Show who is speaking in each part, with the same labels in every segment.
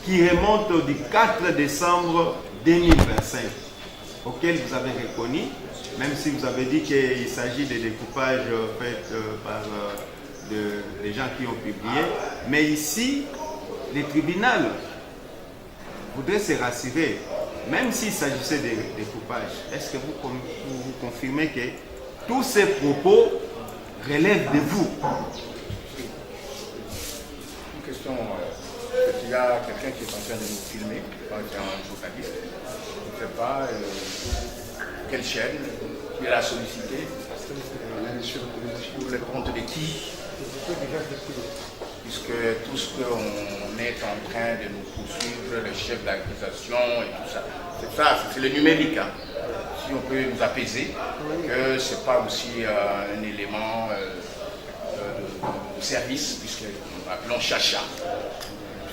Speaker 1: qui remonte du 4 décembre 2025, auquel vous avez reconnu, même si vous avez dit qu'il s'agit de découpages faits par des gens qui ont publié. Mais ici, le tribunal voudrait se rassurer, même s'il s'agissait de découpages. Est-ce que vous confirmez que tous ces propos relèvent de vous?
Speaker 2: Une question, il y a quelqu'un qui est en train de nous filmer, je pense que c'est un journaliste, je ne sais pas quelle chaîne, il a sollicité, pour le compte de qui? Puisque tout ce qu'on est en train de nous poursuivre, le chef d'accusation et tout ça, c'est le numérique. Hein. Si on peut nous apaiser, que ce n'est pas aussi un élément de service, puisque nous appelons chacha.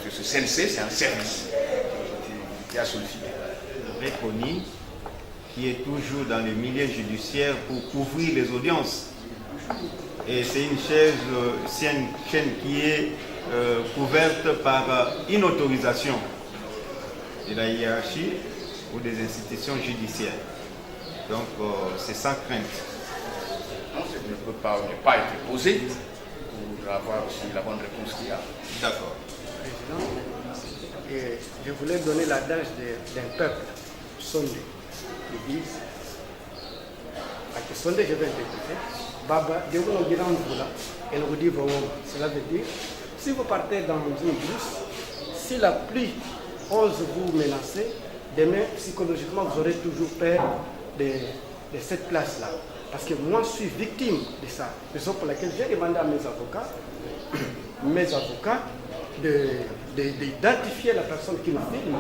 Speaker 2: Puisque ce CNC, c'est un service qui a sollicité.
Speaker 1: Reconnu, qui est toujours dans le milieu judiciaire pour couvrir les audiences. Et c'est une chaîne qui est couverte par une autorisation de la hiérarchie ou des institutions judiciaires. Donc c'est sans crainte.
Speaker 2: Non, ça ne peut pas être posé pour avoir aussi la bonne réponse qu'il y a.
Speaker 1: D'accord.
Speaker 3: Président, je voulais donner l'adage d'un peuple, Sondé, qui dit, avec Sondé, je vais interpréter. Baba, de vous nous dirons là, et nous dit cela veut dire, si vous partez dans une brousse, si la pluie ose vous menacer, demain, psychologiquement, vous aurez toujours peur de cette place-là. Parce que moi, je suis victime de ça. Raison pour laquelle j'ai demandé à mes avocats, d'identifier la personne qui me filme.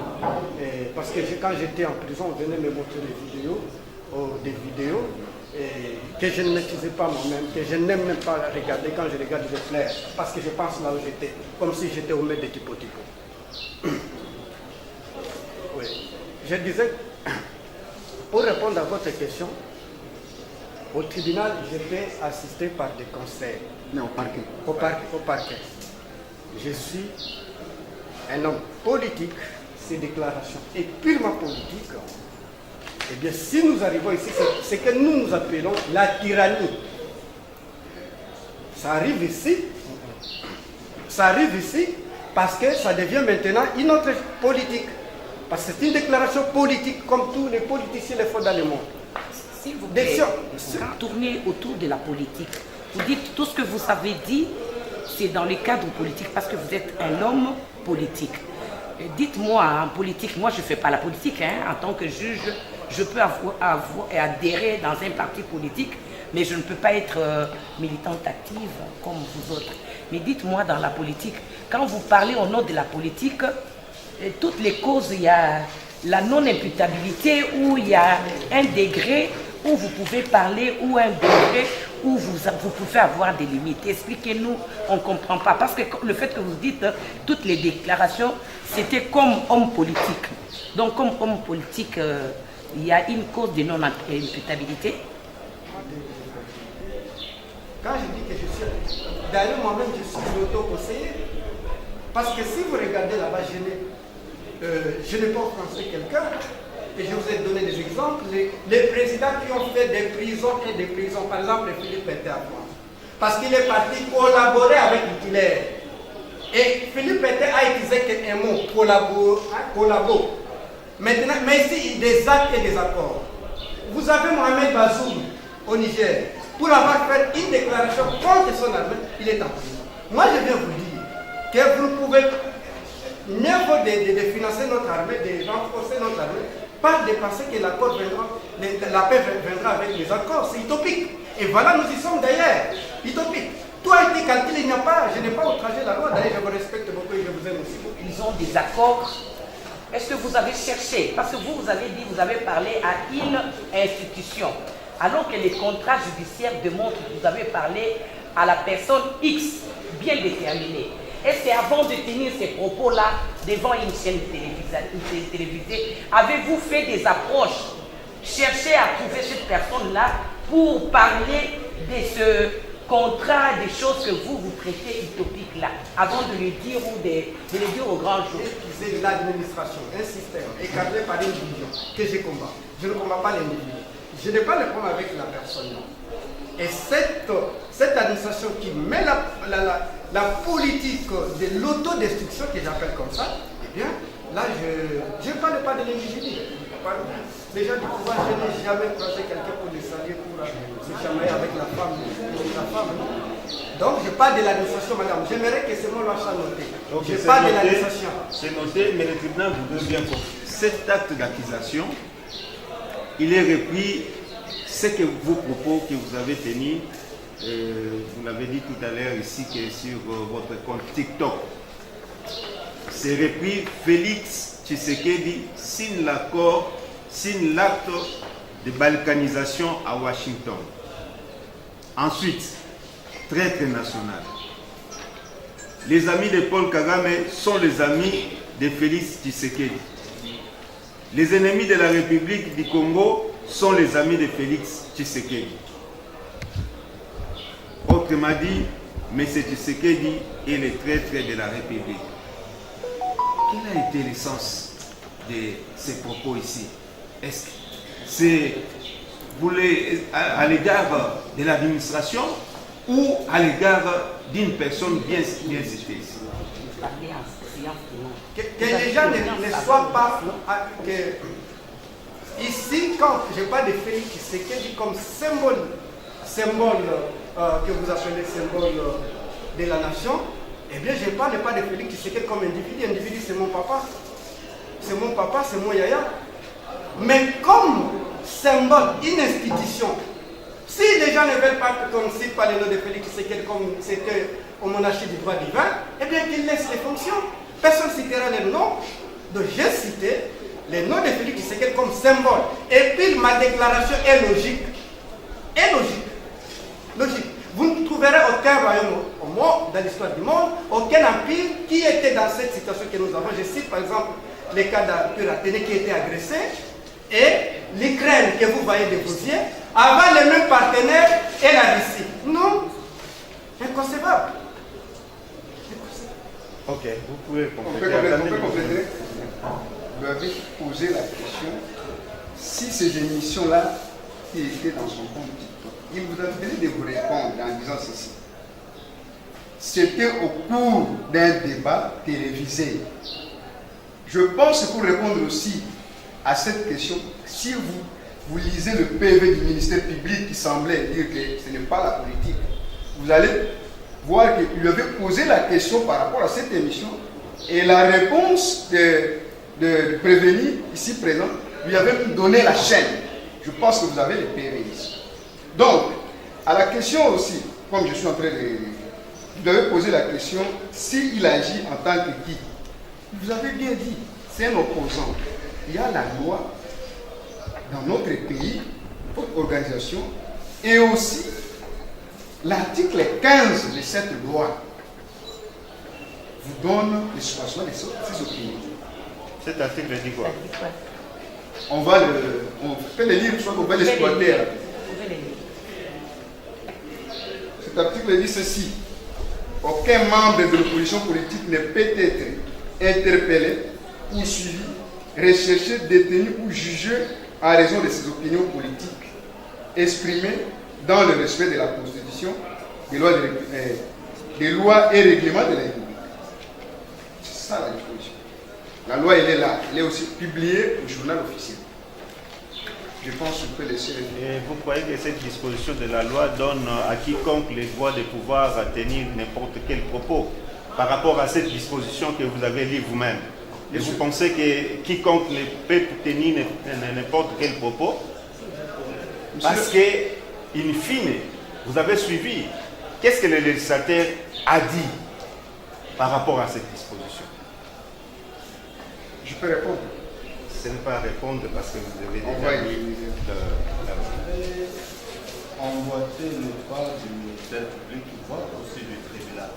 Speaker 3: Parce que quand j'étais en prison, on venait me montrer des vidéos que je ne maîtrisais pas moi-même, que je n'aime même pas regarder. Quand je regarde, je pleure, parce que je pense là où j'étais, comme si j'étais au maître de Tipo. Oui. Je disais, pour répondre à votre question, au tribunal, j'étais assisté par des conseils.
Speaker 4: Non, au parquet.
Speaker 3: Au parquet. Je suis un homme politique, ces déclarations est purement politique. Eh bien, si nous arrivons ici, c'est que nous appelons la tyrannie. Ça arrive ici parce que ça devient maintenant une autre politique. Parce que c'est une déclaration politique, comme tous les politiciens le font dans le monde.
Speaker 5: S'il vous plaît, tournez autour de la politique. Vous dites tout ce que vous avez dit, c'est dans le cadre politique, parce que vous êtes un homme politique. Dites-moi, en politique, moi je ne fais pas la politique, hein, en tant que juge, je peux adhérer dans un parti politique, mais je ne peux pas être militante active comme vous autres. Mais dites-moi, dans la politique, quand vous parlez au nom de la politique, toutes les causes, il y a la non-imputabilité, où il y a un degré où vous pouvez parler, ou un degré où vous pouvez avoir des limites. Expliquez-nous, on ne comprend pas. Parce que le fait que vous dites toutes les déclarations, c'était comme homme politique. Donc comme homme politique, il y a une cause de non-imputabilité.
Speaker 3: Quand je dis que je suis, d'ailleurs moi-même je suis auto-conseiller, parce que si vous regardez là-bas, je n'ai pas offensé quelqu'un, et je vous ai donné des exemples, les présidents qui ont fait des prisons et des prisons, par exemple Philippe Pétain à France, parce qu'il est parti collaborer avec Hitler. Et Philippe Pétain a utilisé un mot, collabo. Maintenant, mais ici, des actes et des accords. Vous avez Mohamed Bazoum au Niger, pour avoir fait une déclaration contre son armée, il est en prison. Moi, je viens vous dire que vous pouvez mieux vaut de financer notre armée, de renforcer notre armée, pas de penser que l'accord viendra, la paix viendra avec les accords. C'est utopique. Et voilà, nous y sommes d'ailleurs. Utopique. Tout a été calculé, il n'y a pas, je n'ai pas outragé la loi, d'ailleurs je vous respecte beaucoup et je vous aime aussi beaucoup.
Speaker 5: Ils ont des accords. Est-ce que vous avez cherché? Parce que vous avez dit, vous avez parlé à une institution. Alors que les contrats judiciaires démontrent que vous avez parlé à la personne X, bien déterminée. Et c'est avant de tenir ces propos-là devant une chaîne télévisée, avez-vous fait des approches, cherché à trouver cette personne-là pour parler contraire des choses que vous traitez utopiques là, avant de les dire ou de les dire au grand jour.
Speaker 3: C'est l'administration, un système écarté par une vision que je combats. Je ne combats pas l'individu. Je n'ai pas le problème avec la personne. Et cette administration qui met la politique de l'autodestruction, que j'appelle comme ça, eh bien, là, je ne parle pas de l'individu. Les gens du pouvoir, je n'ai jamais croisé quelqu'un pour les saluer, pour se chamailler avec la femme. Donc, je parle de l'administration, madame. J'aimerais que ce mot-là soit noté. Je parle de l'administration.
Speaker 1: C'est noté, mais le tribunal voudrait bien comprendre. Cet acte d'accusation, il est repris, c'est que vos propos que vous avez tenus, vous l'avez dit tout à l'heure ici, que sur votre compte TikTok, c'est repris Félix Tshisekedi signe l'acte de balkanisation à Washington. Ensuite, traître national. Les amis de Paul Kagame sont les amis de Félix Tshisekedi. Les ennemis de la République du Congo sont les amis de Félix Tshisekedi. Autrement dit, M. Tshisekedi est le traître de la République. Quel a été l'essence de ces propos ici? Est-ce que c'est à l'égard de l'administration ou à l'égard d'une personne bien citée ici?
Speaker 3: Que les gens ne soient pas... Ici, quand je parle de Félix Tshisekedi comme symbole que vous appelez symbole de la nation, eh bien, je ne parle pas de Félix Tshisekedi comme individu. Individu, c'est mon papa. C'est mon papa, c'est mon yaya. Mais comme symbole, une institution, si les gens ne veulent pas qu'on cite pas le nom de Félix Tshisekedi comme c'était au monarchie du droit divin, eh bien, qu'ils laissent les fonctions. Personne ne citera les noms. Donc, j'ai cité les noms de Félix Tshisekedi comme symbole. Et puis, ma déclaration est logique. Est logique. Logique. Vous ne trouverez aucun royaume au monde, dans l'histoire du monde, aucun empire qui était dans cette situation que nous avons. Je cite par exemple les cas d'Empire Athénée qui était agressé et l'Ukraine que vous voyez de vos yeux, avant les mêmes partenaires et la Russie. Non, inconcevable.
Speaker 1: Ok, vous pouvez compléter.
Speaker 4: On peut compléter. Vous avez posé la question si ces émissions-là étaient dans son compte TikTok. Il vous a donné de vous répondre en disant ceci. C'était au cours d'un débat télévisé. Je pense pour répondre aussi à cette question, si vous lisez le PV du ministère public qui semblait dire que ce n'est pas la politique, vous allez voir qu'il lui avait posé la question par rapport à cette émission et la réponse de prévenu ici présent lui avait donné la chaîne. Je pense que vous avez les PV ici. Donc, à la question aussi, comme je suis en train de... Vous avez posé la question s'il agit en tant que qui. Vous avez bien dit, c'est un opposant. Il y a la loi dans notre pays, votre organisation, et aussi l'article 15 de cette loi vous donne le choix de ces opinions.
Speaker 1: Cet article dit quoi?
Speaker 4: On peut le lire, soit on va l'exploiter. Cet article dit ceci. Aucun membre de l'opposition politique ne peut être interpellé, poursuivi, recherché, détenu ou jugé en raison de ses opinions politiques exprimées dans le respect de la Constitution, des lois et règlements de la République. C'est ça la disposition. La loi, elle est là. Elle est aussi publiée au journal officiel. Je pense qu'on peut laisser...
Speaker 1: Et vous croyez que cette disposition de la loi donne à quiconque les droits de pouvoir tenir n'importe quel propos par rapport à cette disposition que vous avez lue vous-même? Et vous pensez que quiconque ne peut tenir n'importe quel propos? Parce que, in fine, vous avez suivi. Qu'est-ce que le législateur a dit par rapport à cette disposition?
Speaker 4: Je peux répondre.
Speaker 1: Ce n'est pas à répondre parce que vous avez
Speaker 4: déjà
Speaker 1: dit
Speaker 6: emboîter le pas du ministère public, voire aussi du tribunal.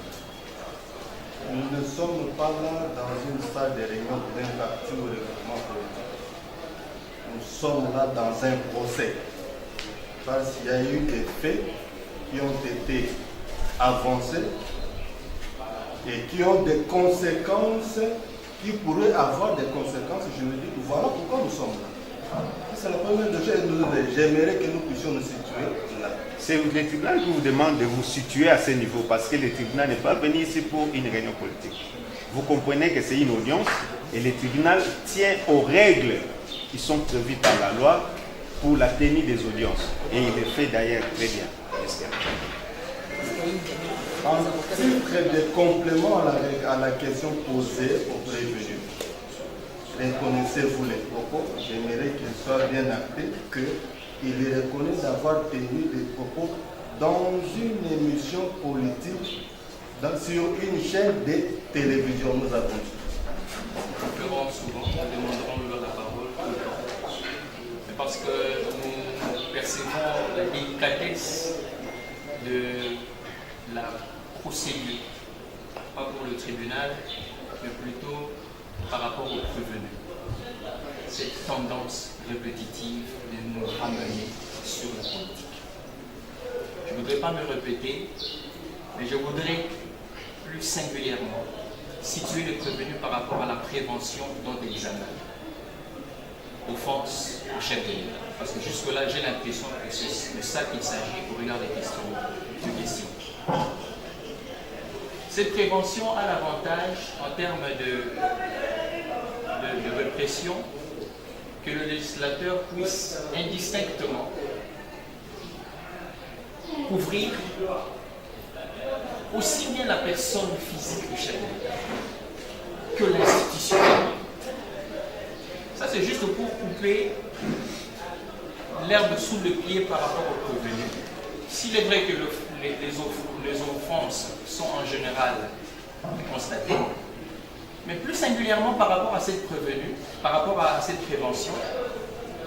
Speaker 6: Nous ne sommes pas là dans une salle de réunion pour un capture au règlement politique. Nous sommes là dans un procès. Parce qu'il y a eu des faits qui ont été avancés et qui ont des conséquences, qui pourraient avoir des conséquences juridiques. Voilà pourquoi nous sommes là. C'est la première des choses. J'aimerais que nous puissions nous situer là.
Speaker 1: C'est le tribunal qui vous demande de vous situer à ce niveau parce que le tribunal n'est pas venu ici pour une réunion politique. Vous comprenez que c'est une audience et le tribunal tient aux règles qui sont prévues par la loi pour la tenue des audiences. Et il le fait d'ailleurs très bien.
Speaker 6: En titre de complément à la question posée au prévenu, reconnaissez-vous les propos? J'aimerais qu'il soit bien acté qu'il reconnaît d'avoir tenu des propos dans une émission politique sur une chaîne de télévision. Nous avons
Speaker 7: souvent, nous demanderons la parole tout le temps. Mais parce que nous percevons la délicatesse de la procédure, pas pour le tribunal, mais plutôt par rapport au prévenu. Cette tendance répétitive de nous ramener sur la politique. Je ne voudrais pas me répéter, mais je voudrais plus singulièrement situer le prévenu par rapport à la prévention dont il examine. Offense au chef de l'État. Parce que jusque-là, j'ai l'impression que c'est de ça qu'il s'agit au regard des questions. Cette prévention a l'avantage, en termes de répression, que le législateur puisse indistinctement couvrir aussi bien la personne physique du chef de l'État que l'institution. Ça, c'est juste pour couper l'herbe sous le pied par rapport au prévenu. S'il est vrai que les offenses sont en général constatées, mais plus singulièrement par rapport à cette prévenue, par rapport à cette prévention,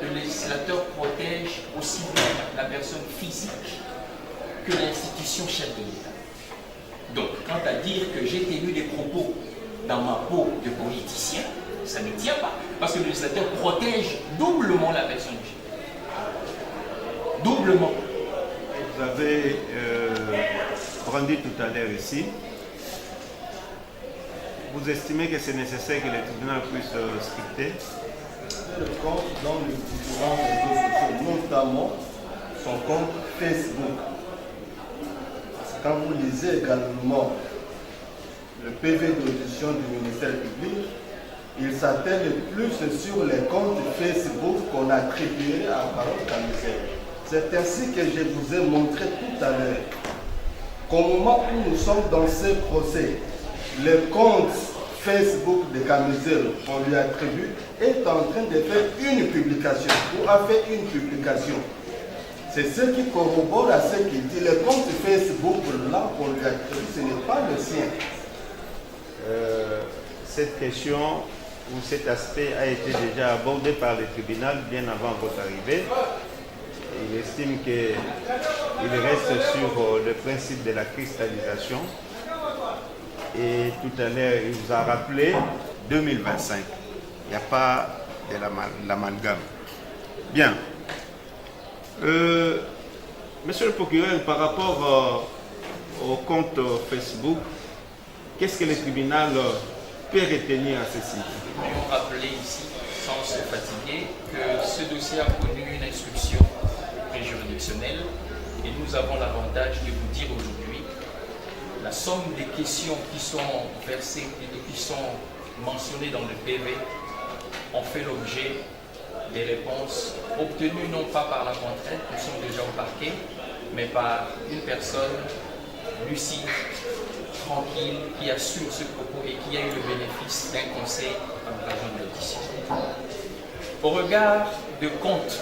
Speaker 7: le législateur protège aussi bien la personne physique que l'institution chef de l'État. Donc, quant à dire que j'ai tenu des propos dans ma peau de politicien, ça ne tient pas, parce que le législateur protège doublement la personne du chef. Doublement.
Speaker 1: Vous avez rendu tout à l'heure ici. Vous estimez que c'est nécessaire que le tribunal puisse scripter?
Speaker 6: Le compte dans les différents réseaux sociaux, notamment son compte Facebook. Quand vous lisez également le PV d'audition du ministère public, il s'attelle plus sur les comptes Facebook qu'on a attribués à Parole Camisel. C'est ainsi que je vous ai montré tout à l'heure qu'au moment où nous sommes dans ce procès, le compte Facebook de Camisel qu'on lui attribue est en train de faire une publication, ou a fait une publication. C'est ce qui corrobore à ce qu'il dit. Le compte Facebook là qu'on lui attribue, ce n'est pas le sien.
Speaker 1: Cette question ou cet aspect a été déjà abordé par le tribunal bien avant votre arrivée. Il estime qu'il reste sur le principe de la cristallisation. Et tout à l'heure, il vous a rappelé 2025. Il n'y a pas de l'amalgame. Bien. Monsieur le procureur, par rapport au compte Facebook, qu'est-ce que le tribunal peut retenir à ceci?
Speaker 7: Nous pouvons rappeler ici, sans se fatiguer, que ce dossier a connu une instruction préjuridictionnelle et nous avons l'avantage de vous dire aujourd'hui la somme des questions qui sont versées et qui sont mentionnées dans le PV ont fait l'objet des réponses obtenues non pas par la contrainte, nous sommes déjà au parquet, mais par une personne lucide, tranquille, qui assure ce propos et qui a eu le bénéfice d'un conseil à l'occasion de l'audition. Au regard de compte,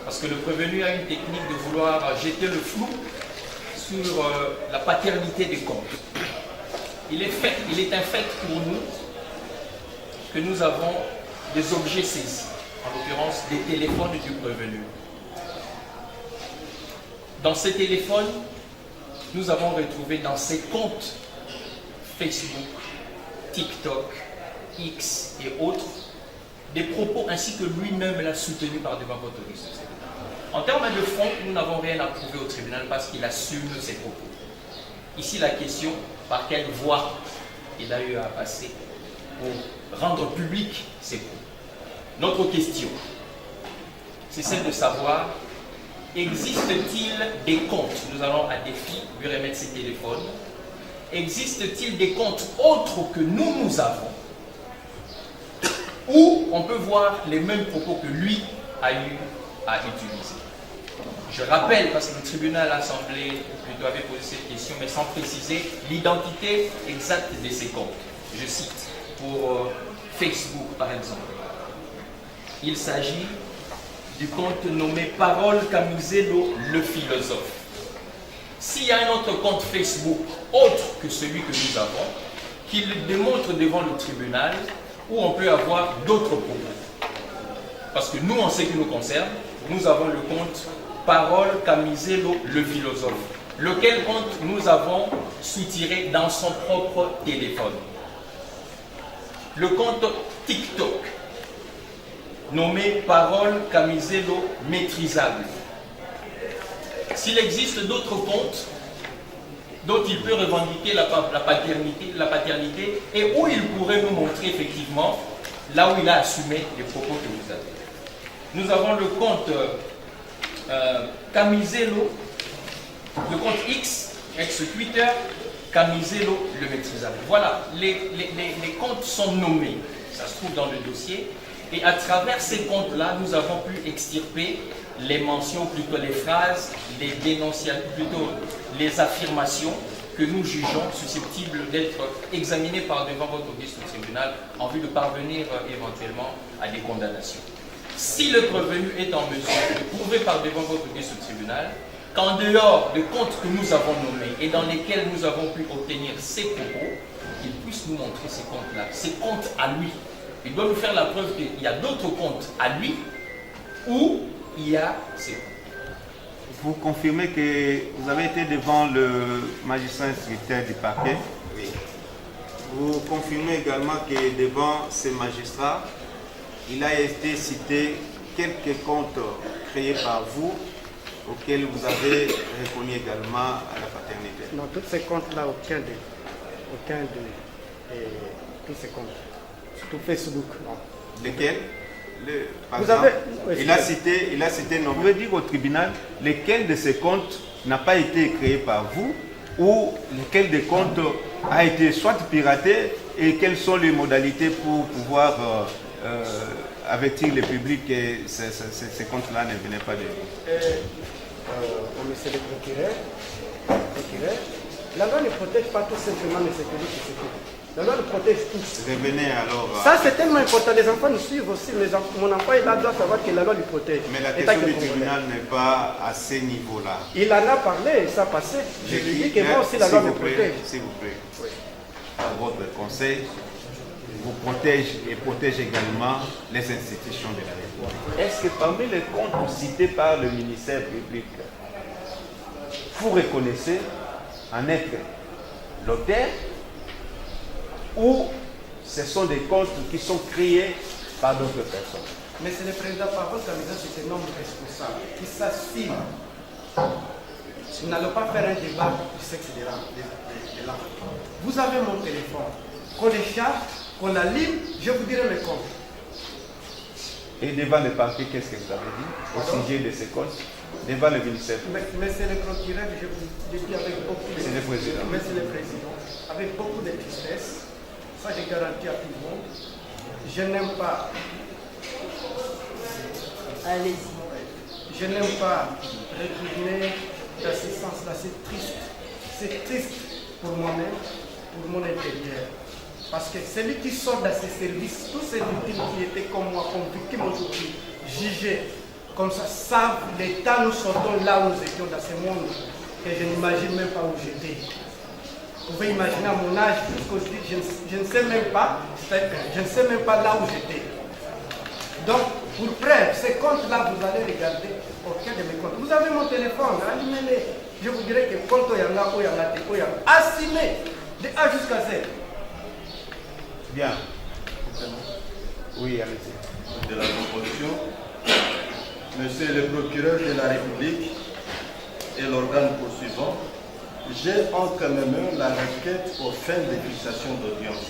Speaker 7: parce que le prévenu a une technique de vouloir jeter le flou sur la paternité des comptes. Il est un fait pour nous que nous avons des objets saisis, en l'occurrence des téléphones du prévenu. Dans ces téléphones, nous avons retrouvé dans ses comptes Facebook, TikTok, X et autres, des propos ainsi que lui-même l'a soutenu par devant votre audition. En termes de fond, nous n'avons rien à prouver au tribunal parce qu'il assume ses propos. Ici, la question, par quelle voie il a eu à passer pour rendre public ses propos. Notre question, c'est celle de savoir, existe-t-il des comptes, nous allons à défi lui remettre ses téléphones, existe-t-il des comptes autres que nous avons, où on peut voir les mêmes propos que lui a eu à utiliser. Je rappelle, parce que le tribunal assemblé plutôt avait posé cette question, mais sans préciser l'identité exacte de ces comptes. Je cite, pour Facebook par exemple, il s'agit du compte nommé Parole Camisello, le philosophe. S'il y a un autre compte Facebook autre que celui que nous avons, qu'il démontre devant le tribunal, où on peut avoir d'autres propos. Parce que nous, en ce qui nous concerne, nous avons le compte Parole Camisello, le philosophe, lequel compte nous avons soutiré dans son propre téléphone. Le compte TikTok, nommé Parole Camisello maîtrisable. S'il existe d'autres comptes dont il peut revendiquer la paternité et où il pourrait nous montrer effectivement là où il a assumé les propos que vous avez. Nous avons le compte Camisello, le compte X, ex-Twitter, Camisello le maîtrisable. Voilà, les comptes sont nommés, ça se trouve dans le dossier. Et à travers ces comptes-là, nous avons pu extirper les mentions, plutôt les phrases, les dénonciations, plutôt les affirmations que nous jugeons susceptibles d'être examinées par devant votre audience au tribunal en vue de parvenir éventuellement à des condamnations. Si le prévenu est en mesure de prouver par devant votre audience au tribunal qu'en dehors des comptes que nous avons nommés et dans lesquels nous avons pu obtenir ces propos, qu'il puisse nous montrer ces comptes-là, ces comptes à lui. Il doit nous faire la preuve qu'il y a d'autres comptes à lui où il y a ces comptes.
Speaker 1: Vous confirmez que vous avez été devant le magistrat instructeur du parquet.
Speaker 2: Oui.
Speaker 1: Vous confirmez également que devant ces magistrats, il a été cité quelques comptes créés par vous auxquels vous avez reconnu également à la paternité.
Speaker 3: Non, tous ces comptes-là, aucun de tous ces comptes. Surtout Facebook. Non.
Speaker 1: Lesquels par
Speaker 3: Vous
Speaker 1: exemple,
Speaker 3: avez...
Speaker 1: il a cité, non, vous pouvez dire au tribunal lequel de ces comptes n'a pas été créé par vous ou lequel des comptes a été soit piraté et quelles sont les modalités pour pouvoir avertir le public que ces comptes-là ne venaient pas de vous.
Speaker 3: Monsieur le procureur, la loi ne protège pas tout simplement les sécurités. La loi nous protège tous.
Speaker 1: Revenez alors.
Speaker 3: Ça, c'est tellement important. Les enfants nous suivent aussi. Mon enfant, il doit savoir que la loi lui protège.
Speaker 1: Mais la question du tribunal n'est pas à ce niveau-là.
Speaker 3: Il en a parlé, ça a passé. Je lui dis que moi aussi, la loi me protège.
Speaker 1: S'il vous plaît, oui. Votre conseil vous protège et protège également les institutions de la République. Est-ce que parmi les comptes cités par le ministère public, vous reconnaissez en être l'auteur ou ce sont des comptes qui sont créés par d'autres personnes?
Speaker 3: Mais c'est le président par votre organisation, c'est un homme responsable qui s'assume. Nous n'allons pas faire un débat du sexe de l'âme. Vous avez mon téléphone, qu'on les charge, qu'on la libre, je vous dirai mes comptes.
Speaker 1: Et devant le parquet, qu'est-ce que vous avez dit au sujet de ces comptes? Devant le ministère.
Speaker 3: Mais c'est le procureur, je vous dis avec beaucoup de...
Speaker 1: C'est le président.
Speaker 3: Mais c'est le président. Avec beaucoup de tristesse. Ça, je garantis à tout le monde. Je n'aime pas. Allez-y. Je n'aime pas retourner dans ce sens-là. C'est triste. C'est triste pour moi-même, pour mon intérieur. Parce que celui qui sort de ces services, tous ces victimes qui étaient comme moi, comme victimes aujourd'hui, jugées, comme ça, savent l'état nous sortons là où nous étions dans ce monde, que je n'imagine même pas où j'étais. Vous pouvez imaginer à mon âge, jusqu'aujourd'hui, je ne sais même pas, là où j'étais. Donc, pour preuve, ces comptes-là, vous allez regarder aucun de mes comptes. Vous avez mon téléphone, allumez-les. Je vous dirai que compte Oyanga, assumez de A jusqu'à Z.
Speaker 1: Bien. Oui, allez-y.
Speaker 8: De la proposition,
Speaker 6: Monsieur le procureur de la République et l'organe poursuivant, j'ai entre mes mains la requête aux fins de fixation d'audience.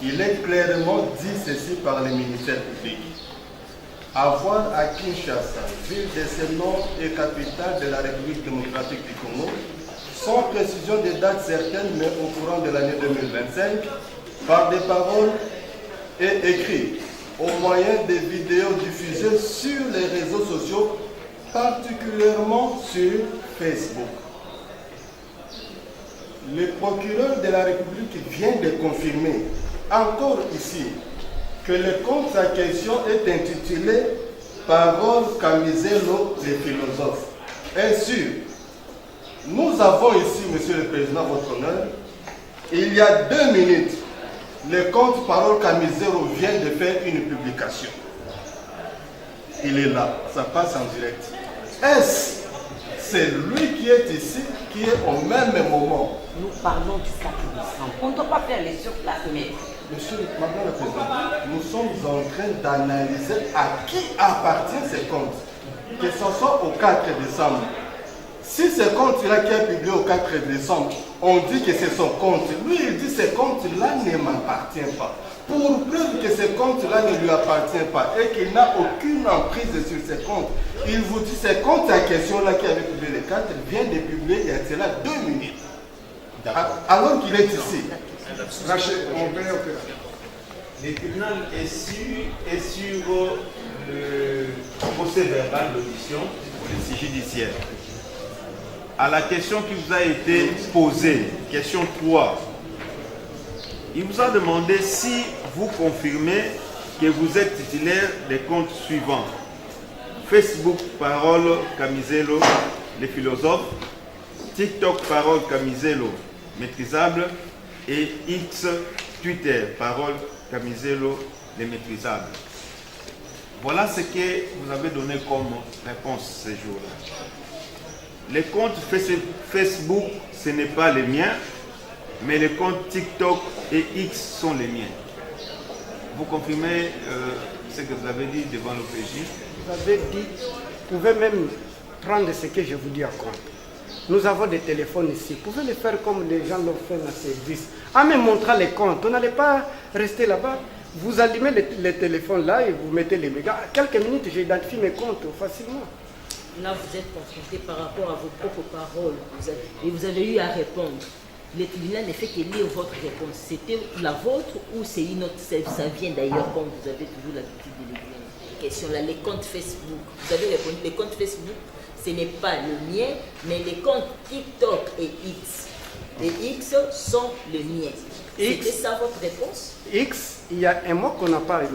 Speaker 6: Il est clairement dit ceci par le ministère public. Avoir à Kinshasa, ville de ce nom et capitale de la République démocratique du Congo, sans précision des dates certaines, mais au courant de l'année 2025, par des paroles et écrits, au moyen des vidéos diffusées sur les réseaux sociaux, particulièrement sur Facebook. Le procureur de la République vient de confirmer, encore ici, que le compte en question est intitulé « Parole Camiselo, les philosophes ». Ainsi, nous avons ici, Monsieur le Président, votre honneur, il y a 2 minutes, le compte Parole Camiselo vient de faire une publication. Il est là, ça passe en direct. Est-ce c'est lui qui est ici, qui est au même moment?
Speaker 5: Nous parlons du 4 décembre. On ne doit pas faire les surplaces, mais...
Speaker 6: Monsieur, Madame la Présidente, nous sommes en train d'analyser à qui appartient ces comptes. Que ce soit au 4 décembre. Si ce compte-là qui est publié au 4 décembre, on dit que c'est son compte. Lui, il dit que ce compte-là ne m'appartient pas. Pour preuve que ce compte-là ne lui appartient pas et qu'il n'a aucune emprise sur ce compte, il vous dit ce compte en question-là qui avait publié le 4 vient de publier il y a cela 2 minutes. Alors qu'il est ici.
Speaker 4: Rachel, on peut
Speaker 1: Le tribunal est sur le procès verbal d'audition pour le siège judiciaire. À la question qui vous a été posée, question 3, il vous a demandé si vous confirmez que vous êtes titulaire des comptes suivants. Facebook, Parole Camiselo, les philosophes. TikTok, Parole Camiselo, maîtrisable. Et X, Twitter, Parole Camiselo, les maîtrisables. Voilà ce que vous avez donné comme réponse ces jours-là. Les comptes Facebook, ce n'est pas les miens, mais les comptes TikTok et X sont les miens. Vous confirmez ce que vous avez dit devant l'OPJ?
Speaker 3: Vous avez dit, vous pouvez même prendre ce que je vous dis en compte. Nous avons des téléphones ici. Vous pouvez le faire comme les gens l'ont fait dans le service. En me montrant les comptes, on n'allait pas rester là-bas. Vous allumez les téléphones là et vous mettez les mégas. Quelques minutes, j'identifie mes comptes facilement.
Speaker 8: Là, vous êtes confronté par rapport à vos propres paroles. Et vous avez eu à répondre. Le tribunal ne fait que lire votre réponse. C'était la vôtre ou c'est une autre? Ça vient d'ailleurs, comme vous avez toujours l'habitude de le dire. Question là, les comptes Facebook. Vous avez répondu, les comptes Facebook, ce n'est pas le mien, mais les comptes TikTok et X. Les X sont les miens. C'était ça votre réponse?
Speaker 3: X, il y a un mot qu'on n'a pas mis.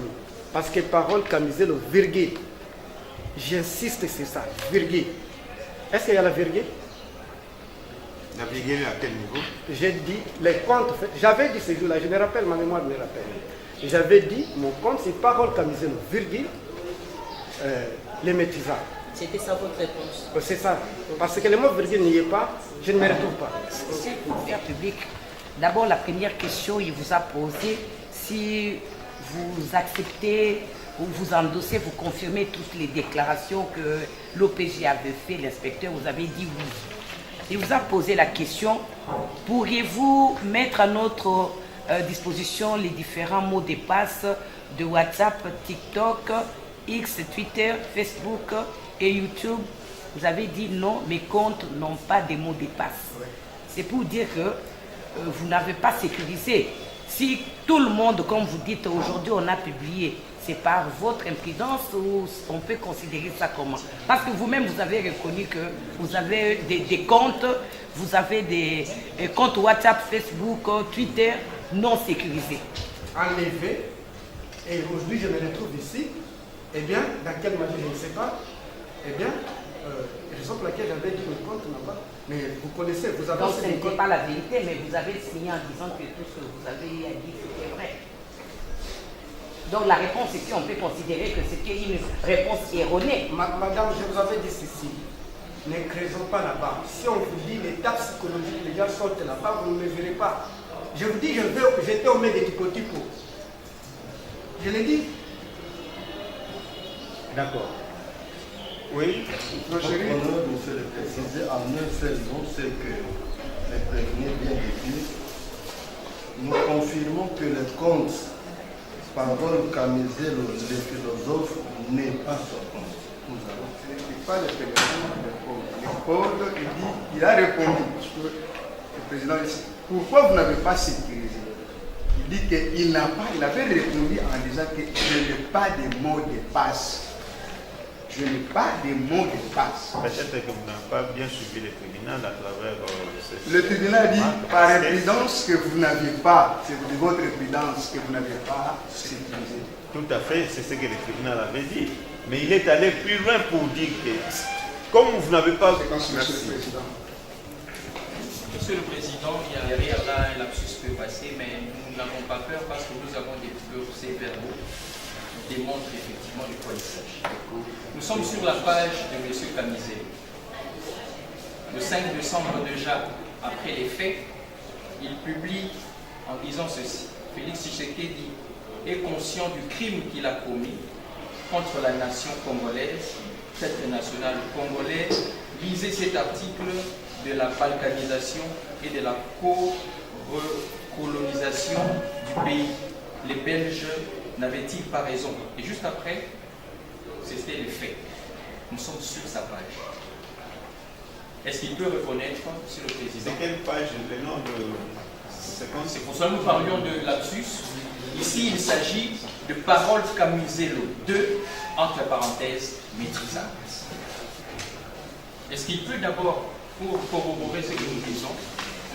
Speaker 3: Parce que parole Camiselo, virgule. J'insiste sur ça, virgule. Est-ce qu'il y a la virgule?
Speaker 1: La virgule à quel niveau?
Speaker 3: J'ai dit les comptes. J'avais dit ce jour-là, je me rappelle, ma mémoire me rappelle. J'avais dit mon compte, c'est parole Camiselo, virgule, les maîtrisables.
Speaker 8: C'était ça votre réponse?
Speaker 3: C'est ça. Parce que le mot virgule n'y est pas, je ne me retrouve pas.
Speaker 5: C'est pour faire public. D'abord, la première question, il vous a posé si vous acceptez ou vous endossez, vous confirmez toutes les déclarations que l'OPJ avait fait, l'inspecteur, vous avez dit oui. Il vous a posé la question, pourriez-vous mettre à notre disposition les différents mots de passe de WhatsApp, TikTok, X, Twitter, Facebook et YouTube? Vous avez dit non, mes comptes n'ont pas de mots de passe. C'est pour dire que vous n'avez pas sécurisé. Si tout le monde, comme vous dites aujourd'hui, on a publié, c'est par votre imprudence ou on peut considérer ça comment? Parce que vous-même, vous avez reconnu que vous avez des comptes, vous avez des comptes WhatsApp, Facebook, Twitter non sécurisés.
Speaker 3: Enlevé, et aujourd'hui je me retrouve ici, eh bien, dans quelle mesure je ne sais pas, eh bien, raison pour laquelle j'avais dit le compte n'a pas. Mais vous connaissez, vous avez...
Speaker 5: Donc ce n'était pas la vérité, mais vous avez signé en disant que tout ce que vous avez dit c'était vrai. Donc la réponse ici, on peut considérer que c'était une réponse erronée.
Speaker 3: Madame, je vous avais dit ceci. Ne creusons pas là-bas. Si on vous dit l'état psychologique, les gens sortent là-bas, vous ne me verrez pas. Je vous dis, j'étais au main des typo. Je l'ai dit.
Speaker 1: D'accord. Oui.
Speaker 6: Votre honneur, monsieur le président, en un seul mot, c'est que les prévenus bien dit, nous confirmons que le compte Parole Camizelo, le philosophe, n'est pas son compte. Nous avons
Speaker 4: C'est pas le téléphone, le code, il a répondu. Le président dit, pourquoi vous n'avez pas sécurisé? Il dit qu'il avait répondu en disant que je n'ai pas de mot de passe. Je n'ai pas de mot de passe.
Speaker 1: Peut-être que vous n'avez pas bien suivi le tribunal à travers
Speaker 4: Le tribunal dit par imprudence que vous n'avez pas, c'est de votre imprudence que vous n'avez pas sécurisé.
Speaker 1: Tout à fait, c'est ce que le tribunal avait dit. Mais il est allé plus loin pour dire que, comme vous n'avez pas...
Speaker 4: Monsieur le Président.
Speaker 7: Monsieur le Président, il y a derrière là un lapsus peut passer, mais nous n'avons pas peur parce que nous avons des procès-verbaux qui démontrent effectivement de quoi il s'agit. Nous sommes sur la page de M. Camizelo. Le 5 décembre déjà, après les faits, il publie en disant ceci. Félix Tshisekedi est conscient du crime qu'il a commis contre la nation congolaise, cette nationale congolaise. Lisez cet article de la balkanisation et de la colonisation du pays. Les Belges n'avaient-ils pas raison? Et juste après, c'était les faits. Nous sommes sur sa page. Est-ce qu'il peut reconnaître, Monsieur le Président?
Speaker 1: C'est quelle page? Le nom de...
Speaker 7: C'est pour ça que nous parlions de lapsus. Ici, il s'agit de Parole Camizelo 2, entre parenthèses, maîtrisable. Est-ce qu'il peut d'abord, pour corroborer ce que nous disons,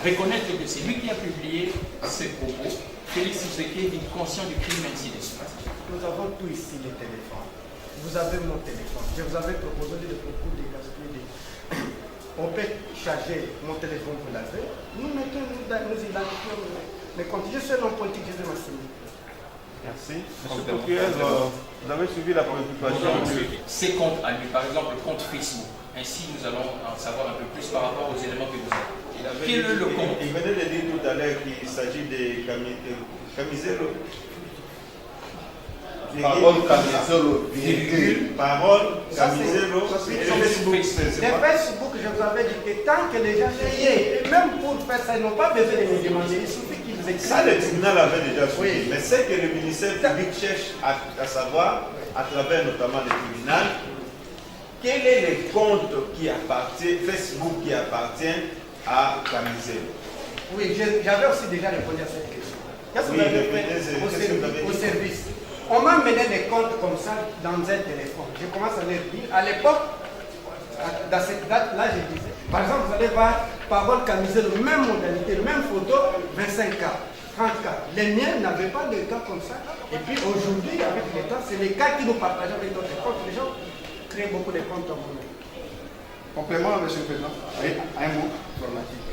Speaker 7: reconnaître que c'est lui qui a publié ces propos, Félix Tshisekedi est conscient du crime, ainsi de suite?
Speaker 3: Nous avons tout ici, les téléphones. Vous avez mon téléphone. Je vous avais proposé de beaucoup de gaspiller. On peut charger mon téléphone, vous l'avez. Nous mettons, nous identifions les comptes. Je suis l'homme politique, je vais m'assumer.
Speaker 1: Merci. Monsieur le procureur, vous avez suivi la préoccupation de...
Speaker 7: Ces comptes à lui, par exemple le compte Facebook. Ainsi, nous allons en savoir un peu plus par rapport aux éléments que vous avez. Quel est le compte?
Speaker 1: Il venait de dire tout à l'heure qu'il s'agit de Camizelo.
Speaker 6: Parole Camizelo, virgule.
Speaker 1: Parole Camizelo.
Speaker 3: Les Facebook, je vous avais dit que tant que les gens payaient, et même pour faire ça, ils n'ont pas besoin de me demander, il suffit qu'ils écrivent.
Speaker 1: Ça, le tribunal avait déjà suivi. Mais c'est que le ministère public cherche à savoir, à travers notamment le tribunal, quel est le compte qui appartient, Facebook qui appartient à Camizelo.
Speaker 3: Oui, j'avais aussi déjà répondu à cette question. Qu'est-ce que vous avez fait au service? On m'a mené des comptes comme ça dans un téléphone. Je commence à les dire. À l'époque, dans cette date-là, je disais, par exemple, vous allez voir Parole Camizelo, même modalité, même photo, 25K, 30K. Les miens n'avaient pas de cas comme ça. Et puis aujourd'hui, avec le temps, c'est les cas qui nous partagent avec d'autres comptes. Les gens créent beaucoup de comptes en vous.
Speaker 4: Complément, monsieur le Président, un mot informatique.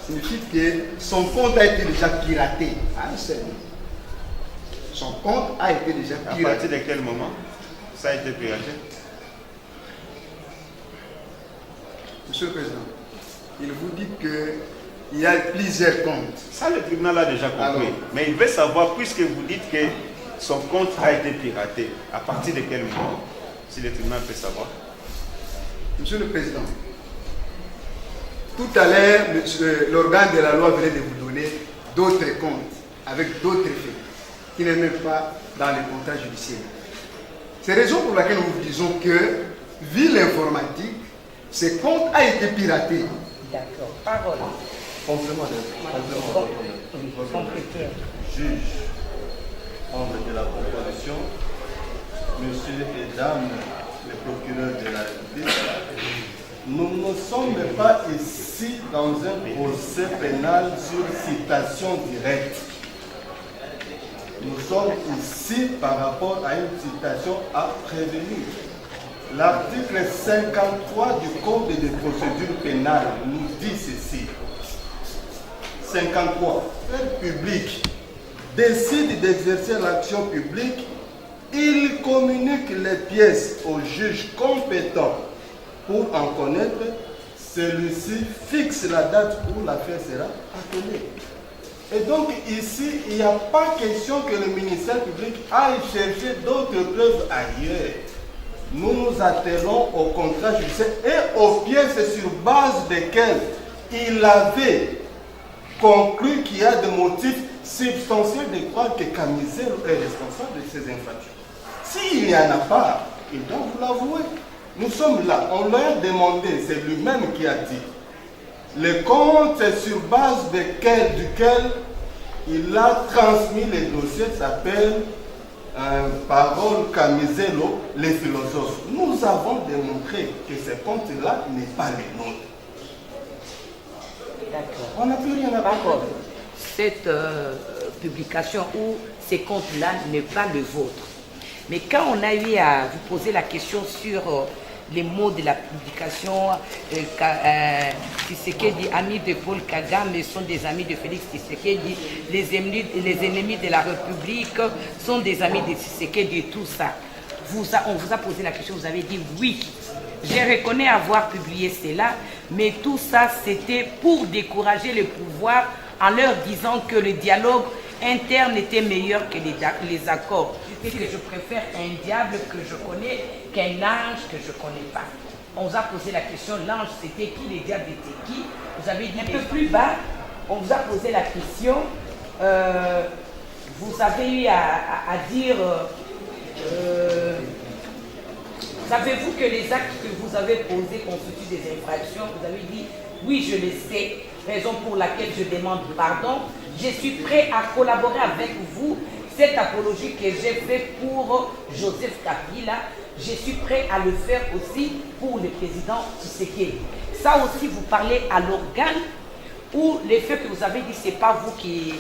Speaker 4: Signifie que son compte a été déjà piraté à un seul moment. Son compte a été déjà piraté.
Speaker 1: À partir de quel moment ça a été piraté?
Speaker 4: Monsieur le Président, il vous dit qu'il y a plusieurs comptes.
Speaker 1: Ça, le tribunal a déjà compris.
Speaker 4: Alors,
Speaker 1: mais il veut savoir, puisque vous dites que son compte a été piraté, à partir de quel moment, si le tribunal peut savoir?
Speaker 4: Monsieur le Président, tout à l'heure, l'organe de la loi venait de vous donner d'autres comptes, avec d'autres faits, qui n'est même pas dans les contrats judiciaires. C'est la raison pour laquelle nous vous disons que, vu l'informatique, ce compte a été piraté.
Speaker 5: D'accord. Parole.
Speaker 6: Complément juge, membre de la proposition, monsieur et dames, les procureurs de la République, nous ne sommes pas ici dans un procès pénal sur citation directe. Nous sommes ici par rapport à une citation à prévenir. L'article 53 du Code de procédure pénale nous dit ceci. 53. Un public décide d'exercer l'action publique, il communique les pièces au juge compétent pour en connaître. Celui-ci fixe la date où l'affaire sera appelée. Et donc ici, il n'y a pas question que le ministère public aille chercher d'autres preuves ailleurs. nous nous attelons au contrat judiciaire et aux pièces sur base desquelles il avait conclu qu'il y a des motifs substantiels de croire que Camizelo est responsable de ces infractions. S'il n'y en a pas, il doit vous l'avouer. Nous sommes là, on leur a demandé, c'est lui-même qui a dit. Le compte sur base duquel il a transmis les dossiers s'appelle Parole Camizelo, les philosophes. Nous avons démontré que ce compte-là n'est pas le nôtre.
Speaker 5: D'accord.
Speaker 6: On n'a plus rien à
Speaker 5: D'accord.
Speaker 6: voir.
Speaker 5: Cette publication ou ces comptes-là n'est pas le vôtre. Mais quand on a eu à vous poser la question sur les mots de la publication, Tshisekedi, amis de Paul Kagame sont des amis de Félix Tshisekedi, les ennemis de la République sont des amis de Tshisekedi et tout ça. On vous a posé la question, vous avez dit oui. Je reconnais avoir publié cela, mais tout ça c'était pour décourager le pouvoir en leur disant que le dialogue interne était meilleur que les accords. Et que je préfère un diable que je connais qu'un ange que je ne connais pas. On vous a posé la question, l'ange c'était qui, les diables étaient qui? Vous avez dit un peu plus bas, on vous a posé la question, vous avez eu à dire, savez-vous que les actes que vous avez posés constituent des infractions? Vous avez dit, oui je le sais, raison pour laquelle je demande pardon. Je suis prêt à collaborer avec vous. Cette apologie que j'ai faite pour Joseph Kabila, je suis prêt à le faire aussi pour le président Tshisekedi. Ça aussi, vous parlez à l'organe ou les faits que vous avez dit, ce n'est pas vous qui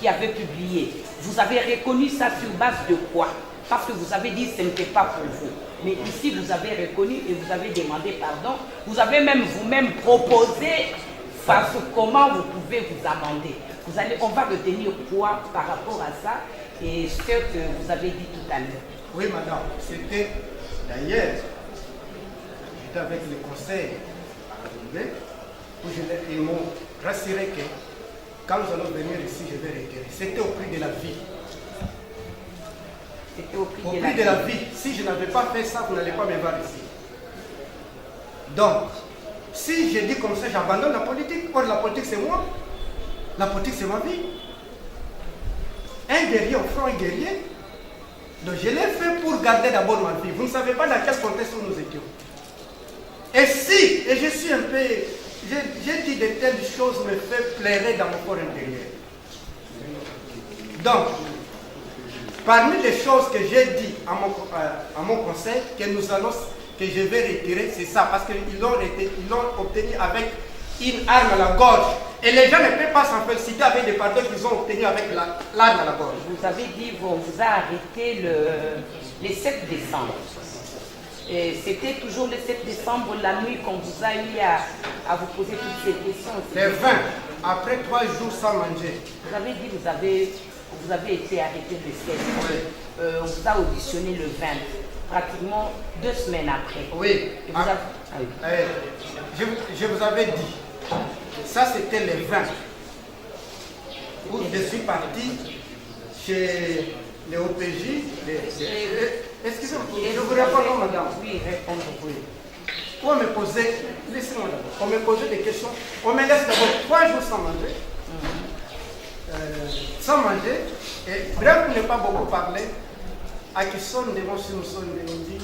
Speaker 5: avez publié. Vous avez reconnu ça sur base de quoi? Parce que vous avez dit que ce n'était pas pour vous. Mais ici, vous avez reconnu et vous avez demandé pardon. Vous avez même vous-même proposé face à comment vous pouvez vous amender. On va retenir quoi par rapport à ça et ce que vous avez dit tout à l'heure.
Speaker 3: Oui, madame. C'était d'ailleurs, j'étais avec le conseil à l'Assemblée où ils m'ont rassuré que quand nous allons venir ici, je vais retirer. C'était au prix de la vie.
Speaker 5: C'était au prix
Speaker 3: de la vie. Si je n'avais pas fait ça, vous n'allez pas me voir ici. Donc, si je dis comme ça, j'abandonne la politique. Or, la politique, c'est moi. La politique, c'est ma vie. Un guerrier, on fera un guerrier. Donc, je l'ai fait pour garder d'abord ma vie. Vous ne savez pas dans quel contexte nous étions. Et je suis un peu... J'ai dit de telles choses me fait pleurer dans mon corps intérieur. Donc, parmi les choses que j'ai dit à mon conseil, que je vais retirer, c'est ça. Parce qu'ils l'ont obtenu avec une arme à la gorge. Et les gens ne peuvent pas s'en féliciter avec des pardons qu'ils ont obtenus avec l'arme à la gorge.
Speaker 5: Vous avez dit, on vous a arrêté le 7 décembre. C'était toujours le 7 décembre, la nuit, qu'on vous a eu à vous poser toutes ces questions.
Speaker 3: Le 20, après 3 jours sans manger.
Speaker 5: Vous avez dit, vous avez été arrêté le 7.
Speaker 3: Oui.
Speaker 5: On vous a auditionné le 20, pratiquement 2 semaines après.
Speaker 3: Oui. Je vous avais dit, ça c'était le 20, où je suis parti chez les OPJ. Excusez-moi, je vous réponds, madame.
Speaker 5: Oui, répondre, oui.
Speaker 3: On me posait, laissez-moi d'abord, on me posait des questions. On me laisse d'abord 3 jours sans manger. Sans manger. Et bref, pour ne pas beaucoup parler, à qui sonne devant ce nous sonne de nous dit,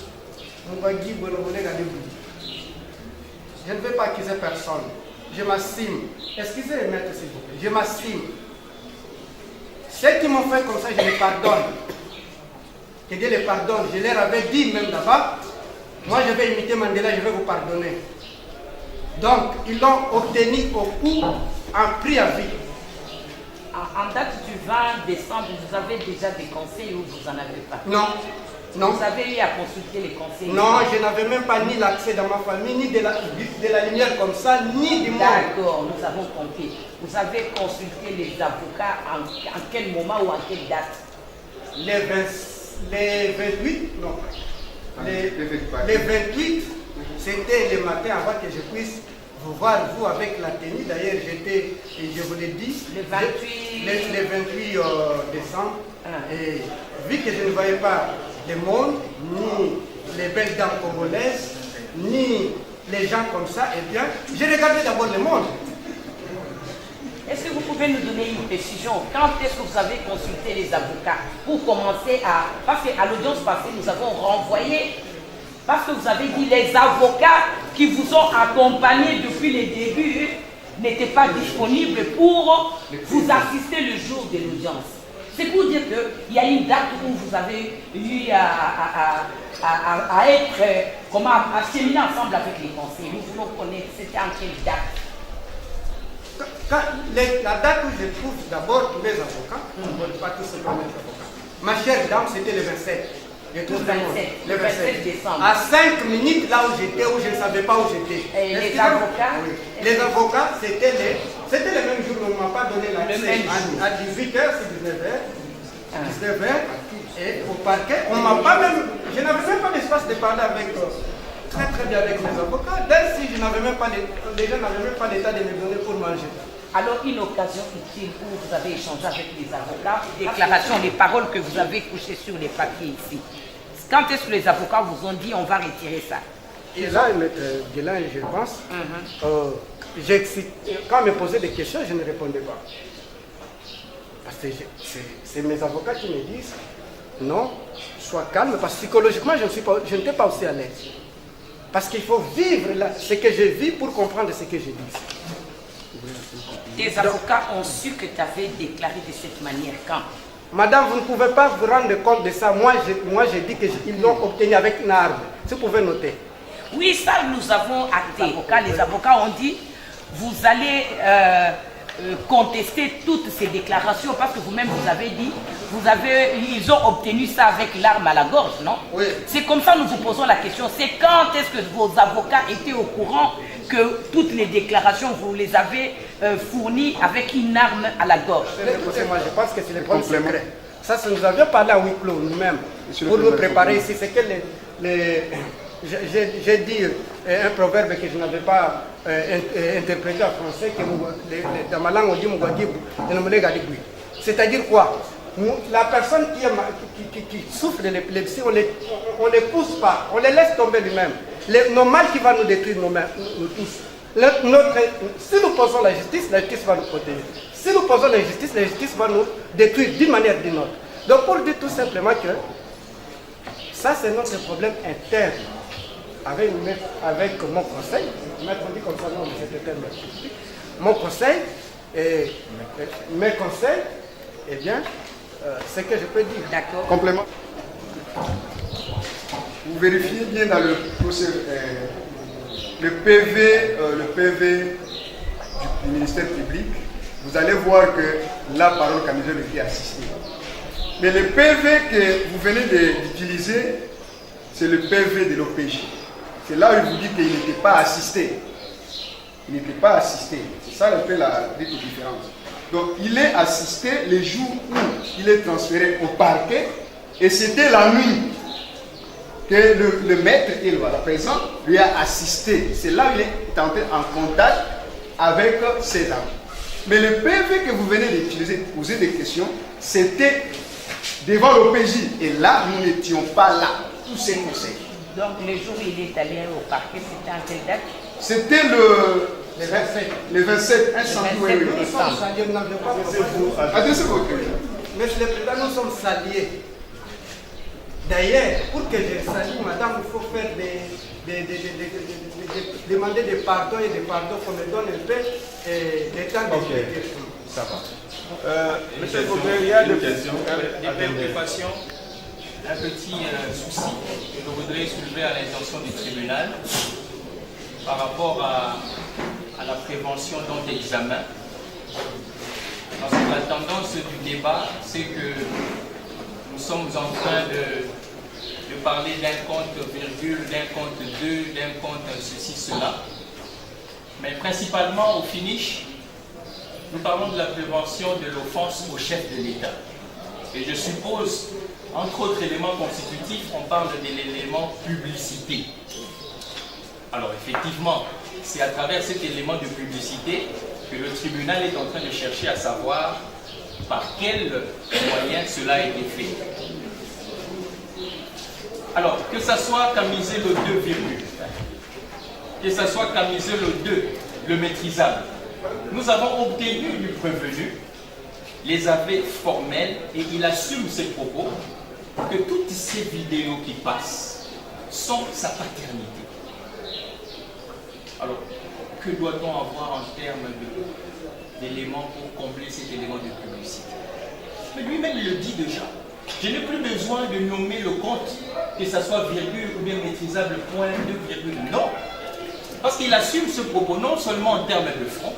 Speaker 3: je ne veux pas accuser personne. Je m'estime. Excusez les maîtres, s'il vous plaît. Je m'estime. Ceux qui m'ont fait comme ça, je les pardonne. Que Dieu les pardonne. Je leur avais dit même là-bas, moi je vais imiter Mandela, je vais vous pardonner. Donc, ils l'ont obtenu au coup en prix à vie.
Speaker 5: En date du 20 décembre, vous avez déjà des conseils ou vous n'en avez pas?
Speaker 3: Non. Non.
Speaker 5: Vous avez eu à consulter les conseils?
Speaker 3: Non, je n'avais même pas ni l'accès dans ma famille, ni de la lumière comme ça, ni du monde.
Speaker 5: D'accord, nous avons compris. Vous avez consulté les avocats en quel moment ou en quelle date?
Speaker 3: Les 28, non. Les 28, c'était le matin avant que je puisse vous voir, vous, avec la tenue. D'ailleurs, j'étais, et je vous l'ai dit,
Speaker 5: le 28,
Speaker 3: le 28 décembre. Et vu que je ne voyais pas de monde, ni les belles dames congolaises, ni les gens comme ça, eh bien, j'ai regardé d'abord le monde.
Speaker 5: Est-ce que vous pouvez nous donner une précision? Quand est-ce que vous avez consulté les avocats pour commencer à... Parce qu'à l'audience passée, nous avons renvoyé, parce que vous avez dit les avocats qui vous ont accompagné depuis les débuts n'étaient pas disponibles pour vous assister le jour de l'audience. C'est pour dire qu'il y a une date où vous avez eu à être, comment, à cheminer ensemble avec les conseils. Nous voulons connaître c'était en quelle date.
Speaker 3: La date où je trouve d'abord tous les avocats, pas tous les avocats. Ma chère dame, c'était le 27.
Speaker 5: Le 27 décembre.
Speaker 3: À 5 minutes là où j'étais, où je ne savais pas où j'étais.
Speaker 5: Et les avocats?
Speaker 3: Oui. Les avocats, c'était le même jour, on ne m'a pas donné l'accès à 18h, c'est 19h. 19h, et au parquet, on m'a pas même. Je n'avais même pas l'espace de parler avec très très bien avec mes avocats. Dès si je n'avais même pas les gens n'avaient même pas l'état de me donner pour manger.
Speaker 5: Alors, une occasion utile où vous avez échangé avec les avocats, déclaration, les paroles que vous avez couchées sur les papiers ici. Quand est-ce que les avocats vous ont dit on va retirer ça?
Speaker 3: Et là, je pense, quand on me posait des questions, je ne répondais pas. Parce que c'est mes avocats qui me disent non, sois calme, parce que psychologiquement, je n'étais pas aussi à l'aise. Parce qu'il faut vivre ce que je vis pour comprendre ce que je dis.
Speaker 5: Tes avocats ont su que tu avais déclaré de cette manière quand?
Speaker 3: Madame, vous ne pouvez pas vous rendre compte de ça. Moi, j'ai dit qu'ils l'ont obtenu avec une arme. Si vous pouvez noter.
Speaker 5: Oui, ça, nous avons acté. Les avocats ont dit, vous allez contester toutes ces déclarations parce que vous-même, vous avez dit, ils ont obtenu ça avec l'arme à la gorge, non?
Speaker 3: Oui.
Speaker 5: C'est comme ça que nous vous posons la question. C'est quand est-ce que vos avocats étaient au courant que toutes les déclarations, vous les avez fournies avec une arme à la gorge?
Speaker 3: Moi, je pense que c'est le point secret. Ça, nous avions parlé à huis clos nous-mêmes pour nous préparer ici. C'est que j'ai dit un proverbe que je n'avais pas interprété en français, que dans ma langue on dit c'est-à-dire quoi? La personne qui souffre de l'épilepsie, on ne les pousse pas, on les laisse tomber lui-même. Nos mal qui va nous détruire nous tous. Si nous posons la justice va nous protéger. Si nous posons la justice va nous détruire d'une manière ou d'une autre. Donc pour dire tout simplement que ça c'est notre problème interne. Avec mon conseil, maître dit comme ça, non, mon conseil, et mes conseils, eh bien, ce que je peux dire.
Speaker 5: D'accord.
Speaker 4: Complément. Vous vérifiez bien dans le procès, le PV du ministère public, vous allez voir que la parole Camille était assistée. Mais le PV que vous venez d'utiliser, c'est le PV de l'OPJ. C'est là où il vous dit qu'il n'était pas assisté. Il n'était pas assisté. C'est ça un peu la différence. Donc il est assisté les jours où il est transféré au parquet et c'était la nuit que le maître Éloi, à présent, lui a assisté. C'est là où il est entré en contact avec ses amis. Mais le PV que vous venez d'utiliser pour poser des questions, c'était devant l'OPJ. Et là, nous n'étions pas là, tous ces conseils.
Speaker 5: Donc le jour où il est allé au parquet, c'était en quelle date?
Speaker 4: C'était le 27, un samedi. Oui. Adressez-vous.
Speaker 3: Monsieur le Président, nous sommes saliés. D'ailleurs, pour que je salue, madame, il faut faire demander des pardons et des pardons qu'on me donne un peu de temps de question.
Speaker 1: Ça va. Monsieur Gaubert, il y a des questions.
Speaker 7: Des préoccupations, un petit souci que je voudrais soulever à l'intention du tribunal par rapport à la prévention donc d'examen. Parce que la tendance du débat, c'est que nous sommes en train de parler d'un compte virgule, d'un compte 2, d'un compte ceci, cela. Mais principalement au finish, nous parlons de la prévention de l'offense au chef de l'État. Et je suppose, entre autres éléments constitutifs, on parle de l'élément publicité. Alors effectivement, c'est à travers cet élément de publicité que le tribunal est en train de chercher à savoir par quel moyen cela a été fait. Alors, que ça soit camisé le 2 virgule, que ça soit camisé le 2, le maîtrisable, nous avons obtenu du prévenu les aveux formels et il assume ses propos que toutes ces vidéos qui passent sont sa paternité. Alors, que doit-on avoir en termes d'éléments pour combler cet élément de publicité? Mais lui-même le dit déjà. Je n'ai plus besoin de nommer le compte, que ce soit virgule ou bien maîtrisable point, 2 virgule. Non. Parce qu'il assume ce propos non seulement en termes de fond,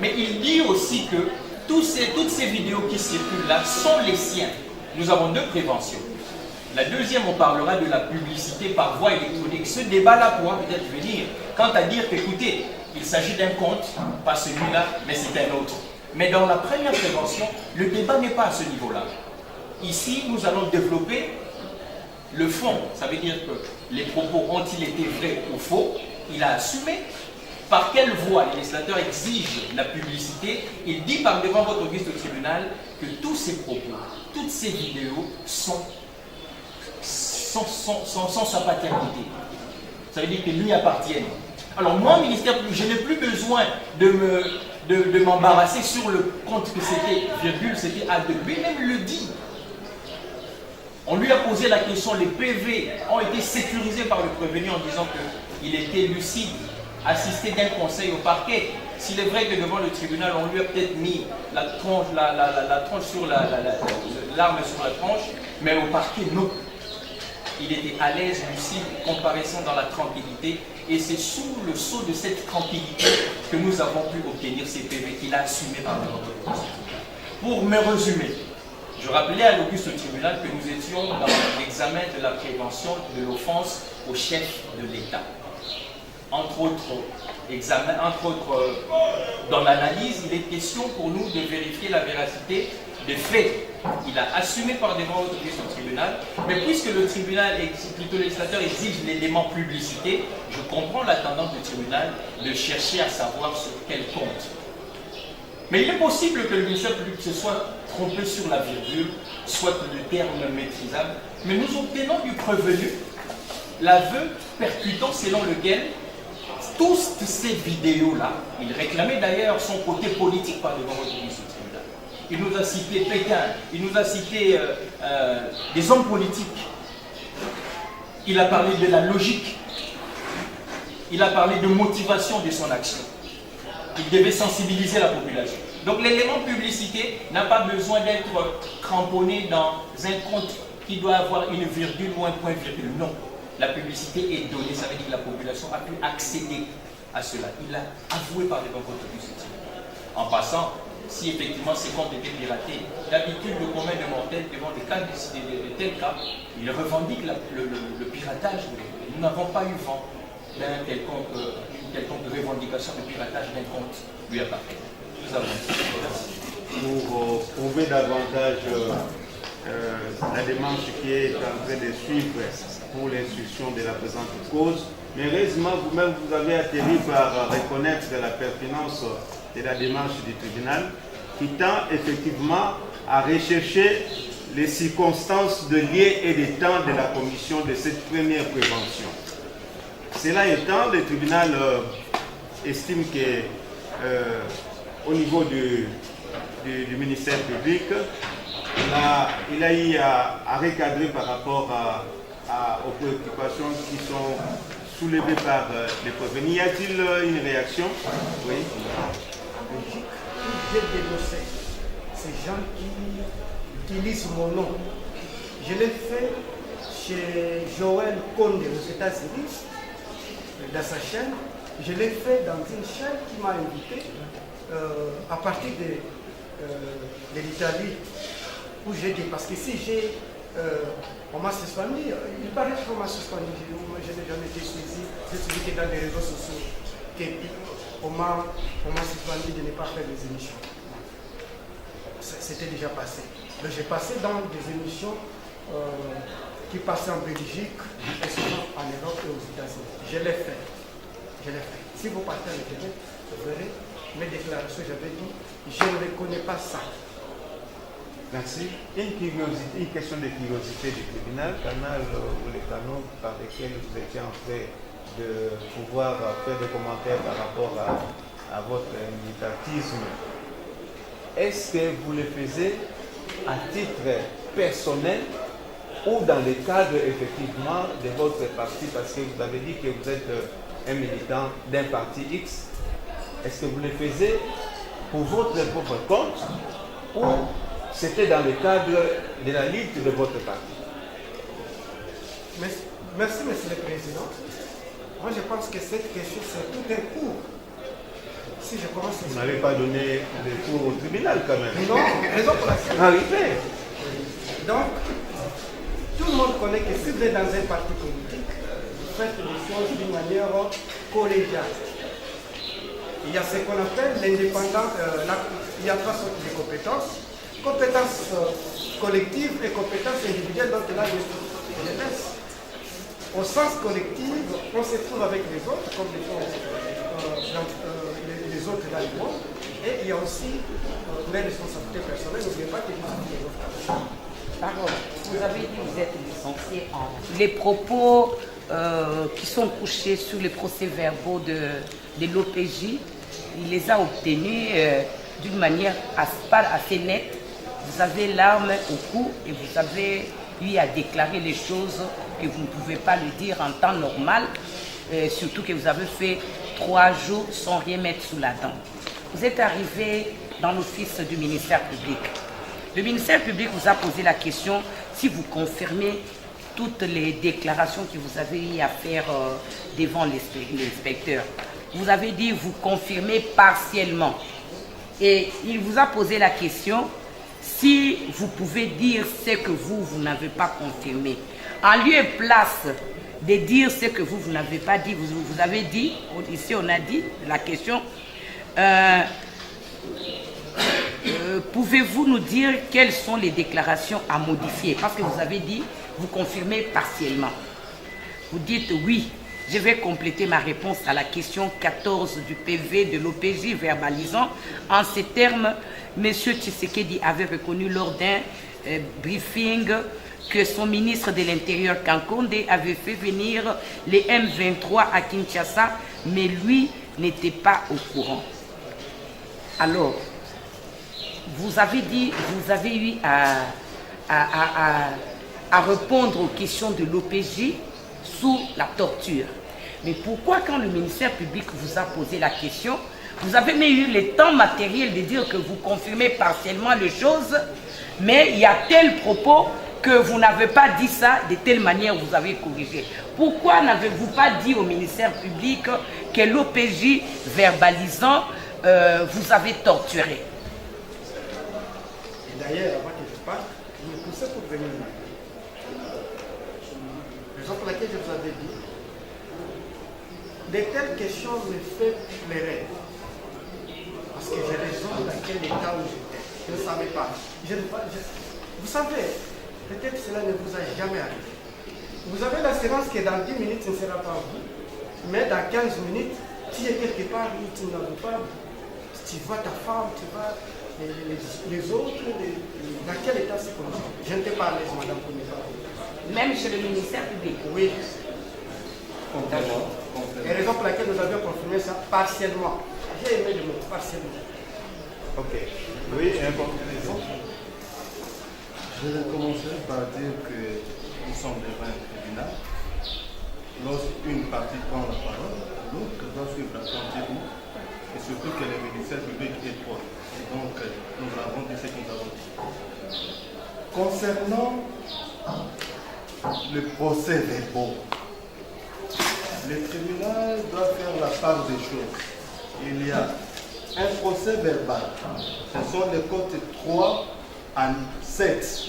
Speaker 7: mais il dit aussi que toutes ces vidéos qui circulent là sont les siens. Nous avons 2 préventions. La deuxième, on parlera de la publicité par voie électronique. Ce débat-là pourra peut-être venir quant à dire qu'écoutez, il s'agit d'un compte, pas celui-là, mais c'est un autre. Mais dans la première prévention, le débat n'est pas à ce niveau-là. Ici, nous allons développer le fond. Ça veut dire que les propos ont-ils été vrais ou faux? Il a assumé. Par quelle voie le législateur exige la publicité? Il dit par devant votre auguste tribunal que tous ces propos, toutes ces vidéos sont sa paternité. Ça veut dire que lui appartiennent. Alors moi, ministère public, je n'ai plus besoin de m'embarrasser sur le compte que c'était virgule, c'était A2. Lui-même le dit. On lui a posé la question, les PV ont été sécurisés par le prévenu en disant qu'il était lucide, assisté d'un conseil au parquet. S'il est vrai que devant le tribunal, on lui a peut-être mis la tronche sur l'arme sur la tronche, mais au parquet, non. Il était à l'aise, lucide, comparaissant dans la tranquillité. Et c'est sous le sceau de cette tranquillité que nous avons pu obtenir ces PV qu'il a assumés par notre Constitution. Pour me résumer, je rappelais à l'auguste tribunal que nous étions dans l'examen de la prévention de l'offense au chef de l'État. Entre autres, dans l'analyse, il est question pour nous de vérifier la véracité des faits. Il a assumé par devant votre auguste tribunal, mais puisque le tribunal, plutôt le législateur exige l'élément publicité, je comprends la tendance du tribunal de chercher à savoir sur quel compte. Mais il est possible que le ministère public se soit trompé sur la virgule, soit le terme maîtrisable, mais nous obtenons du prévenu l'aveu percutant selon lequel toutes ces vidéos-là, il réclamait d'ailleurs son côté politique par devant votre auguste tribunal. Il nous a cité Pétain, il nous a cité des hommes politiques, il a parlé de la logique, il a parlé de motivation de son action. Il devait sensibiliser la population. Donc l'élément publicité n'a pas besoin d'être cramponné dans un compte qui doit avoir une virgule ou un point virgule. Non. La publicité est donnée, ça veut dire que la population a pu accéder à cela. Il a avoué par devant votre auguste tribunal. En passant, si effectivement ces comptes étaient piratés, d'habitude le commun des mortels, devant des cas de tels cas, il revendique le piratage. Nous n'avons pas eu vent d'une quelconque revendication de piratage d'un compte lui appartient. Nous avons.
Speaker 1: Pour prouver davantage la démarche qui est en train de suivre pour l'instruction de la présente cause, mais heureusement vous-même vous avez atterri par reconnaître la pertinence de la démarche du tribunal qui tend effectivement à rechercher les circonstances de lieu et de temps de la commission de cette première prévention. Cela étant, le tribunal estime que au niveau du ministère public, il a eu à recadrer par rapport aux préoccupations qui sont soulevées par les prévenus. Y a-t-il une réaction? Oui.
Speaker 3: J'ai dénoncé ces gens qui utilisent mon nom. Je l'ai fait chez Joël Conde aux États-Unis, dans sa chaîne. Je l'ai fait dans une chaîne qui m'a invité à partir de l'Italie, où j'ai dit, parce que si on m'a suspendu, il paraît qu'on m'a suspendu, moi je n'ai jamais été saisi, j'ai suivi que dans les réseaux sociaux, qu'on m'a suspendu de ne pas faire des émissions. C'était déjà passé. Donc j'ai passé dans des émissions qui passaient en Belgique, et souvent en Europe et aux États-Unis. Je l'ai fait. Si vous partez à l'Internet, vous verrez mes déclarations, j'avais dit, je ne reconnais pas ça.
Speaker 1: Merci. Une question de curiosité du tribunal, canal ou les canaux par lesquels vous étiez en train de pouvoir faire des commentaires par rapport à votre militantisme. Est-ce que vous le faisiez à titre personnel ou dans le cadre effectivement de votre parti, parce que vous avez dit que vous êtes un militant d'un parti X? Est-ce que vous le faisiez pour votre propre compte ou c'était dans le cadre de la lutte de votre parti?
Speaker 3: Merci, Monsieur le Président. Moi, je pense que cette question, c'est tout un cours. Si je commence à...
Speaker 1: Vous n'avez pas donné de cours au tribunal quand même.
Speaker 3: Non, raison pour laquelle...
Speaker 1: Arrivé.
Speaker 3: Donc, tout le monde connaît que si vous êtes dans un parti politique, vous faites les choses d'une manière collégiale. Il y a ce qu'on appelle l'indépendance, il y a trois sortes de compétences. Compétences collectives et compétences individuelles, donc là, je laisse. Au sens collectif, on se trouve avec les autres, comme les autres dans le monde. Et il y a aussi les responsabilités personnelles. N'oubliez pas que je suis les autres.
Speaker 5: Parole. Vous avez dit que vous êtes licencié en... Les propos qui sont couchés sur les procès-verbaux de l'OPJ, il les a obtenus d'une manière assez nette. Vous avez l'arme au cou et vous avez eu à déclarer les choses que vous ne pouvez pas le dire en temps normal, surtout que vous avez fait 3 jours sans rien mettre sous la dent. Vous êtes arrivé dans l'office du ministère public. Le ministère public vous a posé la question si vous confirmez toutes les déclarations que vous avez eu à faire devant l'inspecteur. Vous avez dit vous confirmez partiellement. Et il vous a posé la question si vous pouvez dire ce que vous n'avez pas confirmé. En lieu et place de dire ce que vous n'avez pas dit, vous avez dit, ici on a dit, la question, pouvez-vous nous dire quelles sont les déclarations à modifier? Parce que vous avez dit, vous confirmez partiellement. Vous dites oui, je vais compléter ma réponse à la question 14 du PV de l'OPJ verbalisant en ces termes. M. Tshisekedi avait reconnu lors d'un briefing que son ministre de l'Intérieur, Kankonde, avait fait venir les M23 à Kinshasa, mais lui n'était pas au courant. Alors, vous avez dit, vous avez eu à répondre aux questions de l'OPJ sous la torture. Mais pourquoi quand le ministère public vous a posé la question, vous avez même eu le temps matériel de dire que vous confirmez partiellement les choses, mais il y a tel propos que vous n'avez pas dit ça de telle manière, vous avez corrigé. Pourquoi n'avez-vous pas dit au ministère public que l'OPJ verbalisant vous avez torturé?
Speaker 3: D'ailleurs, avant que je parte, je me poussais pour venir. Raison pour laquelle je vous avais dit, de telles questions me fait pleurer. Parce que j'ai raison dans quel état où j'étais. Je ne savais pas. Vous savez, peut-être cela ne vous a jamais arrivé. Vous avez l'assurance que dans 10 minutes, ce ne sera pas vous. Mais dans 15 minutes, tu es quelque part où tu n'en veux pas. Tu vois ta femme, tu vois les autres. Dans quel état c'est comme ça? Je ne t'ai pas à l'aise, madame, pour me parler.
Speaker 5: Même chez le ministère public?
Speaker 3: Oui.
Speaker 6: Complètement.
Speaker 3: Et raison pour laquelle nous avions confirmé ça partiellement. J'ai aimé le mot partiellement.
Speaker 1: Ok. Oui, important.
Speaker 6: Je vais commencer par dire que nous sommes devant un tribunal. Lorsqu'une partie prend la parole, l'autre doit suivre attentivement. Et surtout que le ministère public est proche. Et donc, nous avons dit ce que nous avons dit. Concernant le procès verbal, le tribunal doit faire la part des choses. Il y a un procès verbal. Ce sont les codes 3 à 7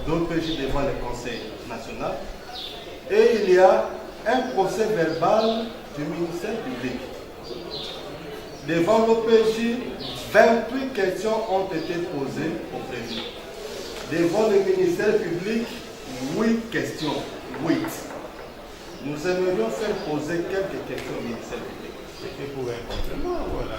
Speaker 6: d'OPJ devant le Conseil national. Et il y a un procès verbal du ministère public. Devant l'OPJ, 28 questions ont été posées au président. Devant le ministère public, 8 questions. 8. Nous aimerions faire poser quelques questions au ministère public.
Speaker 1: C'était pour un complément, voilà.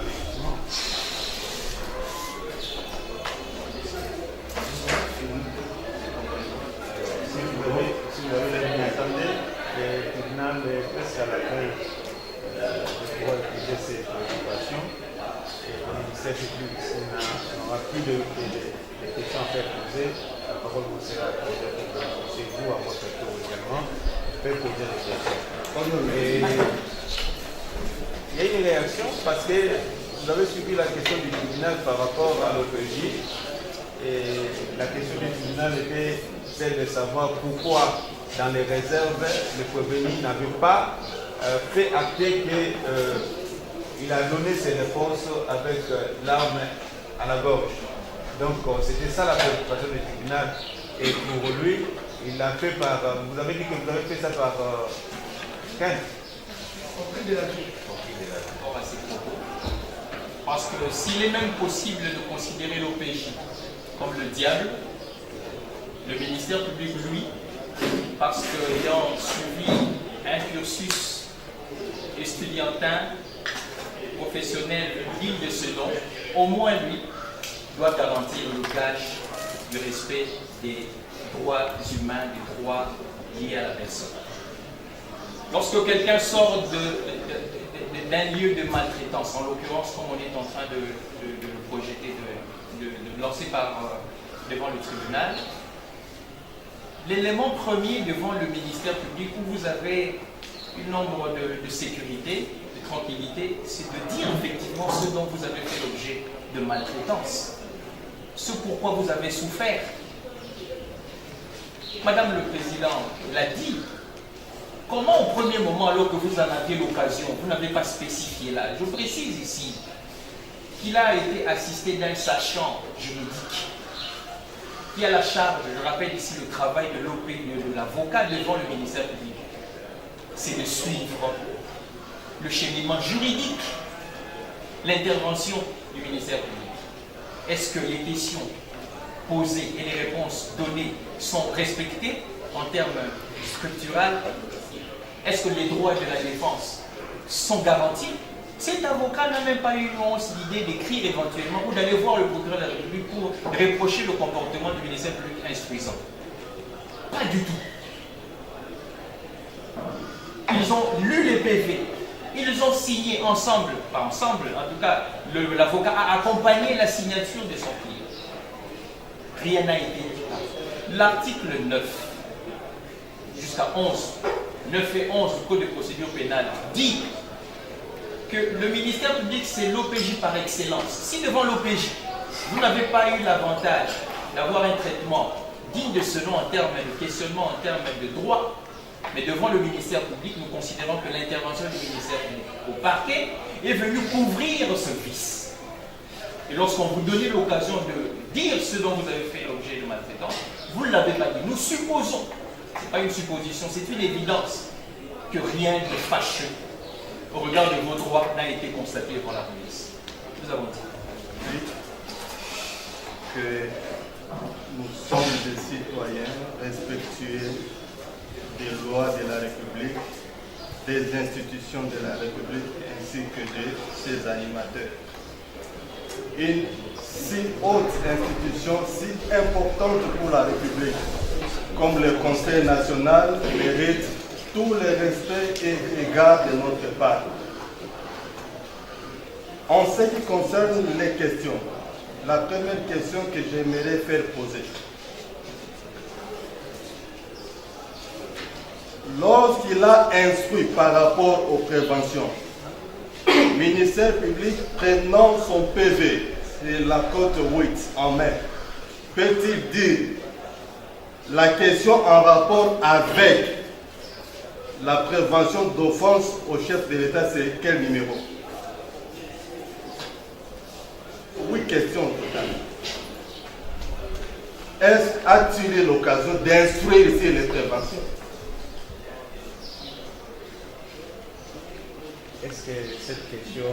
Speaker 9: on est presque à la fin de pouvoir épuiser ces préoccupations. Le ministère public n'aura plus de questions à faire poser. La parole vous sera posée pour vous, à votre tour également, poser des questions. Et il y a une réaction parce que vous avez suivi la question du tribunal par rapport à l'OPJ. Et la question du tribunal était celle de savoir pourquoi dans les réserves, le prévenu n'avait pas fait acter qu'il a donné ses réponses avec l'arme à la gorge. Donc c'était ça la préoccupation du tribunal. Et pour lui, il l'a fait par... vous avez dit que vous avez fait ça par... Ken.
Speaker 3: Compris de la vie.
Speaker 7: Parce que s'il est même possible de considérer l'OPJ comme le diable, le ministère public, lui, parce qu'ayant suivi un cursus estudiantin, professionnel digne de ce nom, au moins lui doit garantir le gage du respect des droits humains, des droits liés à la personne. Lorsque quelqu'un sort d'un lieu de maltraitance, en l'occurrence comme on est en train de le projeter, de lancer devant le tribunal, l'élément premier devant le ministère public où vous avez une nombre de sécurité, de tranquillité, c'est de dire effectivement ce dont vous avez fait l'objet de maltraitance, ce pourquoi vous avez souffert. Madame le Président l'a dit. Comment au premier moment, alors que vous en aviez l'occasion, vous n'avez pas spécifié là? Je précise ici qu'il a été assisté d'un sachant juridique qui a la charge, je rappelle ici le travail de l'avocat devant le ministère public, c'est de suivre le cheminement juridique, l'intervention du ministère public. Est-ce que les questions posées et les réponses données sont respectées en termes structurels? Est-ce que les droits de la défense sont garantis? Cet avocat n'a même pas eu l'idée d'écrire éventuellement ou d'aller voir le procureur de la République pour reprocher le comportement du ministère public instruisant. Pas du tout. Ils ont lu les PV, ils ont signé ensemble, pas ensemble, en tout cas, l'avocat a accompagné la signature de son client. Rien n'a été dit. L'article 9, jusqu'à 11, 9 et 11 du Code de procédure pénale dit que le ministère public, c'est l'OPJ par excellence. Si devant l'OPJ, vous n'avez pas eu l'avantage d'avoir un traitement digne de ce nom en termes de questionnement, en termes de droit, mais devant le ministère public, nous considérons que l'intervention du ministère public au parquet est venue couvrir ce vice. Et lorsqu'on vous donnait l'occasion de dire ce dont vous avez fait l'objet de maltraitance, vous ne l'avez pas dit. Nous supposons, ce n'est pas une supposition, c'est une évidence, que rien de fâcheux au regard de vos droits n'a été constaté par la police. Nous avons dit
Speaker 6: que nous sommes des citoyens respectueux des lois de la République, des institutions de la République ainsi que de ses animateurs. Une si haute institution, si importante pour la République, comme le Conseil national, mérite tout le respect et égard de notre part. En ce qui concerne les questions, la première question que j'aimerais faire poser. Lorsqu'il a instruit par rapport aux préventions, le ministère public prenant son PV sur la côte 8 en main, peut-il dire la question en rapport avec la prévention d'offense au chef de l'État, c'est quel numéro? Oui, question totale. Est-ce a-t-il eu l'occasion d'instruire ici les préventions?
Speaker 9: Est-ce que cette question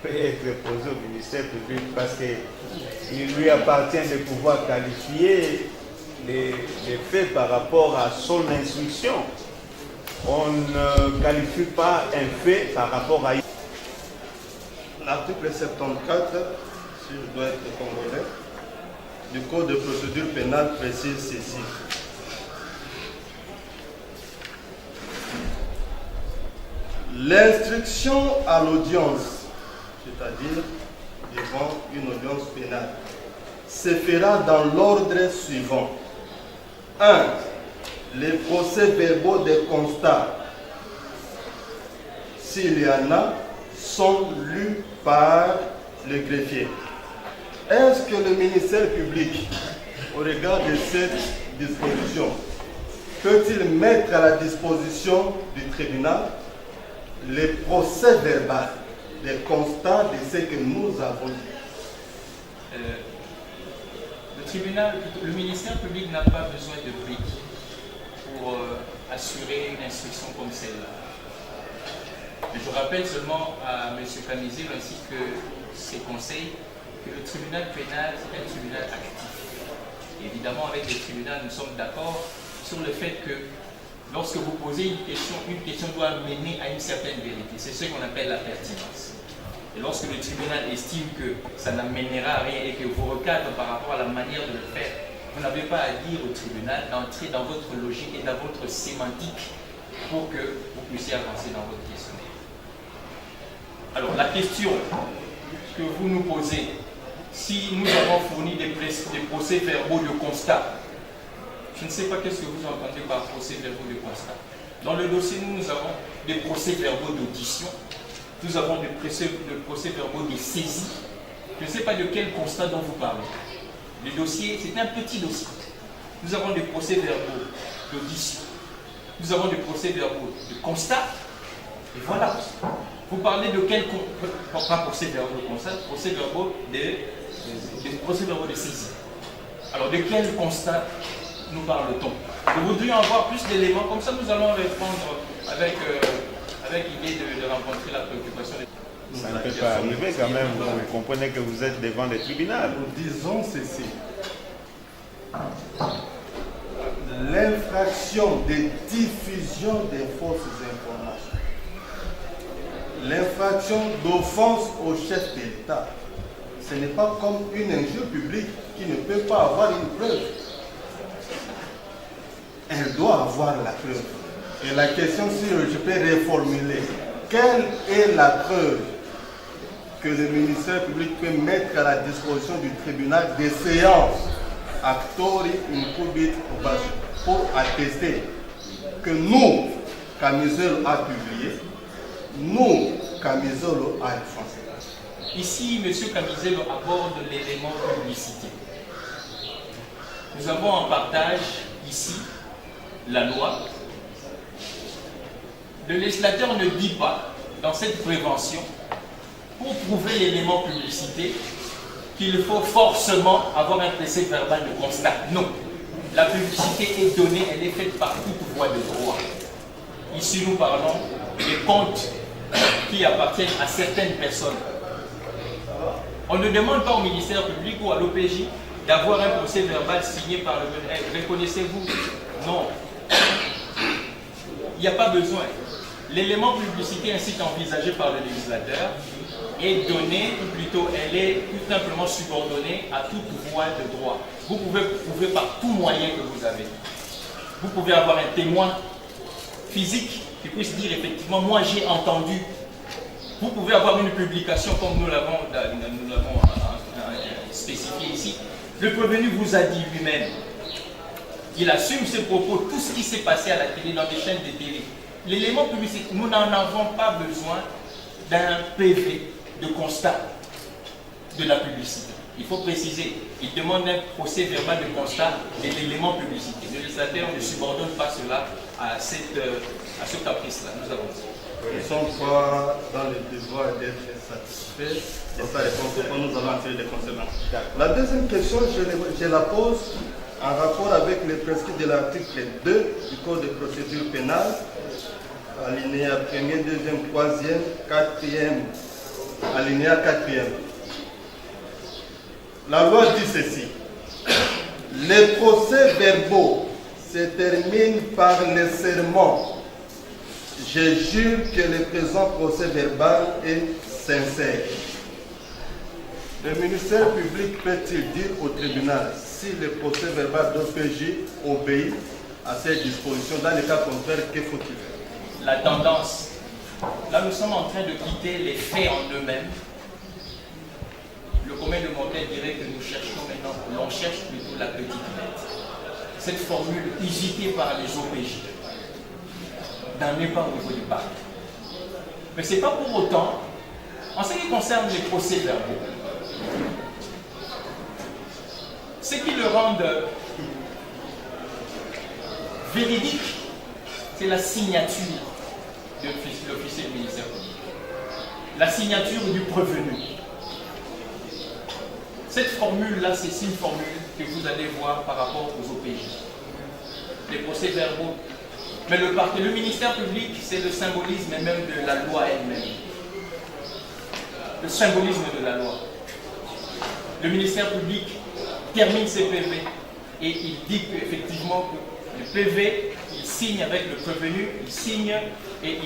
Speaker 9: peut être posée au ministère public parce qu'il lui appartient de pouvoir qualifier les faits par rapport à son instruction? On ne qualifie pas un fait par rapport à...
Speaker 6: L'article 74, si je dois être congolais, du Code de procédure pénale précise ceci. L'instruction à l'audience, c'est-à-dire devant une audience pénale, se fera dans l'ordre suivant. 1. Les procès-verbaux des constats, s'il y en a, sont lus par le greffier. Est-ce que le ministère public, au regard de cette disposition, peut-il mettre à la disposition du tribunal les procès-verbaux des constats de ce que nous avons dit?
Speaker 7: Le ministère public n'a pas besoin de briques pour assurer une instruction comme celle-là. Je rappelle seulement à M. Kamizil ainsi que ses conseils que le tribunal pénal est un tribunal actif. Évidemment, avec le tribunal, nous sommes d'accord sur le fait que lorsque vous posez une question doit mener à une certaine vérité. C'est ce qu'on appelle la pertinence. Et lorsque le tribunal estime que ça n'amènera à rien et que vous recadre par rapport à la manière de le faire, vous n'avez pas à dire au tribunal d'entrer dans votre logique et dans votre sémantique pour que vous puissiez avancer dans votre questionnaire. Alors la question que vous nous posez, si nous avons fourni des procès-verbaux de constat, je ne sais pas qu'est-ce que vous entendez par procès-verbaux de constat. Dans le dossier, nous avons des procès-verbaux d'audition, nous avons des procès-verbaux de saisie. Je ne sais pas de quel constat dont vous parlez. Le dossier, c'est un petit dossier. Nous avons des procès-verbaux d'audition, nous avons des procès-verbaux de constat, et voilà. Vous parlez de quel pas procès-verbaux de constat, procès-verbaux de saisie. Alors de quel constat nous parle-t-on? Nous voudrions avoir plus d'éléments, comme ça nous allons répondre avec l'idée de rencontrer la préoccupation.
Speaker 1: Ça ne peut pas arriver quand même, vous comprenez que vous êtes devant les tribunaux.
Speaker 6: Nous disons ceci. L'infraction de diffusion des fausses informations, l'infraction d'offense au chef d'État, ce n'est pas comme une injure publique qui ne peut pas avoir une preuve. Elle doit avoir la preuve. Et la question, si je peux reformuler, quelle est la preuve que le ministère public peut mettre à la disposition du tribunal des séances actori incubit probation pour attester que nous, Kamizolo a publié, nous, Kamizolo a effacé.
Speaker 7: Ici, M. Kamizolo aborde l'élément publicité. Nous avons en partage ici la loi. Le législateur ne dit pas, dans cette prévention, pour prouver l'élément publicité, qu'il faut forcément avoir un procès-verbal de constat. Non. La publicité est donnée, elle est faite par toute voie de droit. Ici, nous parlons des comptes qui appartiennent à certaines personnes. On ne demande pas au ministère public ou à l'OPJ d'avoir un procès-verbal signé par le... Reconnaissez-vous? Non. Il n'y a pas besoin. L'élément publicité ainsi qu'envisagé par le législateur est donnée, ou plutôt elle est tout simplement subordonnée à toute voie de droit. Vous pouvez prouver par tout moyen que vous avez. Vous pouvez avoir un témoin physique qui puisse dire effectivement, moi j'ai entendu. Vous pouvez avoir une publication comme nous l'avons spécifié ici. Le prévenu vous a dit lui-même. Il assume ses propos, tout ce qui s'est passé à la télé, dans des chaînes de télé. L'élément publicitaire, nous n'en avons pas besoin d'un PV de constat de la publicité. Il faut préciser, il demande un procès verbal de constat de l'élément publicité. Le législateur ne subordonne pas cela à ce caprice-là. Nous avons dit.
Speaker 6: Nous ne sommes pas dans le devoir d'être satisfaits de sa réponse. Nous allons en tirer des conséquences. La deuxième question, je la pose en rapport avec les prescrits de l'article 2 du Code de procédure pénale, alinéa 1er, 2e, 3e, 4e, alinéa 4e. La loi dit ceci. Les procès-verbaux se terminent par le serment. Je jure que le présent procès-verbal est sincère. Le ministère public peut-il dire au tribunal si le procès-verbal d'OPJ obéit à ces dispositions? Dans le cas contraire, que faut-il faire?
Speaker 7: La tendance Là, nous sommes en train de quitter les faits en eux-mêmes. Le commun de mortels dirait que nous cherchons maintenant, l'on cherche plutôt la petite bête. Cette formule usitée par les OPJ n'en est pas au niveau du parc. Mais ce n'est pas pour autant, en ce qui concerne les procès-verbaux, ce qui le rend véridique, c'est la signature de l'officier du ministère public. La signature du prévenu. Cette formule-là, c'est une formule que vous allez voir par rapport aux OPJ. Les procès-verbaux. Mais le ministère public, c'est le symbolisme même de la loi elle-même. Le symbolisme de la loi. Le ministère public termine ses PV et il dit qu'effectivement, le PV, il signe avec le prévenu, il signe et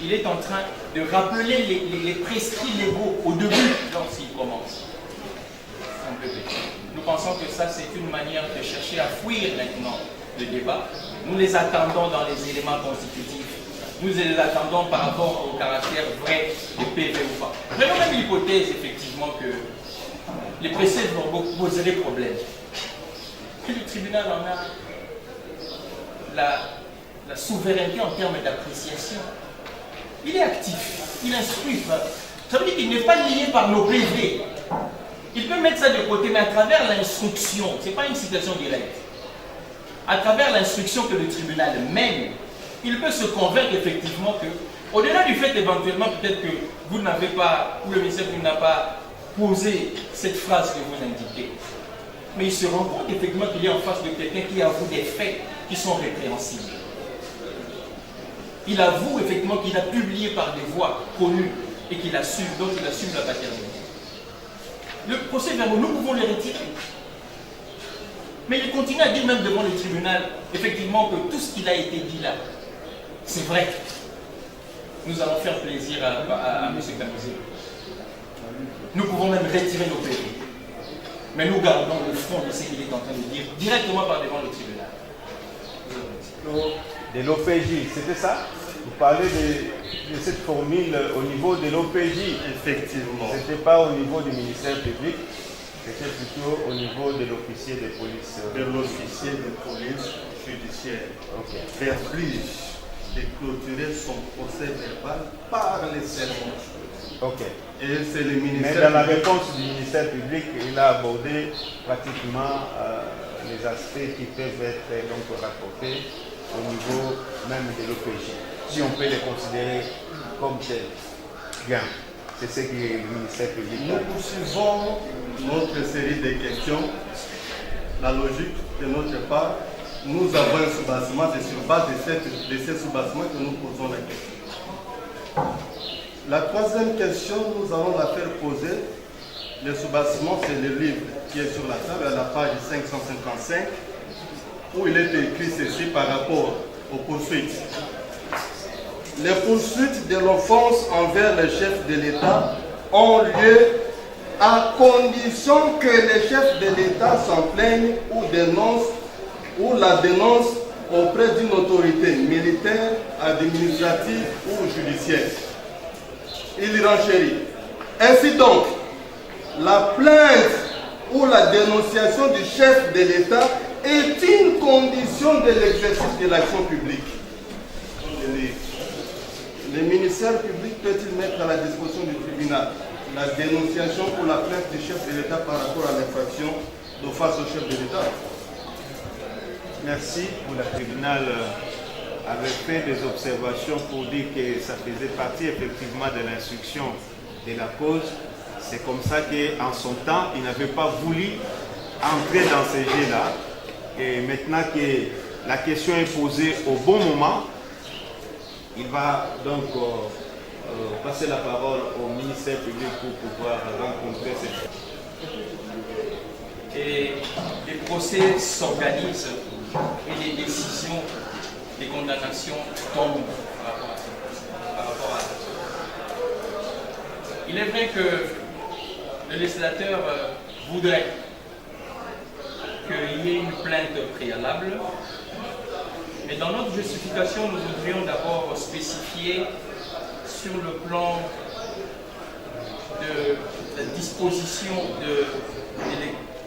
Speaker 7: il est en train de rappeler les prescrits légaux au début lorsqu'il commence son PV. Nous pensons que ça, c'est une manière de chercher à fuir maintenant le débat. Nous les attendons dans les éléments constitutifs. Nous les attendons par rapport au caractère vrai des PV ou pas. Prenons même l'hypothèse, effectivement, que les procès-verbaux poseraient problème. Que le tribunal en a la souveraineté en termes d'appréciation. Il est actif, il instruit. Ça veut dire qu'il n'est pas lié par nos PV. Il peut mettre ça de côté, mais à travers l'instruction, ce n'est pas une citation directe. À travers l'instruction que le tribunal mène, il peut se convaincre effectivement que, au-delà du fait éventuellement peut-être que vous n'avez pas, ou le ministère n'a pas posé cette phrase que vous indiquez, mais il se rend compte effectivement qu'il est en face de quelqu'un qui avoue des faits qui sont répréhensibles. Il avoue effectivement qu'il a publié par des voies connues et qu'il assume, donc il assume la paternité. Le procès-verbal, nous pouvons le retirer. Mais il continue à dire même devant le tribunal, effectivement, que tout ce qu'il a été dit là, c'est vrai. Nous allons faire plaisir à M. Kamuzé. Nous pouvons même retirer nos PV. Mais nous gardons le fond de ce qu'il est en train de dire directement par devant le tribunal.
Speaker 9: De l'OPJ, c'était ça? Vous parlez de cette formule au niveau de l'OPJ.
Speaker 6: Effectivement.
Speaker 9: Ce n'était pas au niveau du ministère public, c'était plutôt au niveau de l'officier de police.
Speaker 6: De l'officier de police judiciaire.
Speaker 9: Ok.
Speaker 6: Vertige de clôturer son procès verbal par les sermons.
Speaker 9: Ok.
Speaker 6: Et c'est le ministère.
Speaker 9: Mais dans la réponse du ministère public, il a abordé pratiquement les aspects qui peuvent être donc rapportés au niveau même de l'OPJ, si on peut les considérer comme tels. Bien, c'est ce que le ministère public a.
Speaker 6: Nous poursuivons notre série de questions. La logique de notre part, nous avons un soubassement, c'est sur base de ces soubassements que nous posons la question. La troisième question, nous allons la faire poser. Le soubassement, c'est le livre qui est sur la table, à la page 555, où il est écrit ceci par rapport aux poursuites. Les poursuites de l'offense envers le chef de l'État ont lieu à condition que le chef de l'État s'en plaigne ou dénonce ou la dénonce auprès d'une autorité militaire, administrative ou judiciaire. Il renchérit. Ainsi donc, la plainte ou la dénonciation du chef de l'État est une condition de l'exercice de l'action publique. Le ministère public peut-il mettre à la disposition du tribunal la dénonciation ou la plainte du chef de l'État par rapport à l'infraction d'offense au chef de l'État?
Speaker 1: Merci. Le tribunal avait fait des observations pour dire que ça faisait partie effectivement de l'instruction de la cause. C'est comme ça qu'en son temps, il n'avait pas voulu entrer dans ces jeux-là. Et maintenant que la question est posée au bon moment, il va donc passer la parole au ministère public pour pouvoir rencontrer cette question.
Speaker 7: Et les procès s'organisent et les décisions, les condamnations tombent par rapport à ça. Il est vrai que le législateur voudrait qu'il y ait une plainte préalable, mais dans notre justification, nous voudrions d'abord spécifier sur le plan de la disposition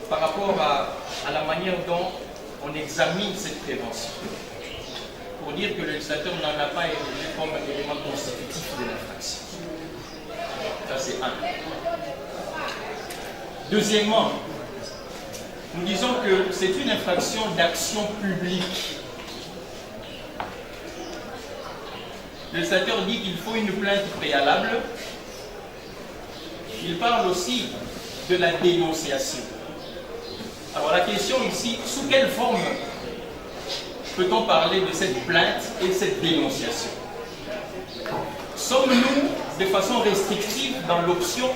Speaker 7: par rapport à la manière dont on examine cette prévention. Pour dire que le législateur n'en a pas érigé comme un élément constitutif de l'infraction. Ça, c'est un. Deuxièmement, nous disons que c'est une infraction d'action publique. Le législateur dit qu'il faut une plainte préalable. Il parle aussi de la dénonciation. Alors la question ici, sous quelle forme peut-on parler de cette plainte et de cette dénonciation? Sommes-nous de façon restrictive dans l'option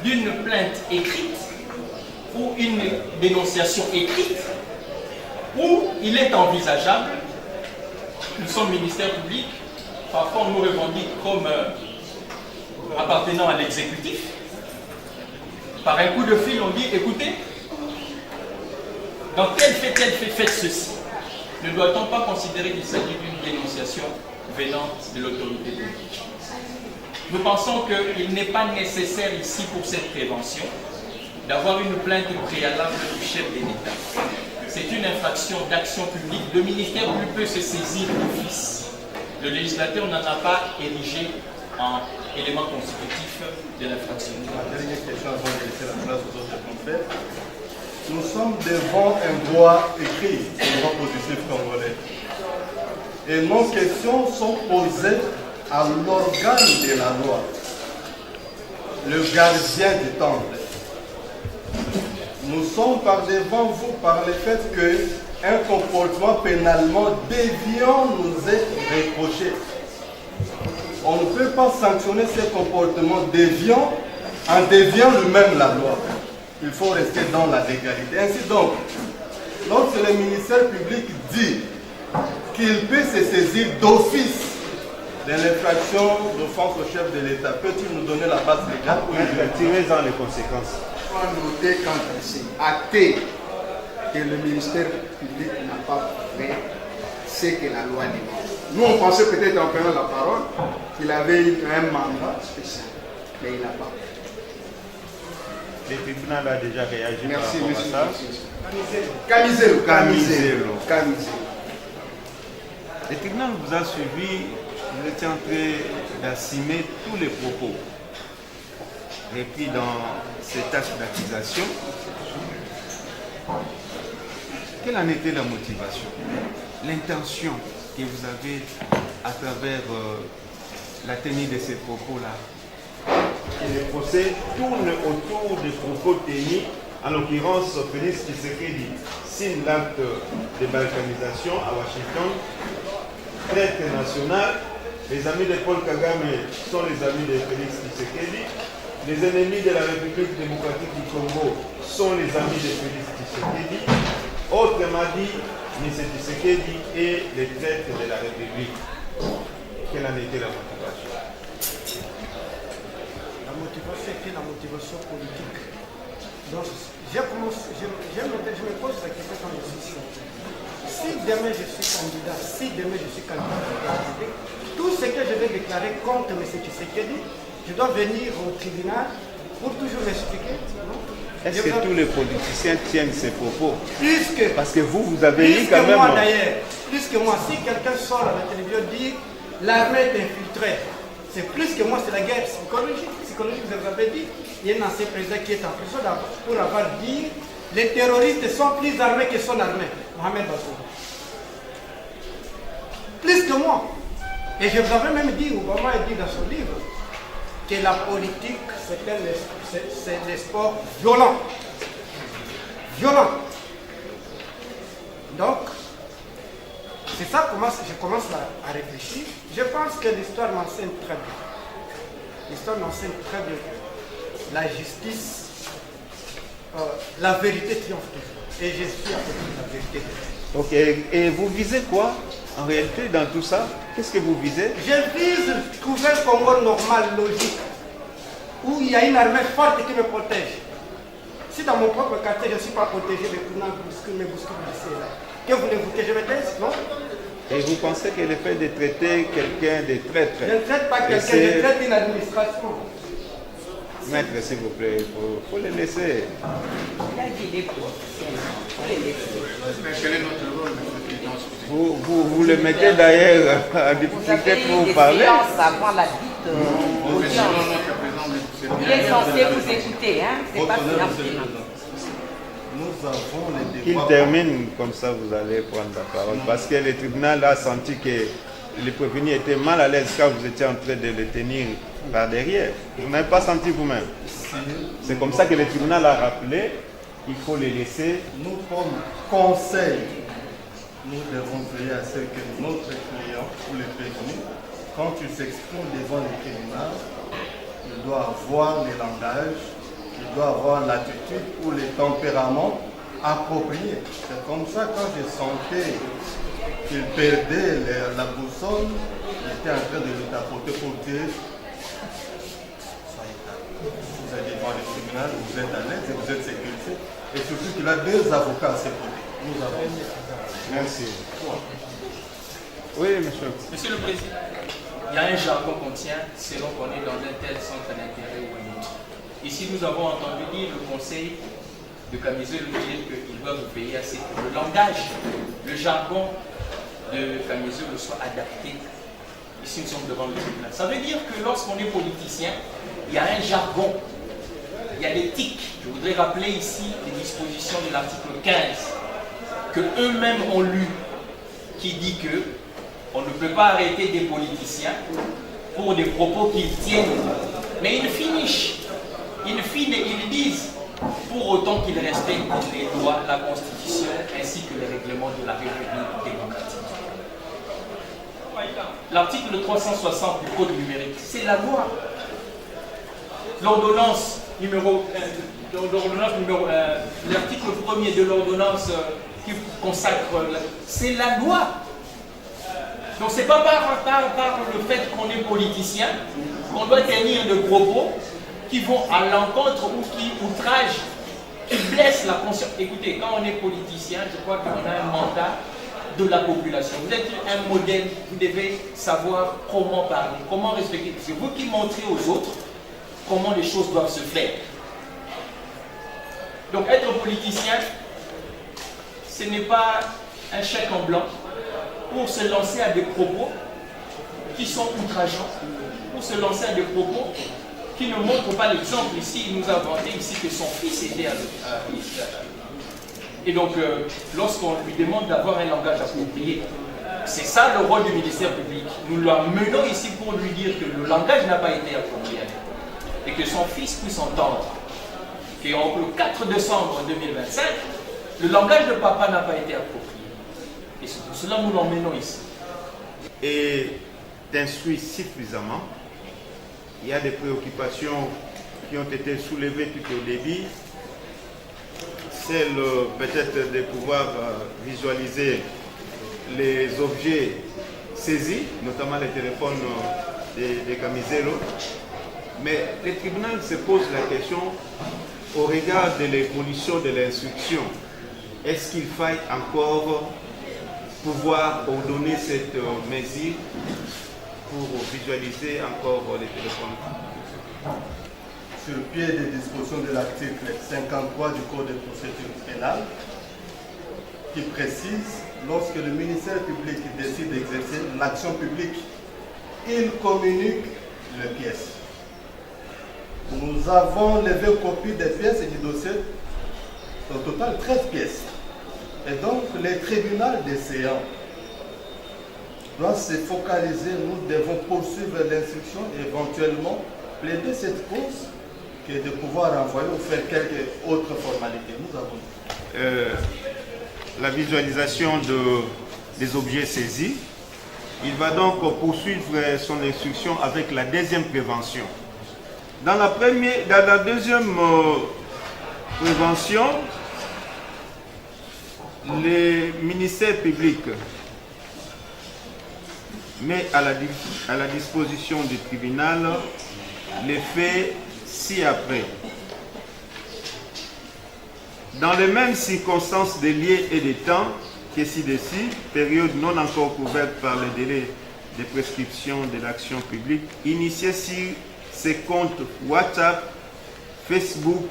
Speaker 7: d'une plainte écrite ou une dénonciation écrite, ou il est envisageable, nous sommes ministère public, parfois on nous revendique comme appartenant à l'exécutif, par un coup de fil on dit, écoutez, dans tel fait, faites ceci. Ne doit-on pas considérer qu'il s'agit d'une dénonciation venant de l'autorité publique? Nous pensons qu'il n'est pas nécessaire ici pour cette prévention d'avoir une plainte préalable du chef de l'État. C'est une infraction d'action publique. Le ministère public peut se saisir d'office. Le législateur n'en a pas érigé en élément constitutif de l'infraction.
Speaker 6: La dernière question avant de laisser la place aux autres confrères. Nous sommes devant un droit écrit, le droit positif congolais. Et nos questions sont posées à l'organe de la loi, le gardien du temple. Nous sommes par devant vous par le fait qu'un comportement pénalement déviant nous est reproché. On ne peut pas sanctionner ce comportement déviant en déviant lui-même la loi. Il faut rester dans la légalité. Ainsi donc, lorsque le ministère public dit qu'il peut se saisir d'office de l'infraction d'offense au chef de l'État, peux-tu nous donner la base légale?
Speaker 1: Tirez-en les conséquences.
Speaker 4: Il faut noter quand c'est acté que le ministère public n'a pas fait ce que la loi demande. Nous, on pensait peut-être en prenant la parole qu'il avait un mandat spécial, mais il n'a pas.
Speaker 1: Le tribunal a déjà réagi.
Speaker 4: Merci,
Speaker 1: par rapport à ça.
Speaker 4: Camiselo.
Speaker 1: Le tribunal vous a suivi, vous étiez en train d'assumer tous les propos repris dans cet acte d'accusation. Quelle en était la motivation, l'intention que vous avez à travers la tenue de ces propos-là?
Speaker 10: Et le procès tourne autour des propos tenus, en l'occurrence Félix Tshisekedi signe l'acte de balkanisation à Washington, traite national. Les amis de Paul Kagame sont les amis de Félix Tshisekedi. Les ennemis de la République démocratique du Congo sont les amis de Félix Tshisekedi. Autrement dit, M. Tshisekedi est le traître de la République. Quelle en était la motivation?
Speaker 3: La motivation était la motivation politique. Donc, je me pose la question quand je suis sorti. Si demain je suis candidat, à la République, tout ce que je vais déclarer contre M. Tshisekedi, je dois venir au tribunal pour toujours m'expliquer.
Speaker 1: Est-ce que tous les politiciens tiennent ces propos? Parce que vous avez dit
Speaker 3: plus
Speaker 1: quand
Speaker 3: que
Speaker 1: même...
Speaker 3: moi d'ailleurs, plus que moi, si quelqu'un sort à la télévision et dit l'armée est infiltrée, c'est plus que moi, c'est la guerre psychologique. Vous avez dit, il y a un ancien président qui est en prison pour avoir dit les terroristes sont plus armés que son armée. Mohamed Bazoum. Plus que moi. Et je vous avais même dit, Obama a dit dans son livre, que la politique, c'est le sport violent. Donc, c'est ça que je commence à réfléchir. Je pense que l'histoire m'enseigne très bien. La justice, la vérité triomphe toujours. Et je suis à côté de la vérité.
Speaker 1: Ok, et vous visez quoi en réalité dans tout ça? Qu'est-ce que vous visez?
Speaker 3: Je vise trouver un Congo normal, logique, où il y a une armée forte qui me protège. Si dans mon propre quartier je ne suis pas protégé, mes bouscules ici et là, que voulez-vous que je me taise? Non?
Speaker 1: Et Et vous pensez que le fait de traiter quelqu'un de traître...
Speaker 3: Je ne traite pas quelqu'un, je traite une administration.
Speaker 1: Maître, s'il vous plaît, il faut les laisser.
Speaker 5: Il a dit les politiciens, il faut les laisser.
Speaker 2: Mais quel est notre rôle, M. le Président?
Speaker 1: Vous le mettez d'ailleurs en
Speaker 5: Vous
Speaker 1: difficulté
Speaker 5: avez
Speaker 1: pour
Speaker 5: eu des
Speaker 1: parler.
Speaker 5: séances avant la dite audience. Il est censé vous écouter, hein? C'est pas finalement.
Speaker 6: Nous avons les
Speaker 1: Qu'il
Speaker 6: débats.
Speaker 1: termine, comme ça vous allez prendre la parole. Parce que le tribunal a senti que le prévenu était mal à l'aise quand vous étiez en train de le tenir par derrière. Vous n'avez pas senti vous-même. C'est comme ça que le tribunal a rappelé qu'il faut les laisser.
Speaker 6: Nous, comme conseil, nous devons veiller à ce que notre client ou le prévenu, quand il s'exprime devant le tribunal, il doit avoir le langage, il doit avoir l'attitude ou le tempérament approprié. C'est comme ça, quand je sentais qu'il perdait la boussole, j'étais en train de le tapoter pour dire soyez calme. Vous êtes devant le tribunal, vous êtes à l'aise et vous êtes sécurisé. Et surtout qu'il a 2 avocats à ses côtés. Nous avons.
Speaker 1: Merci. Oui, monsieur.
Speaker 7: Monsieur le Président, il y a un jargon qu'on tient selon qu'on est dans un tel centre d'intérêt ou un autre. Ici, nous avons entendu dire le conseil de Camisole dire qu'il doit vous payer assez que le langage, le jargon de Camisole soit adapté. Ici, nous sommes devant le tribunal. Ça veut dire que lorsqu'on est politicien, il y a un jargon, il y a l'éthique. Je voudrais rappeler ici les dispositions de l'article 15 que eux-mêmes ont lu, qui dit que on ne peut pas arrêter des politiciens pour des propos qu'ils tiennent. Mais ils finissent, ils disent, pour autant qu'ils respectent les lois, la Constitution ainsi que les règlements de la République démocratique. L'article 360 du Code numérique, c'est la loi. L'ordonnance numéro l'article 1er de l'ordonnance qui consacre, c'est la loi. Donc c'est pas par le fait qu'on est politicien qu'on doit tenir de propos qui vont à l'encontre ou qui outragent, qui blessent la conscience. Écoutez, quand on est politicien, je crois qu'on a un mandat de la population. Vous êtes un modèle, vous devez savoir comment parler, comment respecter. C'est vous qui montrez aux autres comment les choses doivent se faire. Donc être politicien, ce n'est pas un chèque en blanc pour se lancer à des propos qui sont outrageants, pour se lancer à des propos qui ne montrent pas l'exemple. Ici, il nous a vanté ici que son fils était à et donc, lorsqu'on lui demande d'avoir un langage approprié, c'est ça le rôle du ministère public. Nous l'amenons ici pour lui dire que le langage n'a pas été approprié et que son fils puisse entendre que le 4 décembre 2025, le langage de papa n'a pas été approprié. Et c'est pour cela que nous l'emmenons ici.
Speaker 1: Et d'instruire suffisamment. Il y a des préoccupations qui ont été soulevées tout au début. Celle peut-être de pouvoir visualiser les objets saisis, notamment les téléphones des Camisole. Mais le tribunal se pose la question au regard de l'évolution de l'instruction. Est-ce qu'il faille encore pouvoir ordonner cette mesure pour visualiser encore les téléphones?
Speaker 6: Sur le pied des dispositions de l'article 53 du Code de procédure pénale, qui précise, lorsque le ministère public décide d'exercer l'action publique, il communique les pièces. Nous avons levé copie des pièces et du dossier, au total 13 pièces. Et donc, les tribunaux des séants doivent se focaliser, nous devons poursuivre l'instruction et éventuellement plaider cette cause que de pouvoir envoyer ou faire quelques autres formalités. Nous avons
Speaker 1: la visualisation des objets saisis. Il va donc poursuivre son instruction avec la deuxième prévention. Dans la deuxième prévention, le ministère public met à la disposition du tribunal les faits ci-après. Dans les mêmes circonstances de lieu et de temps, que ci-dessus, période non encore couverte par le délai de prescription de l'action publique, initiée sur ses comptes WhatsApp, Facebook,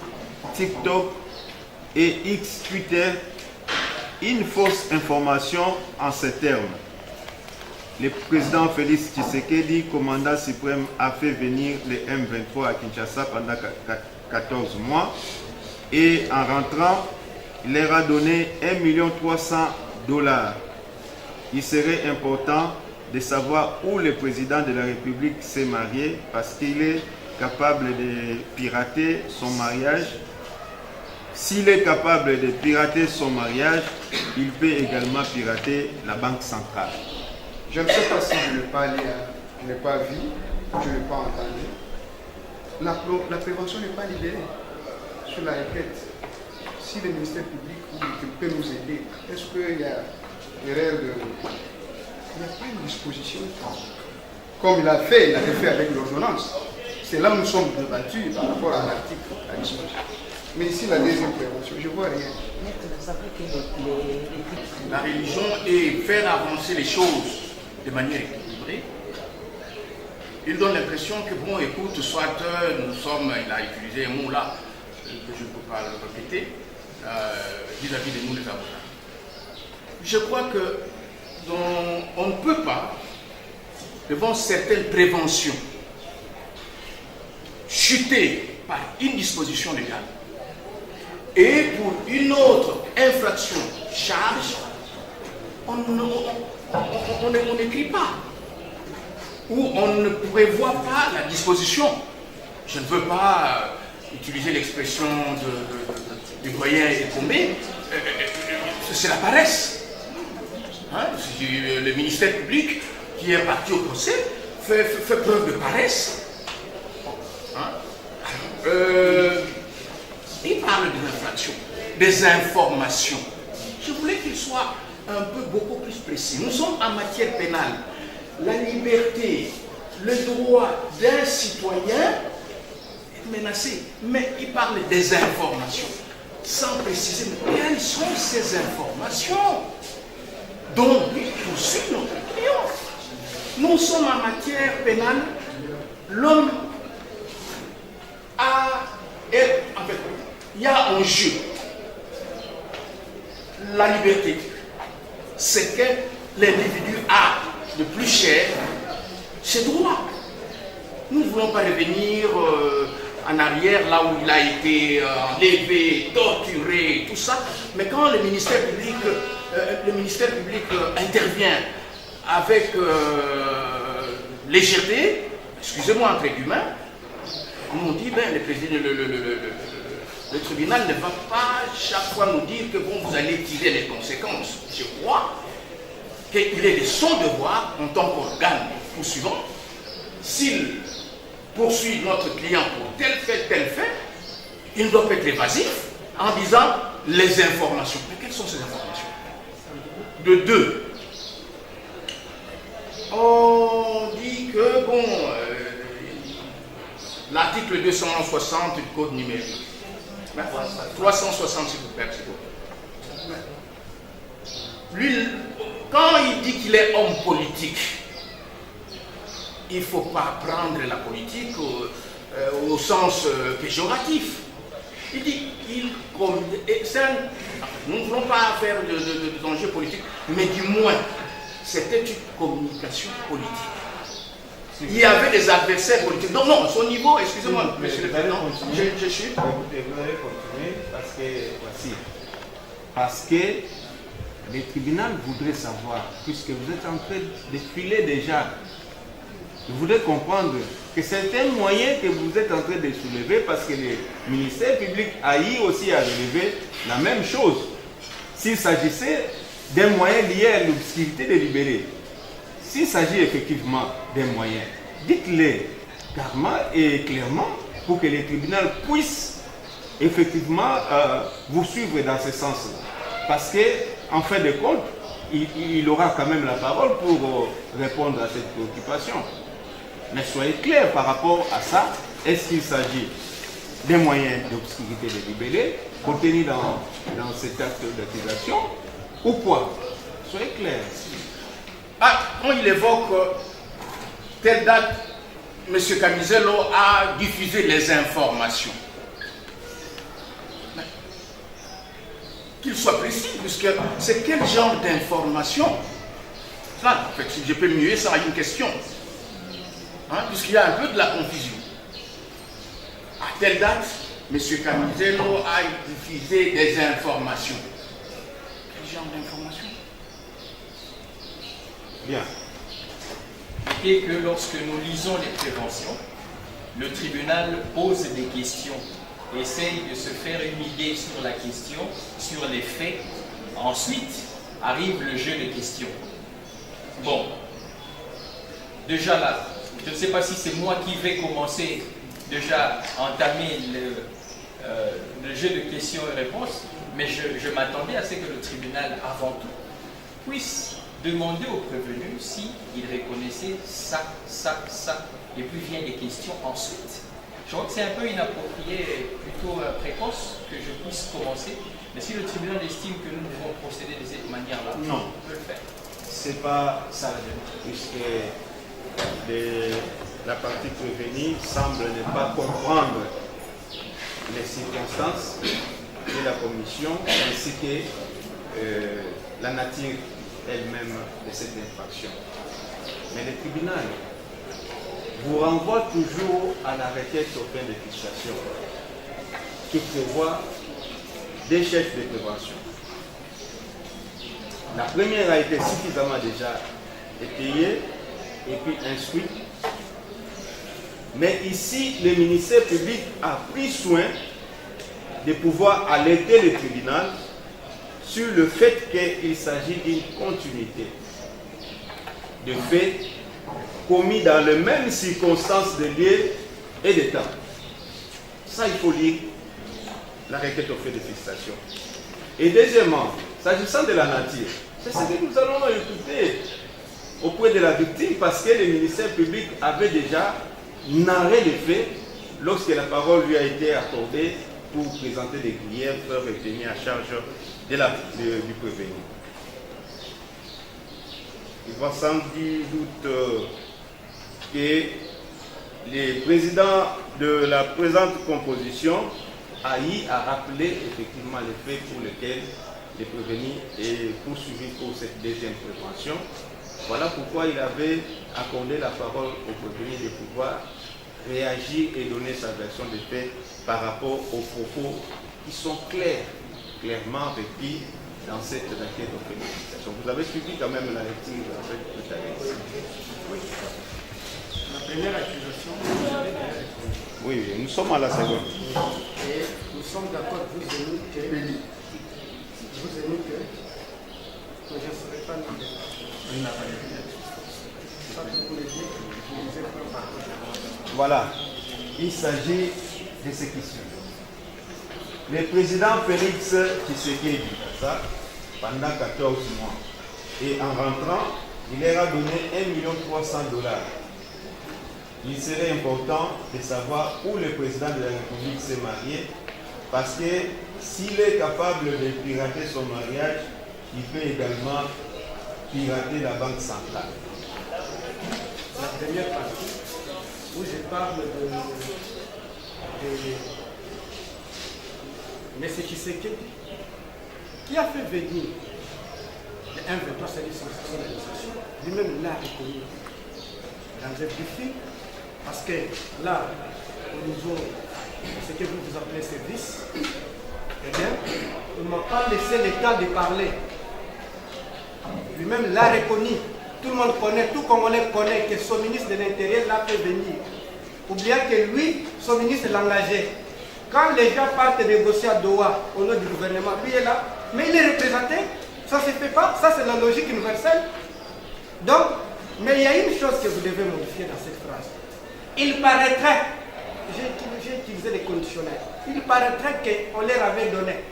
Speaker 1: TikTok et X Twitter, une fausse information en ces termes. Le président Félix Tshisekedi, commandant suprême, a fait venir les M23 à Kinshasa pendant 14 mois et en rentrant, il leur a donné 1 300 000 $. Il serait important de savoir où le président de la République s'est marié parce qu'il est capable de pirater son mariage. S'il est capable de pirater son mariage, il peut également pirater la banque centrale.
Speaker 4: Je ne sais pas si je n'ai pas allé, je n'ai pas vu, je n'ai pas entendu. La prévention n'est pas libérée sur la requête. Si le ministère public peut nous aider, est-ce qu'il y a erreur de... Il n'y a pas une disposition comme il avait fait avec l'ordonnance. C'est là où nous sommes débattus par rapport à l'article, à disposition. Mais ici, la deuxième prévention, je ne vois rien.
Speaker 2: La religion est faire avancer les choses de manière équilibrée. Il donne l'impression que, bon, écoute, soit nous sommes, il a utilisé un mot là, que je ne peux pas le répéter, vis-à-vis de nous les avocats. Je crois que on ne peut pas, devant certaines préventions, chuter par une disposition légale et pour une autre infraction charge, on n'écrit pas ou on ne prévoit pas la disposition. Je ne veux pas utiliser l'expression du doyen Ekombe, c'est la paresse. Hein, le ministère public qui est parti au procès fait preuve de paresse. Hein? Il parle des infractions, des informations. Je voulais qu'il soit un peu beaucoup plus précis. Nous sommes en matière pénale. La liberté, le droit d'un citoyen est menacé. Mais il parle des informations, sans préciser quelles sont ces informations dont il poursuit notre client. Nous sommes en matière pénale. L'homme en fait, il y a un jeu. La liberté, c'est que l'individu a le plus cher ses droits. Nous ne voulons pas revenir en arrière, là où il a été enlevé, torturé, tout ça. Mais quand le ministère public intervient avec légèreté, excusez-moi entre guillemets, on dit, ben, le tribunal ne va pas chaque fois nous dire que bon, vous allez tirer les conséquences. Je crois qu'il est de son devoir, en tant qu'organe poursuivant, s'il poursuit notre client pour tel fait, il ne doit pas être évasif en disant les informations. Mais quelles sont ces informations? De deux, on dit que, bon, l'article 260 du code numérique, 360 s'il vous plaît, lui, quand il dit qu'il est homme politique, il ne faut pas prendre la politique au sens péjoratif. Il dit nous ne voulons pas faire de danger politique, mais du moins, c'était une communication politique. Il y avait des adversaires politiques. Non, son niveau, excusez-moi, monsieur le président, je suis.
Speaker 1: Écoutez, vous allez continuer parce que, voici. Parce que le tribunal voudrait savoir, puisque vous êtes en train de filer déjà, vous voudrez comprendre que c'est un moyen que vous êtes en train de soulever parce que le ministère public a eu aussi à relever la même chose. S'il s'agissait d'un moyen lié à l'obscurité délibérée, s'il s'agit effectivement d'un moyen, dites-le carrément et clairement pour que le tribunal puisse effectivement vous suivre dans ce sens-là. Parce qu'en fin de compte, il aura quand même la parole pour répondre à cette préoccupation. Mais soyez clairs par rapport à ça. Est-ce qu'il s'agit des moyens d'obscurité délibérée contenus dans cet acte d'accusation ou quoi? Soyez clair.
Speaker 2: Ah, quand il évoque telle date, M. Camisello a diffusé les informations. Qu'il soit précis, puisque c'est quel genre d'information? Ça, en fait, si je peux mieux, ça a une question. Hein, puisqu'il y a un peu de la confusion. À telle date, M. Camisello a diffusé des informations. Quel genre d'informations?
Speaker 1: Bien.
Speaker 7: Et que lorsque nous lisons les préventions, le tribunal pose des questions, essaye de se faire une idée sur la question, sur les faits. Ensuite, arrive le jeu de questions. Bon, déjà là, je ne sais pas si c'est moi qui vais commencer déjà à entamer le jeu de questions et réponses, mais je m'attendais à ce que le tribunal, avant tout, puisse demander au prévenu s'il reconnaissait ça, et puis viennent les questions ensuite. Je crois que c'est un peu inapproprié, plutôt précoce, que je puisse commencer, mais si le tribunal estime que nous devons procéder de cette manière-là,
Speaker 1: non,
Speaker 7: on peut le faire.
Speaker 1: C'est pas ça, puisque la partie prévenue semble ne pas comprendre les circonstances de la commission ainsi que la nature elle-même de cette infraction. Mais le tribunal vous renvoie toujours à la requête aux fins de fixation qui prévoit des chefs de prévention. La première a été suffisamment déjà étayée et puis instruite. Mais ici, le ministère public a pris soin de pouvoir alerter le tribunal sur le fait qu'il s'agit d'une continuité de faits commis dans les mêmes circonstances de lieu et de temps. Ça, il faut lire la requête au fait de fixation. Et deuxièmement, s'agissant de la nature, c'est ce que nous allons écouter auprès de la victime parce que le ministère public avait déjà narré les faits lorsque la parole lui a été accordée pour présenter des griefs retenus à charge du prévenu. Il va sans doute que le président de la présente composition a eu à rappeler effectivement les faits pour lesquels le prévenu est poursuivi pour cette deuxième prévention. Voilà pourquoi il avait accordé la parole au prévenu de pouvoir réagir et donner sa version des faits par rapport aux propos qui sont clairement requis dans cette requête de félicitation. Vous avez suivi quand même la lecture de la fête tout à l'heure.
Speaker 3: Oui. La première accusation, vous avez déjà répondu.
Speaker 1: Oui, nous sommes à la seconde.
Speaker 3: Et nous sommes d'accord, vous et nous, que je ne serai pas libre. Ça, vous voulez dire, je vous ai pris par contre.
Speaker 1: Voilà, il s'agit de ce qui suit. Le président Félix Tshisekedi, ça, pendant 14 mois, et en rentrant, il leur a donné 1 300 000 $. Il serait important de savoir où le président de la République s'est marié, parce que s'il est capable de pirater son mariage, il peut également pirater la banque centrale.
Speaker 3: La première partie, où je parle de M. Tshisekedi, qui a fait venir le 1-23, c'est-à-dire son organisation, lui-même l'a reconnu dans un briefing, parce que là, au niveau ce que vous appelez service, eh bien, il ne m'a pas laissé le temps de parler. Lui-même l'a reconnu. Tout le monde connaît, tout Congolais connaît que son ministre de l'Intérieur l'a fait venir. Oubliant que lui, son ministre l'engageait. Quand les gens partent négocier à Doha au nom du gouvernement, lui est là, mais il est représenté, ça ne se fait pas, ça c'est la logique universelle. Donc, mais il y a une chose que vous devez modifier dans cette phrase. Il paraîtrait, j'ai utilisé les conditionnels, il paraîtrait qu'on leur avait donné,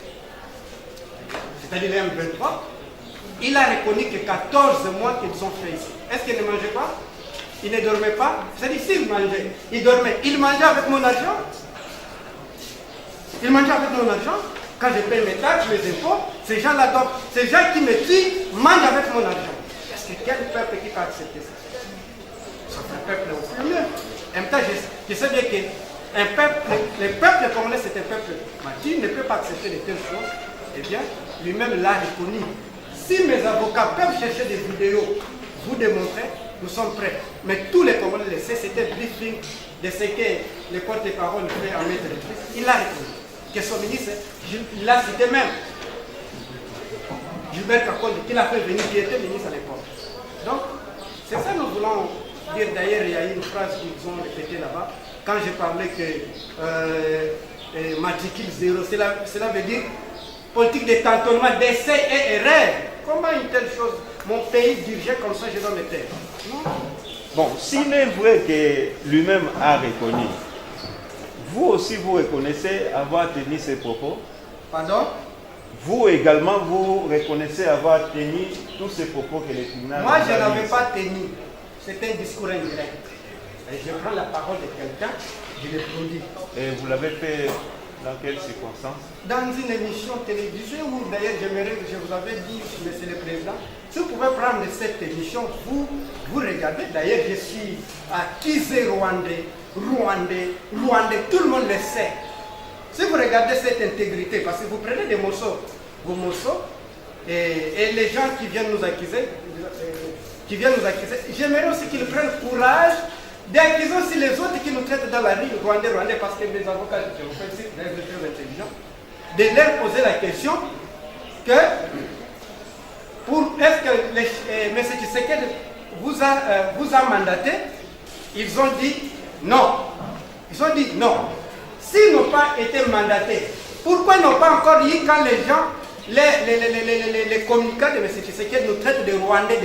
Speaker 3: c'est-à-dire les M23, il a reconnu que 14 mois qu'ils ont fait ici. Est-ce qu'ils ne mangeaient pas? Ils ne dormaient pas? C'est-à-dire s'ils mangeaient, ils dormaient. Ils mangeaient avec mon argent? Ils mangeaient avec mon argent? Quand je paye mes taxes, mes impôts, ces gens-là doivent, ces gens qui me tuent mangent avec mon argent. Est-ce que quel peuple qui peut accepter ça? C'est un peuple au mieux. En même temps, je sais bien que le peuple congolais, c'est un peuple mature, ne peut pas accepter de telles choses. Eh bien, lui-même l'a reconnu. Si mes avocats peuvent chercher des vidéos, vous démontrer, nous sommes prêts. Mais tous les Congolais le savent, c'était un briefing de ce que les porte-parole fait en maître de Christ. Il l'a reconnu. Que son ministre, il l'a cité même. Gilbert Kakonde, qui l'a fait venir, qui était ministre à l'époque. Donc, c'est ça que nous voulons dire. D'ailleurs, il y a une phrase qu'ils ont répétée là-bas. Quand j'ai parlé que matricule zéro, cela veut dire politique de tâtonnement, d'essai et erreur. Comment une telle chose, mon pays dirigeait comme ça, je dois me taire? Non.
Speaker 10: Bon, s'il est vrai que lui-même a reconnu, vous aussi vous reconnaissez avoir tenu ces propos?
Speaker 3: Pardon?
Speaker 10: Vous également, vous reconnaissez avoir tenu tous ces propos que le tribunal...
Speaker 3: Moi, je n'avais pas tenu. C'était un discours indirect. Et je prends la parole de quelqu'un, je le produis.
Speaker 10: Et vous l'avez fait dans quelles circonstances?
Speaker 3: Dans une émission télévisée où d'ailleurs je vous avais dit, monsieur le président, si vous pouvez prendre cette émission, vous regardez. D'ailleurs, je suis accusé rwandais, tout le monde le sait. Si vous regardez cette intégrité, parce que vous prenez des morceaux, vos morceaux, et les gens qui viennent nous accuser, j'aimerais aussi qu'ils prennent courage d'accuser aussi les autres qui nous traitent dans la rue, rwandais, parce que les avocats, je vous fais très intelligents, de leur poser la question que est-ce que M. Tshisekedi vous a mandaté? Ils ont dit non. Ils ont dit non. S'ils n'ont pas été mandatés, pourquoi ils n'ont pas encore eu quand les gens, les communicants de M. Tshisekedi nous traitent de Rwandais,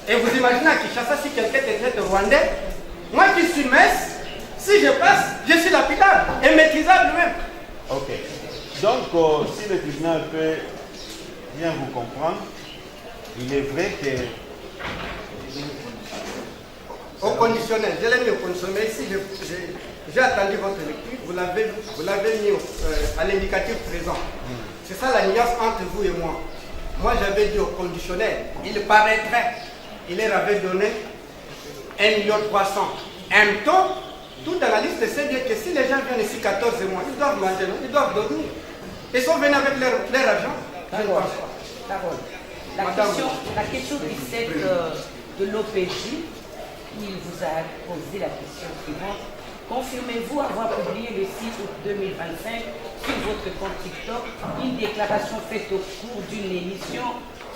Speaker 3: Et vous imaginez à Kinshasa, si quelqu'un te traite de Rwandais, moi qui suis messe, si je passe, je suis lapidable et maîtrisable même.
Speaker 10: Ok. Donc, si le tribunal peut bien vous comprendre, il est vrai que...
Speaker 3: Au conditionnel, je l'ai mis au conditionnel. Ici, j'ai attendu votre lecture, vous l'avez mis à l'indicatif présent. C'est ça la nuance entre vous et moi. Moi, j'avais dit au conditionnel, il paraîtrait, il leur avait donné 1,3 million. En même temps, tout analyste sait bien que si les gens viennent ici 14 mois, ils doivent manger, non? Ils doivent dormir. Ils sont venus avec leur argent.
Speaker 5: La question 17 de l'OPJ, il vous a posé la question suivante. Confirmez-vous avoir publié le 6 août 2025 sur votre compte TikTok une déclaration faite au cours d'une émission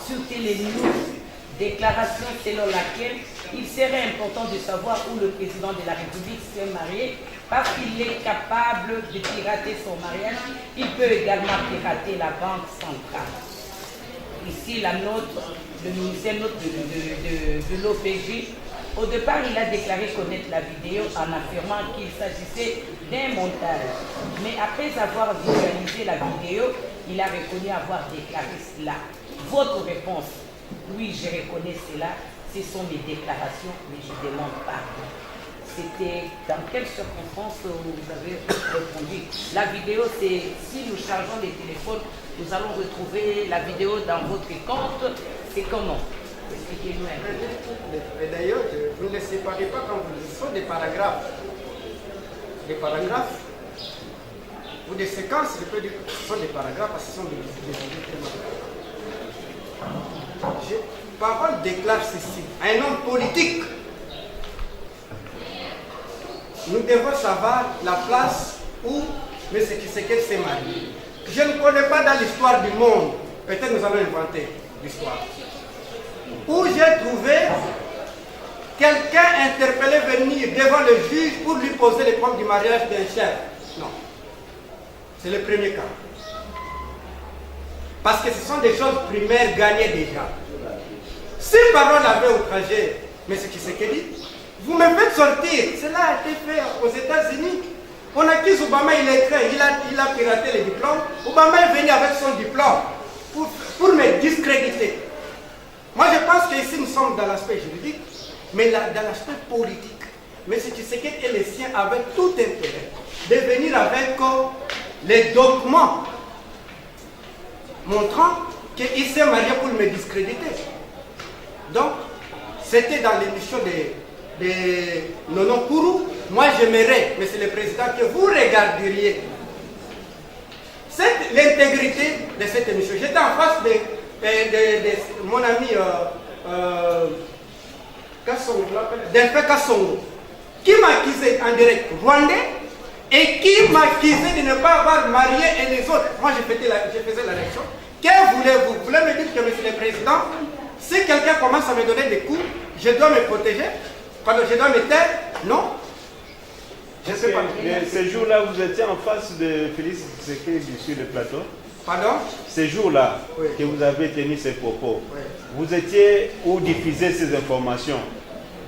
Speaker 5: sur Télénews, déclaration selon laquelle il serait important de savoir où le président de la République s'est marié parce qu'il est capable de pirater son mariage, il peut également pirater la banque centrale. Ici, la note, le ministère note de l'OPJ. Au départ, il a déclaré connaître la vidéo en affirmant qu'il s'agissait d'un montage. Mais après avoir visualisé la vidéo, il a reconnu avoir déclaré cela. Votre réponse, oui, je reconnais cela, ce sont mes déclarations, mais je demande pardon. C'était dans quelles circonstances vous avez répondu? La vidéo, c'est si nous chargeons les téléphones, nous allons retrouver la vidéo dans votre compte. C'est comment? Expliquez-nous un peu.
Speaker 3: Et d'ailleurs, vous ne les séparez pas quand vous dites, ce sont des paragraphes. Des paragraphes ou des séquences, je peux dire que ce sont des paragraphes parce que ce sont des parole déclare ceci. Un homme politique, nous devons savoir la place où M. Tshisekedi s'est marié. Je ne connais pas dans l'histoire du monde, peut-être nous allons inventer l'histoire, où j'ai trouvé quelqu'un interpellé venir devant le juge pour lui poser les problèmes du mariage d'un chef. Non. C'est le premier cas. Parce que ce sont des choses primaires gagnées déjà. Si parole avait outragé M. Tshisekedi, vous me faites sortir. Cela a été fait aux États-Unis. On accuse Obama, il est écrit, il a piraté les diplômes. Obama est venu avec son diplôme pour me discréditer. Moi, je pense qu'ici, nous sommes dans l'aspect juridique, mais dans l'aspect politique. M. Tshisekedi et les siens avaient tout intérêt de venir avec les documents montrant qu'il s'est marié pour me discréditer. Donc, c'était dans l'émission de Nonon Kourou. Moi, j'aimerais, Monsieur le Président, que vous regarderiez l'intégrité de cette émission. J'étais en face de mon ami Delphin Kassongo, qui m'accusait en direct rwandais et qui m'accusait de ne pas avoir marié et les autres. Moi, je faisais la réaction. Que voulez-vous? Vous voulez me dire que, Monsieur le Président, si quelqu'un commence à me donner des coups, je dois me protéger? Pardon, je dois me taire? Non. Je ne sais pas.
Speaker 10: Ces jours-là, vous étiez en face de Félix Tshisekedi sur le plateau.
Speaker 3: Pardon?
Speaker 10: Ces jours-là,
Speaker 3: oui,
Speaker 10: que vous avez tenu ces propos,
Speaker 3: oui,
Speaker 10: vous étiez où diffuser ces informations?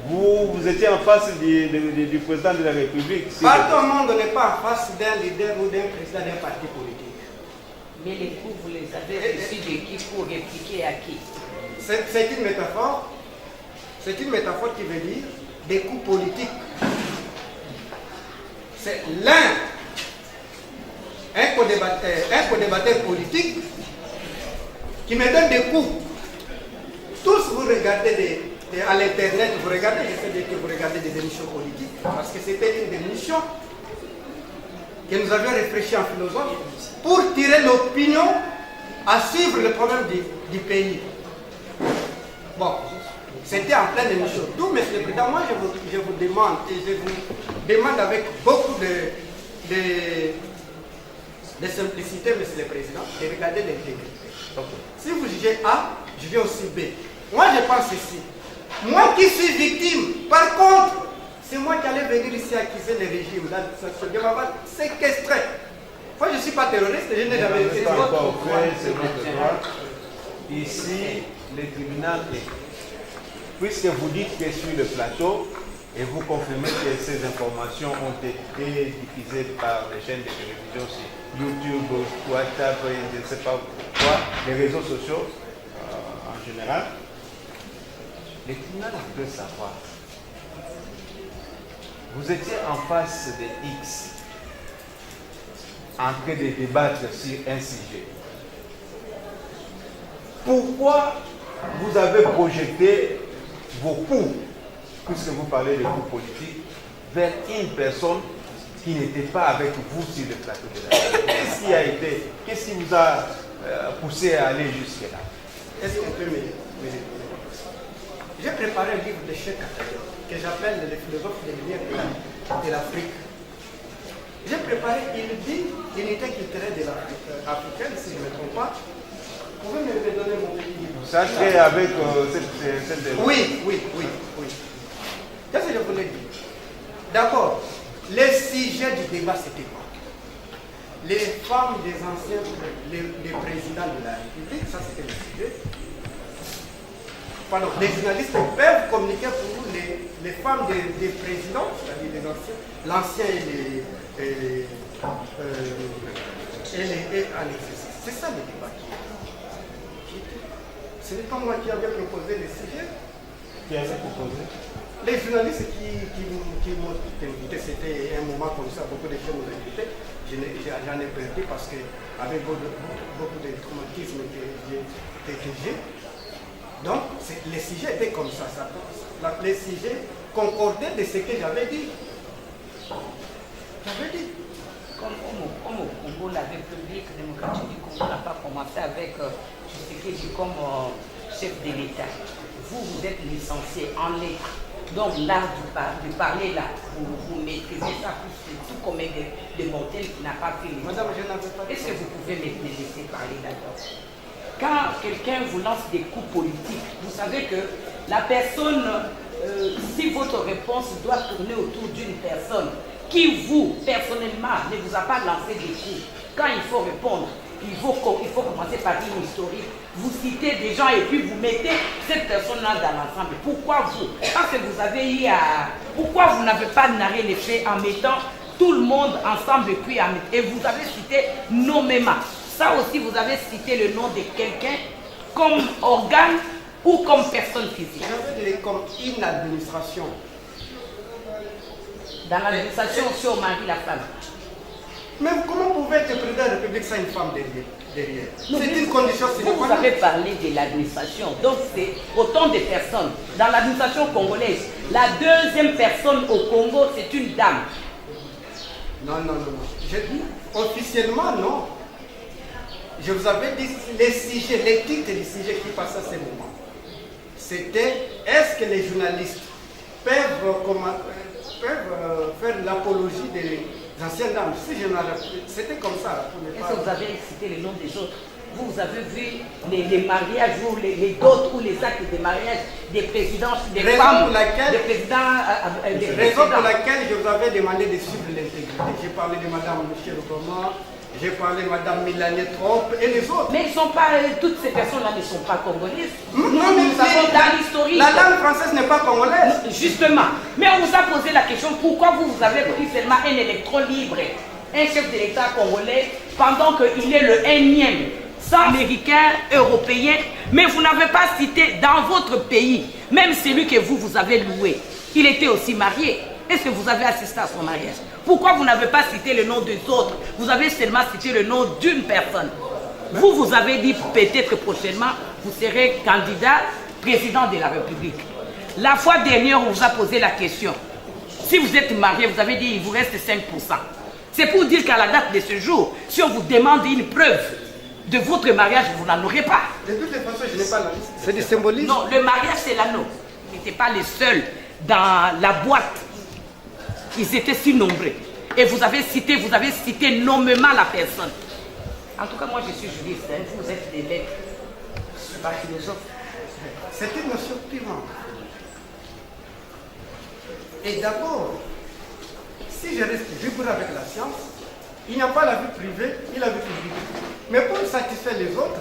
Speaker 10: Vous étiez en face du président de la République.
Speaker 3: Tout le monde n'est pas en face d'un leader ou d'un président d'un parti politique.
Speaker 5: Mais les coups, vous les avez reçus de qui pour répliquer à qui?
Speaker 3: C'est une métaphore. C'est une métaphore qui veut dire des coups politiques. C'est un co-débatteur politique qui me donne des coups. Tous vous regardez à l'internet, vous regardez, je sais que vous regardez des émissions politiques, parce que c'était une émission que nous avions réfléchi en philosophe pour tirer l'opinion à suivre le problème du pays. Bon, c'était en pleine émission. D'où, Monsieur le Président, moi je vous demande, et je vous demande avec beaucoup de simplicité, Monsieur le Président, de regarder l'intégrité. Si vous jugez A, je vais aussi B. Moi je pense ici. Moi qui suis victime, par contre, c'est moi qui allais venir ici accuser le régime. Là, je vais m'avoir séquestré. Moi je ne suis pas terroriste, je n'ai jamais été
Speaker 10: Ici, le tribunal est. Puisque vous dites que sur le plateau, et vous confirmez que ces informations ont été diffusées par les chaînes de télévision sur YouTube, WhatsApp, je ne sais pas quoi, les réseaux sociaux en général, le tribunal veut savoir. Vous étiez en face de X, en train de débattre sur un sujet. Pourquoi vous avez projeté vos coups, puisque vous parlez de coups politiques, vers une personne qui n'était pas avec vous sur le plateau de la radio? Qu'est-ce qui vous a poussé à aller jusque-là?
Speaker 3: Est-ce qu'on peut m'aider? J'ai préparé un livre de Cheikh Anta que j'appelle le philosophe des lumières de l'Afrique. J'ai préparé, il dit l'unité culturelle de l'Afrique africaine, si je ne me trompe pas. Vous pouvez me donner mon livre?
Speaker 10: Ça crée avec cette
Speaker 3: Oui. Qu'est-ce que je voulais dire? D'abord, le sujet du débat, c'était quoi? Les femmes des anciens, les présidents de la République, ça c'était le sujet. Pardon, les journalistes peuvent communiquer pour vous les femmes des présidents, c'est-à-dire les anciens, l'ancien et à l'exercice. C'est ça le débat. Ce n'est pas moi qui avais proposé le sujet.
Speaker 10: Qui avait proposé?
Speaker 3: Les journalistes qui m'ont invité, c'était un moment comme ça, beaucoup de gens m'ont invité. J'en ai perdu parce qu'avec beaucoup de traumatisme que j'ai. Donc, les sujets étaient comme ça. Les sujets concordaient de ce que j'avais dit.
Speaker 5: Comme au Congo, la République démocratique du Congo n'a pas commencé avec Tshisekedi comme chef de l'État. Vous êtes licencié en l'État. Donc l'art de parler là, vous maîtrisez ça plus tout comme de Montel qui n'a pas fait les...
Speaker 3: Madame, je n'avais pas...
Speaker 5: Est-ce que vous pouvez me laisser parler d'abord? Quand quelqu'un vous lance des coups politiques, vous savez que la personne, si votre réponse doit tourner autour d'une personne qui vous, personnellement, ne vous a pas lancé des coups, quand il faut répondre, il faut commencer par une historique. Vous citez des gens et puis vous mettez cette personne-là dans l'ensemble. Pourquoi vous? Parce que vous avez eu à... Pourquoi vous n'avez pas narré les faits en mettant tout le monde ensemble et vous avez cité nommément. Ça aussi, vous avez cité le nom de quelqu'un comme organe ou comme personne physique.
Speaker 3: Je veux dire comme une administration.
Speaker 5: Dans l'administration aussi, on marie la femme.
Speaker 3: Mais comment pouvez être président de la République sans une femme derrière? C'est une condition sine qua
Speaker 5: Vous
Speaker 3: non.
Speaker 5: avez parlé de l'administration, donc c'est autant de personnes. Dans l'administration congolaise, la deuxième personne au Congo, c'est une dame.
Speaker 3: Non. Je dis officiellement non. Je vous avais dit les sujets, les titres des sujets qui passaient à ce moment. C'était est-ce que les journalistes peuvent faire l'apologie des anciennes dames? Si je c'était comme ça.
Speaker 5: Est-ce que vous avez cité les noms des autres? Vous avez vu les mariages ou les dots ou les actes de mariage des présidents, des femmes, des présidents.
Speaker 3: Raison pour laquelle je vous avais demandé de suivre l'intégrité. J'ai parlé de Mme Michel Obama, j'ai parlé de Mme Mélanie Trump et les autres.
Speaker 5: Mais ils sont pas, toutes ces personnes-là ne sont pas congolaises.
Speaker 3: Non, mais
Speaker 5: nous avons dans l'historique.
Speaker 3: La langue française n'est pas congolaise.
Speaker 5: Justement. Mais on vous a posé la question, pourquoi vous avez pris seulement un électron libre, un chef de l'État congolais, pendant qu'il est le énième américain, européen, mais vous n'avez pas cité dans votre pays, même celui que vous avez loué, il était aussi marié. Est-ce que vous avez assisté à son mariage? Pourquoi vous n'avez pas cité le nom des autres? Vous avez seulement cité le nom d'une personne. Vous avez dit peut-être prochainement, vous serez candidat président de la République. La fois dernière, on vous a posé la question. Si vous êtes marié, vous avez dit il vous reste 5%. C'est pour dire qu'à la date de ce jour, si on vous demande une preuve de votre mariage, vous n'en aurez pas.
Speaker 3: De toutes les façons, je n'ai pas la liste. C'est du symbolisme.
Speaker 5: Non, le mariage, c'est l'anneau. Ils n'étaient pas les seuls dans la boîte. Ils étaient si nombreux. Et vous avez cité nommément la personne. En tout cas, moi, je suis juriste. Hein. Vous êtes des lettres. Je ne suis pas philosophe.
Speaker 3: C'est une notion purement. Et d'abord, si je reste rigoureux avec la science, il n'y a pas la vie privée et la vie publique. Mais pour satisfaire les autres,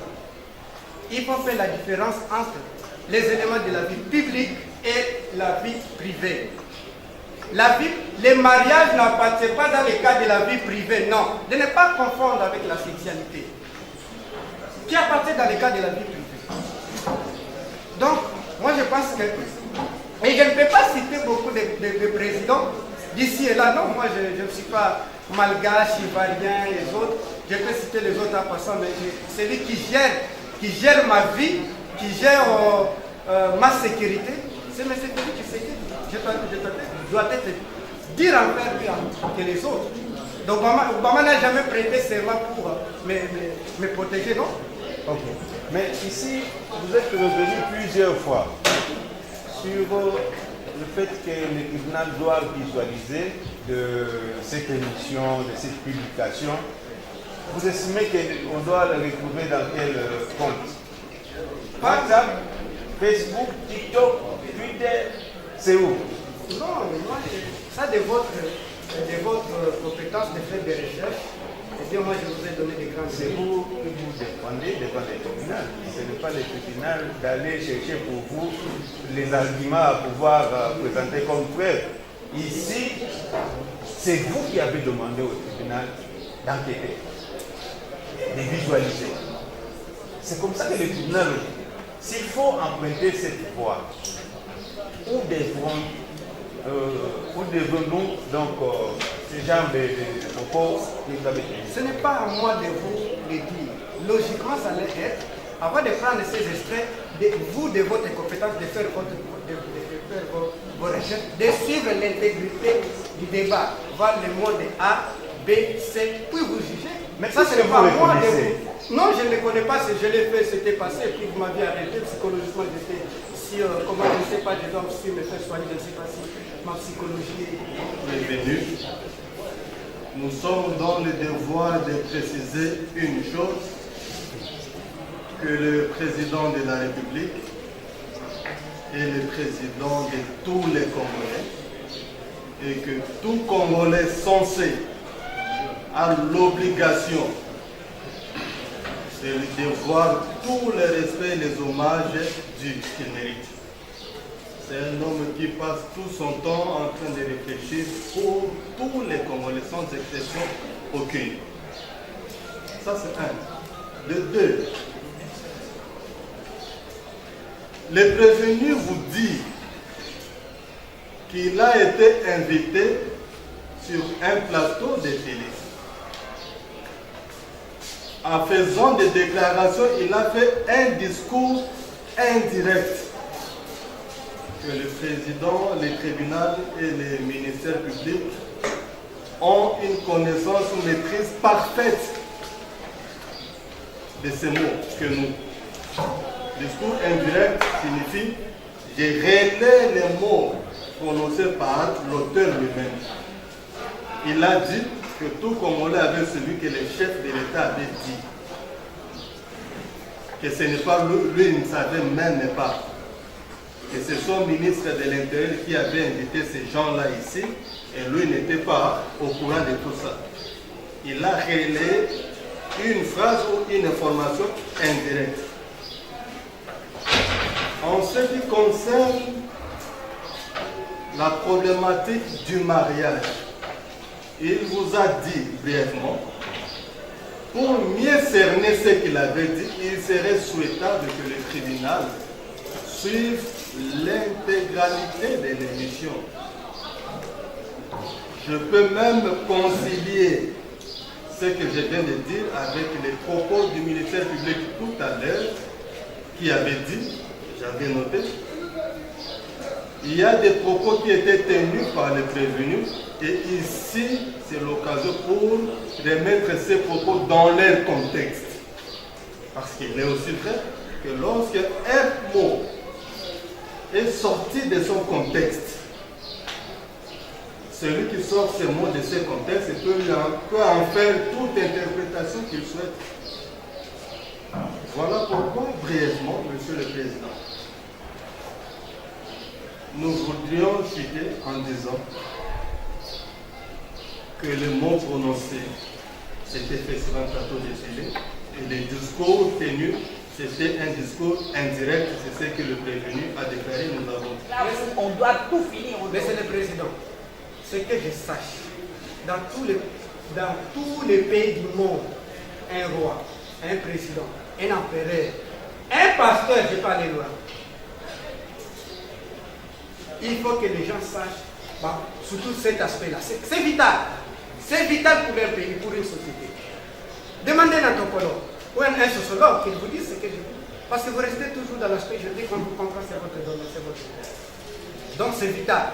Speaker 3: il faut faire la différence entre les éléments de la vie publique et la vie privée. Les mariages n'appartiennent pas dans le cadre de la vie privée, non. De ne pas confondre avec la sexualité, qui appartient dans le cadre de la vie privée. Donc, moi je pense que... Et je ne peux pas citer beaucoup de présidents d'ici et là. Non, moi je ne suis pas malgache, ivoirien et les autres. Je peux citer les autres en passant, mais celui qui gère ma vie, qui gère ma sécurité, c'est M. Félix Tshisekedi. Je dois être dire envers lui que les autres. Donc Obama n'a jamais prêté serment pour me protéger, non?
Speaker 10: Ok. Mais ici, vous êtes revenu plusieurs fois sur le fait que le tribunal doit visualiser de cette émission, de cette publication. Vous estimez qu'on doit le retrouver dans quel compte? WhatsApp, Facebook, TikTok, Twitter, c'est où?
Speaker 3: Non, mais moi, ça de votre compétence de faire des recherches, et bien moi je vous ai donné des grandes
Speaker 10: c'est vous que vous défendez devant le tribunal. Ce n'est pas le tribunal d'aller chercher pour vous les arguments à pouvoir présenter comme preuve. Ici, c'est vous qui avez demandé au tribunal d'enquêter, de visualiser. C'est comme ça que le tribunal, s'il faut emprunter cette voie, où devons-nous donc ce genre de propos que vous avez tenus?
Speaker 3: Ce n'est pas à moi de vous le dire. Logiquement, ça allait être, avant de prendre ces extraits, de votre compétence, de faire vos recherches, de suivre l'intégrité du débat, voir le mot de A, B, C, puis vous jugez.
Speaker 10: Mais
Speaker 3: ça, ce n'est pas à moi de
Speaker 10: reconnaissez?
Speaker 3: vous. Non, je ne le connais pas, je l'ai fait, c'était passé, et puis vous m'aviez arrêté, psychologiquement, j'étais, comment je ne sais pas, je dois aussi me faire soigner, je ne sais pas si ma psychologie est...
Speaker 6: Bienvenue. Nous sommes dans le devoir de préciser une chose, que le président de la République est le président de tous les Congolais et que tout Congolais censé a l'obligation de voir tout le respect et les hommages qu'il mérite. C'est un homme qui passe tout son temps en train de réfléchir pour tous les Congolais, sans exception aucune. Ça, c'est un. De deux, le prévenu vous dit qu'il a été invité sur un plateau de télé en faisant des déclarations, il a fait un discours indirect que le président, les tribunaux et les ministères publics ont une connaissance ou maîtrise parfaite de ces mots que nous. Discours indirect signifie je relais les mots prononcés par l'auteur lui-même. Il a dit que tout Congolais avait celui que le chef de l'État avait dit. Que ce n'est pas lui, il ne savait même pas. Que c'est son ministre de l'Intérieur qui avait invité ces gens-là ici, et lui n'était pas au courant de tout ça. Il a relayé une phrase ou une information indirecte. En ce qui concerne la problématique du mariage, il vous a dit brièvement, pour mieux cerner ce qu'il avait dit, il serait souhaitable que le tribunal suive l'intégralité de l'émission. Je peux même concilier ce que je viens de dire avec les propos du ministère public tout à l'heure qui avait dit, j'avais noté, il y a des propos qui étaient tenus par les prévenus et ici c'est l'occasion pour remettre ces propos dans leur contexte. Parce qu'il est aussi vrai que lorsque un mot est sorti de son contexte, celui qui sort ces mots de ce contexte peut en faire toute interprétation qu'il souhaite. Voilà pourquoi, brièvement, Monsieur le Président, nous voudrions chuter en disant que les mots prononcés, c'était Festival Plateau Défilé, et les discours tenus, c'était un discours indirect, c'est ce que le prévenu a déclaré, nous avons.
Speaker 5: Là, on doit tout finir.
Speaker 3: Monsieur le Président, ce que je sache, dans tous les pays du monde, un roi, un président, un empereur, un pasteur, je parle de loi. Il faut que les gens sachent, surtout cet aspect-là. C'est vital. C'est vital pour un pays, pour une société. Demandez à un anthropologue ou un sociologue qu'il vous dise ce que je dis. Parce que vous restez toujours dans l'aspect, je dis qu'on vous comprend, c'est votre domaine, c'est votre domaine. Donc c'est vital.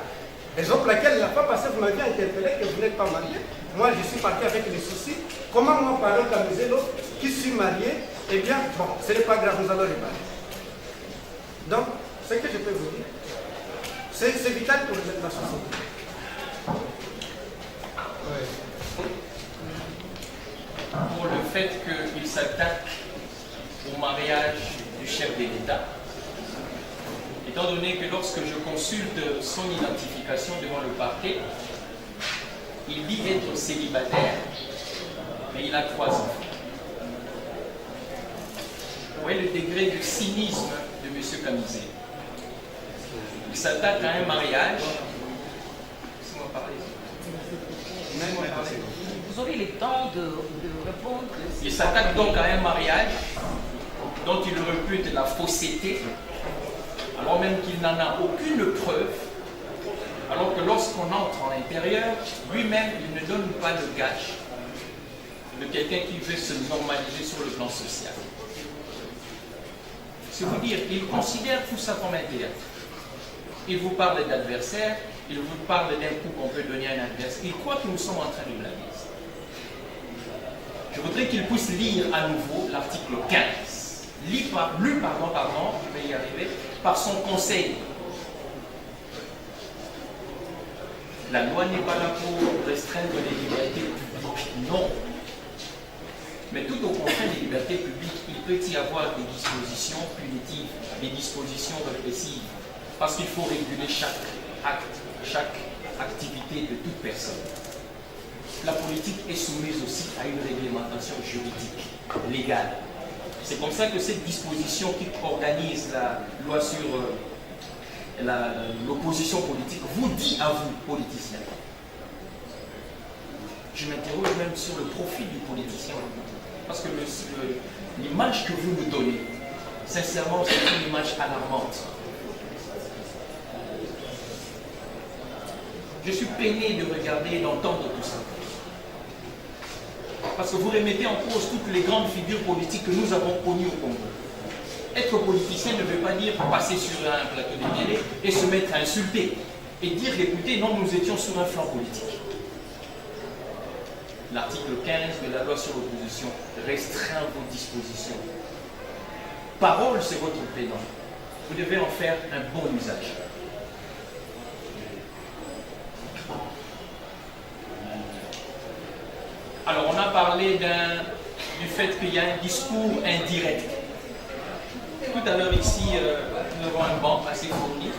Speaker 3: Raison pour laquelle la fois passée, vous m'aviez interpellé que vous n'êtes pas marié. Moi, je suis parti avec les soucis. Comment moi, par exemple, amuser l'autre qui suis marié, eh bien, bon, ce n'est pas grave, nous allons réparer. Donc, ce que je peux vous dire, c'est vital pour la société.
Speaker 7: Pour le fait qu'il s'attaque au mariage du chef de l'État, étant donné que lorsque je consulte son identification devant le parquet, il dit être célibataire, mais il a 3 enfants. Vous voyez le degré de cynisme de M. Kamizé. Il s'attaque à un mariage. Laissez-moi parler.
Speaker 5: Vous aurez le temps de répondre.
Speaker 7: Il s'attaque donc à un mariage dont il répute la fausseté, alors même qu'il n'en a aucune preuve, alors que lorsqu'on entre en l'intérieur, lui-même, il ne donne pas le gage de quelqu'un qui veut se normaliser sur le plan social. C'est vous dire, il considère tout ça comme un théâtre. Il vous parle d'adversaire, il vous parle d'un coup qu'on peut donner à un adversaire. Il croit que nous sommes en train de blaguer. Je voudrais qu'il puisse lire à nouveau l'article 15, lu je vais y arriver, par son conseil. La loi n'est pas là pour restreindre les libertés publiques, non. Mais tout au contraire des libertés publiques, il peut y avoir des dispositions punitives, des dispositions répressives, parce qu'il faut réguler chaque acte, chaque activité de toute personne. La politique est soumise aussi à une réglementation juridique, légale. C'est comme ça que cette disposition qui organise la loi sur l'opposition politique vous dit à vous, politiciens. Je m'interroge même sur le profil du politicien. Parce que l'image que vous nous donnez, sincèrement, c'est une image alarmante. Je suis peiné de regarder et d'entendre tout ça. parce que vous remettez en cause toutes les grandes figures politiques que nous avons connues au Congo. Être politicien ne veut pas dire passer sur un plateau de télé et se mettre à insulter et dire, écoutez, non, nous étions sur un flanc politique. L'article 15 de la loi sur l'opposition restreint vos dispositions. Parole, c'est votre prénom. Vous devez en faire un bon usage. Alors, on a parlé du fait qu'il y a un discours indirect. Tout à l'heure ici, nous avons un banc assez fourni.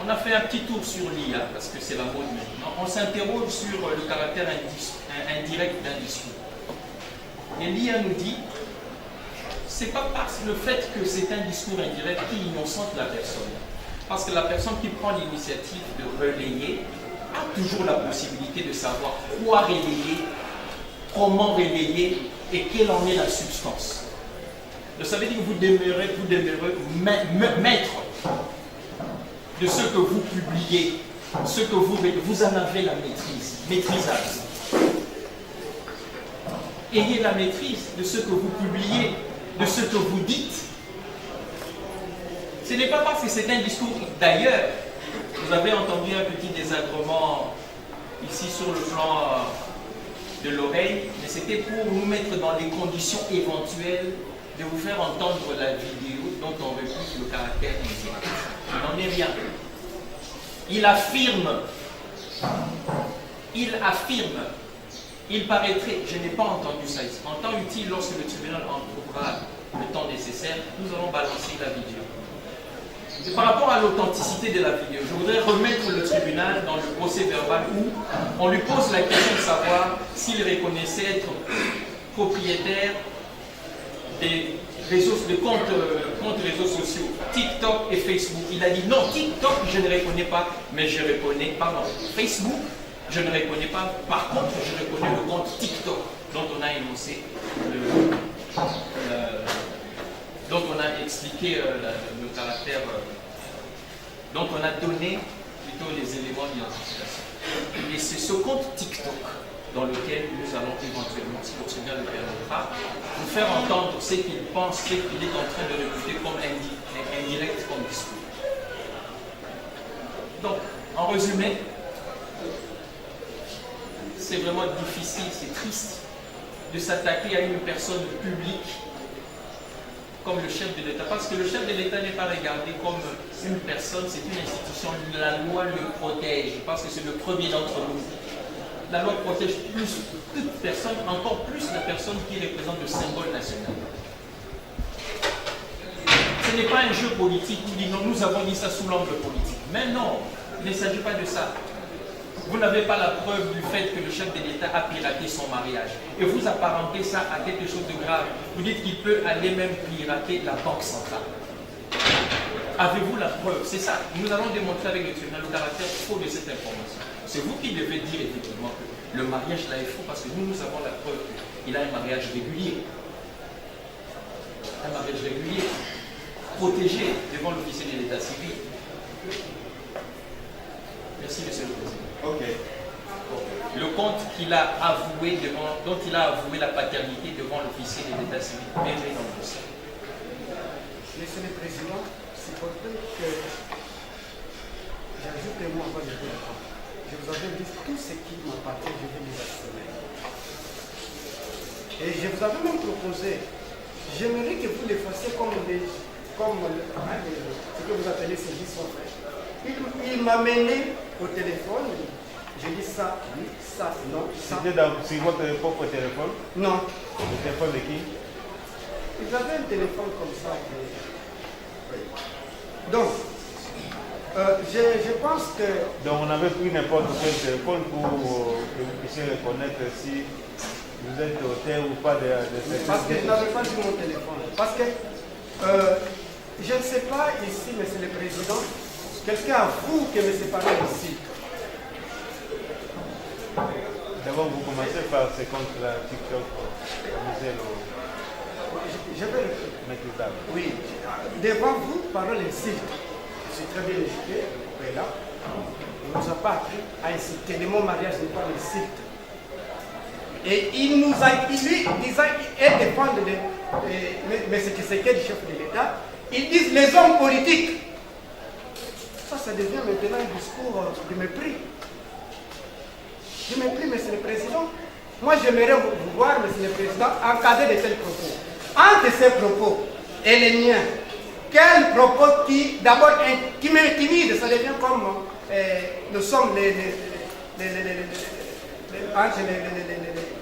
Speaker 7: On a fait un petit tour sur l'IA, parce que c'est la mode maintenant. On s'interroge sur le caractère indirect d'un discours. Et l'IA nous dit, c'est pas parce le fait que c'est un discours indirect qui innocente la personne. Parce que la personne qui prend l'initiative de relayer a toujours la possibilité de savoir quoi relayer, comment relayer et quelle en est la substance. Ça veut dire que vous demeurez maître de ce que vous publiez, ce que vous en avez la maîtrise, maîtrisable. Ayez la maîtrise de ce que vous publiez, de ce que vous dites. Ce n'est pas parce que c'est un discours. D'ailleurs, vous avez entendu un petit désagrément ici sur le plan de l'oreille, mais c'était pour nous mettre dans les conditions éventuelles de vous faire entendre la vidéo dont on réplique le caractère indirect. Il n'en est rien. Il paraîtrait, je n'ai pas entendu ça ici, en temps utile, lorsque le tribunal en trouvera le temps nécessaire, nous allons balancer la vidéo. Et par rapport à l'authenticité de la vidéo, je voudrais remettre le tribunal dans le procès verbal où on lui pose la question de savoir s'il reconnaissait être propriétaire des comptes réseaux sociaux, TikTok et Facebook. Il a dit non, TikTok je ne reconnais pas, mais je reconnais, pardon, Facebook je ne reconnais pas, par contre je reconnais le compte TikTok dont on a énoncé dont on a expliqué le caractère, dont on a donné plutôt les éléments d'identification. Et c'est ce compte TikTok dans lequel nous allons éventuellement, si le tribunal le permettra, vous faire entendre ce qu'il pense, ce qu'il est en train de réputer comme indirect comme discours. Donc, en résumé, c'est vraiment difficile, c'est triste de s'attaquer à une personne publique comme le chef de l'État, parce que le chef de l'État n'est pas regardé comme une personne, c'est une institution, la loi le protège, parce que c'est le premier d'entre nous. La loi protège plus toute personne, encore plus la personne qui représente le symbole national. Ce n'est pas un jeu politique où dit non, nous avons dit ça sous l'angle politique. Mais non, il ne s'agit pas de ça. Vous n'avez pas la preuve du fait que le chef de l'État a piraté son mariage. Et vous apparentez ça à quelque chose de grave. Vous dites qu'il peut aller même pirater la banque centrale. Avez-vous la preuve? C'est ça. Nous allons démontrer avec le tribunal le caractère faux de cette information. C'est vous qui devez dire effectivement que le mariage là est faux parce que nous avons la preuve qu'il a un mariage régulier. Un mariage régulier, protégé devant l'officier de l'état civil. Merci, Monsieur le Président.
Speaker 1: Ok.
Speaker 7: Le compte qu'il a avoué dont il a avoué la paternité devant l'officier de l'état civil, mérité dans le dossier.
Speaker 3: Monsieur le Président, c'est important que j'ajoute un mot avant de répondre. Je vous avais dit tout ce qui m'appartient, je vais les assumer. Et je vous avais même proposé, j'aimerais que vous les fassiez comme ce que vous appelez ces sont faits. Il m'a mené au téléphone, j'ai dit ça, oui, ça, non, ça.
Speaker 10: C'était sur votre propre téléphone?
Speaker 3: Non.
Speaker 10: Le téléphone de qui?
Speaker 3: Ils avaient un téléphone comme ça. Donc, je pense que...
Speaker 10: Donc on avait pris n'importe quel téléphone pour que vous puissiez reconnaître si vous êtes auteur ou pas de cette...
Speaker 3: Parce que je n'avais pas vu mon téléphone. Parce que, je ne sais pas ici, Monsieur le Président, quelqu'un avoue que M. Paré ici.
Speaker 10: D'abord, vous commencez par ce compte-là, TikTok,
Speaker 3: je vais...
Speaker 10: maîtrisable.
Speaker 3: Oui, devant vous, parole insulte. Je suis très bien éduqué, là. On ne nous a pas appris à insulter. Le mot mariage n'est pas l'insulte. Et il nous a dit, disant, et défendre mais ce qui c'est quel chef de l'État, ils disent les hommes politiques. Ça devient maintenant un discours de mépris. De mépris, monsieur le Président. Moi, j'aimerais vous voir, monsieur le Président, encadrer de tels propos. Entre ces propos et les miens, quel propos qui, d'abord, qui m'intimide, ça devient comme nous sommes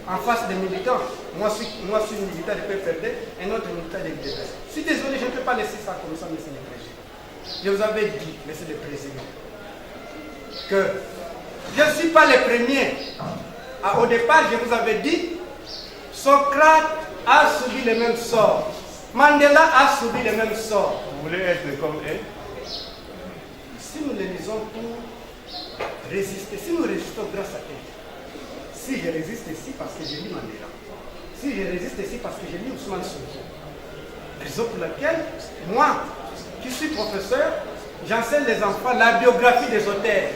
Speaker 3: en face des militants. Moi, je suis militant de PPRD, un autre militant de l'IDPS. Je suis désolé, je ne peux pas laisser ça comme ça, monsieur le Président. Je vous avais dit, monsieur le Président, que je ne suis pas le premier. Au départ, je vous avais dit, Socrate a subi le même sort. Mandela a subi le même sort.
Speaker 10: Vous voulez être comme eux?
Speaker 3: Si nous les lisons pour résister, si nous résistons grâce à eux, si je résiste ici parce que j'ai lu Mandela, si je résiste ici parce que j'ai lu Ousmane Sonko, raison pour laquelle, moi, qui suis professeur, j'enseigne les enfants la biographie des auteurs.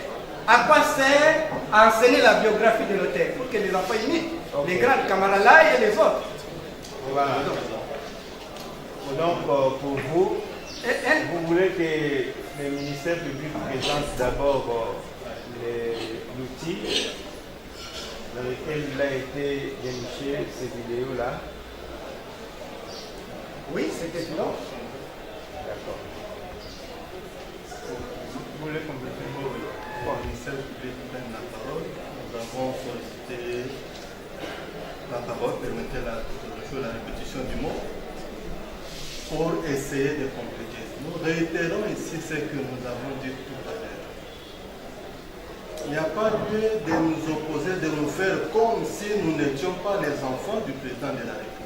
Speaker 3: À quoi sert enseigner la biographie de l'auteur? Pour que les enfants imitent les grands camarades et les autres.
Speaker 10: Voilà. Donc, pour vous, vous voulez que le ministère public présente d'abord l'outil dans lequel il a été déniché ces vidéos-là?
Speaker 3: Oui, c'est évident.
Speaker 10: D'accord.
Speaker 6: Vous voulez compléter le ministère public prenne la parole. Nous avons sollicité la parole, permettez la répétition du mot, pour essayer de compléter. Nous réitérons ici ce que nous avons dit tout à l'heure. Il n'y a pas lieu de nous opposer, de nous faire comme si nous n'étions pas les enfants du président de la République.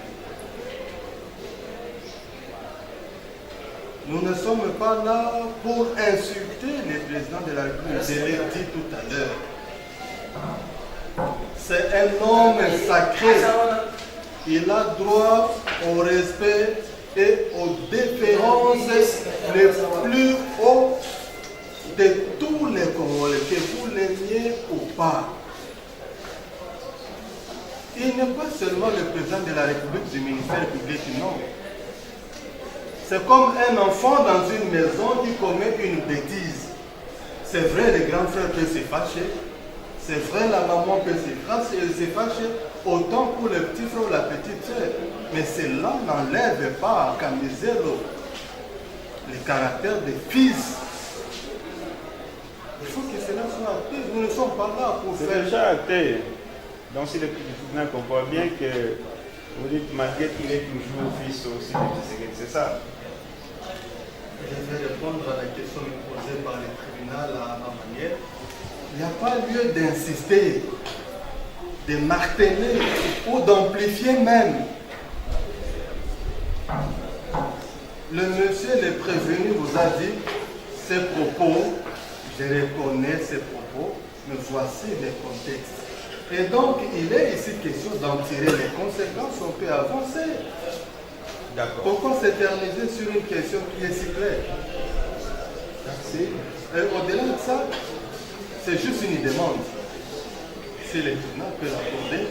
Speaker 6: Nous ne sommes pas là pour insulter le président de la République. Je l'ai dit tout à l'heure. C'est un homme sacré. Il a droit au respect et aux déférences les plus hautes de tous les Congolais, que vous l'aimiez ou pas. Il n'est pas seulement le président de la République du ministère public, non. C'est comme un enfant dans une maison qui commet une bêtise. C'est vrai, le grand frère peut se fâcher. C'est vrai, la maman peut se fâcher. Autant pour le petit frère ou la petite soeur. Mais cela n'enlève pas à Camisero le caractère des fils. Il faut que cela soit acté. Nous ne sommes pas là pour faire...
Speaker 10: C'est déjà acté. Donc si le président comprend bien que vous dites malgré qu'il est toujours fils aussi de Tshisekedi, c'est ça?
Speaker 6: Je vais répondre à la question posée par le tribunal à ma manière. Il n'y a pas lieu d'insister, de marteler ou d'amplifier même. Le monsieur le prévenu vous a dit ces propos, je reconnais ces propos, mais voici le contexte. Et donc, il est ici question d'en tirer les conséquences, on peut avancer.
Speaker 10: D'accord.
Speaker 6: Pourquoi s'éterniser sur une question qui est si claire? Et au-delà de ça, c'est juste une demande. Si le tribunal peut l'accorder,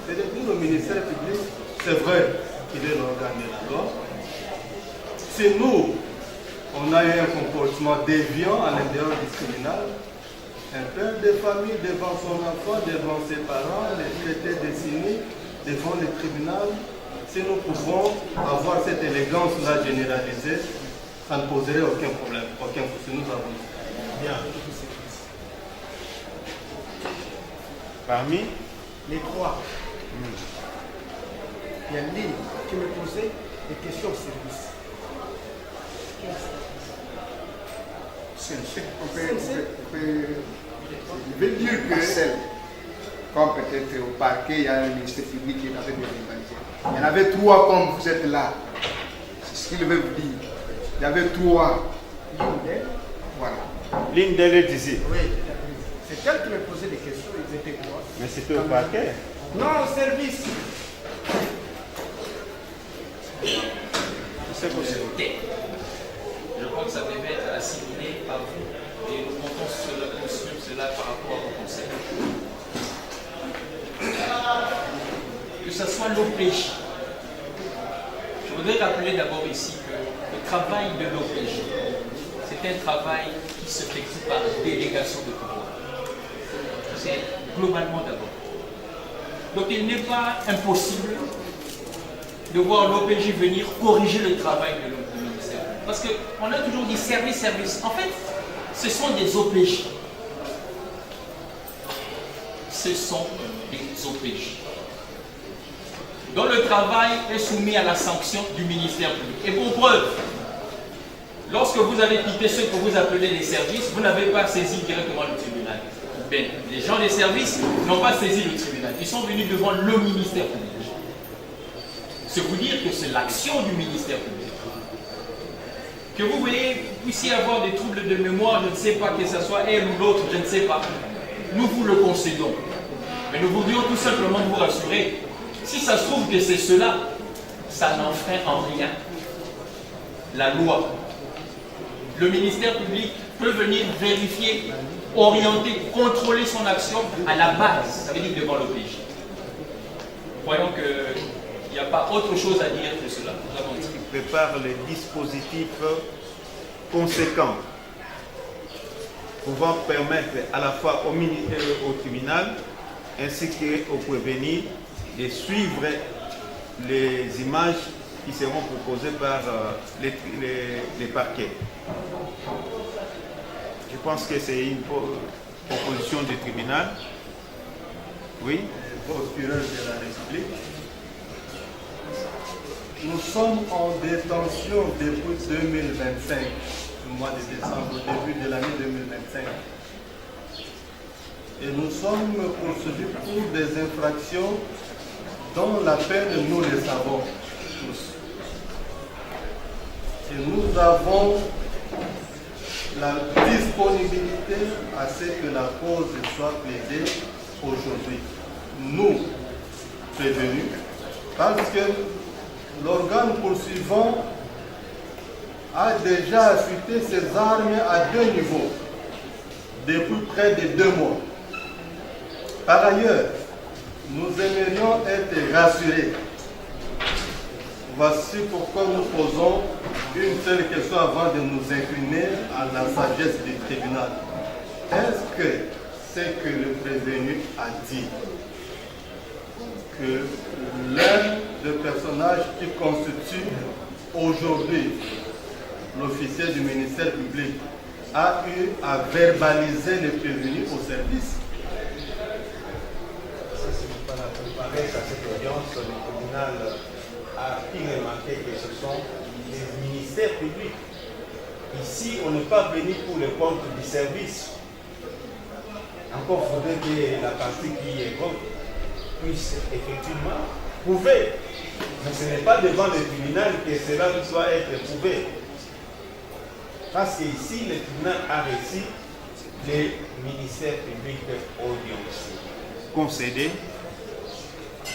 Speaker 6: c'est de dire au ministère public, c'est vrai qu'il est l'organe de la loi. Si nous, on a eu un comportement déviant à l'intérieur du tribunal, un père de famille devant son enfant, devant ses parents, les traités désignés devant le tribunal, si nous pouvons avoir cette élégance-là généralisée, ça ne poserait aucun problème, aucun souci, nous avons.
Speaker 10: Bien. Parmi
Speaker 3: les trois, il y a Lille qui me posait des questions au service.
Speaker 4: Je veux dire que celle, comme peut-être au parquet, il y a un ministère public qui avait des rivalités. Il y en avait trois comme vous êtes là. C'est ce qu'il veut vous dire. Il y avait trois. Voilà.
Speaker 10: L'une d'elles est ici.
Speaker 3: Oui, c'est elle qui me posait des questions. Ils étaient quoi?
Speaker 10: Mais c'était au parquet.
Speaker 3: Non, au service.
Speaker 10: C'est possible.
Speaker 7: Je crois que ça devait être assimilé par vous et nous comptons sur cela par rapport à vos conseils. ce soit l'OPJ. Je voudrais rappeler d'abord ici que le travail de l'OPJ, c'est un travail qui s'effectue par délégation de pouvoir. C'est globalement d'abord. Donc il n'est pas impossible de voir l'OPJ venir corriger le travail de ministère. Parce qu'on a toujours dit service. En fait, ce sont des OPJ. Ce sont des OPJ. Dont le travail est soumis à la sanction du ministère public. Et pour preuve, lorsque vous avez quitté ce que vous appelez les services, vous n'avez pas saisi directement le tribunal. Bien, les gens des services n'ont pas saisi le tribunal. Ils sont venus devant le ministère public. C'est vous dire que c'est l'action du ministère public. Que vous puissiez avoir des troubles de mémoire, je ne sais pas, que ce soit elle ou l'autre, je ne sais pas. Nous vous le concédons. Mais nous voudrions tout simplement vous rassurer. Si ça se trouve que c'est cela, ça n'enfreint en rien la loi. Le ministère public peut venir vérifier, orienter, contrôler son action à la base, ça veut dire devant l'OPJ. Voyons qu'il n'y a pas autre chose à dire que cela.
Speaker 1: Il prépare les dispositifs conséquents pouvant permettre à la fois au tribunal ainsi qu'au prévenu de suivre les images qui seront proposées par les parquets. Je pense que c'est une proposition du tribunal. Oui.
Speaker 6: Procureur de la République. Nous sommes en détention depuis 2025, le mois de décembre, au début de l'année 2025. Et nous sommes poursuivis pour des infractions dont la peine, nous le savons tous. Et nous avons la disponibilité à ce que la cause soit plaidée aujourd'hui. Nous, prévenus, parce que l'organe poursuivant a déjà affûté ses armes à 2 niveaux depuis près de 2 mois. Par ailleurs, nous aimerions être rassurés. Voici pourquoi nous posons une seule question avant de nous incliner à la sagesse du tribunal. Est-ce que ce que le prévenu a dit, que l'un des personnages qui constitue aujourd'hui l'officier du ministère public a eu à verbaliser le prévenu au service?
Speaker 9: Pour préparer à cette audience, le tribunal a pu remarquer que ce sont les ministères publics. Ici, on n'est pas venu pour le compte du service. Encore faudrait que la partie qui évoque puisse effectivement prouver. Mais ce n'est pas devant le tribunal que cela doit être prouvé. Parce qu'ici, le tribunal a reçu les ministères publics audiencés.
Speaker 1: Concédé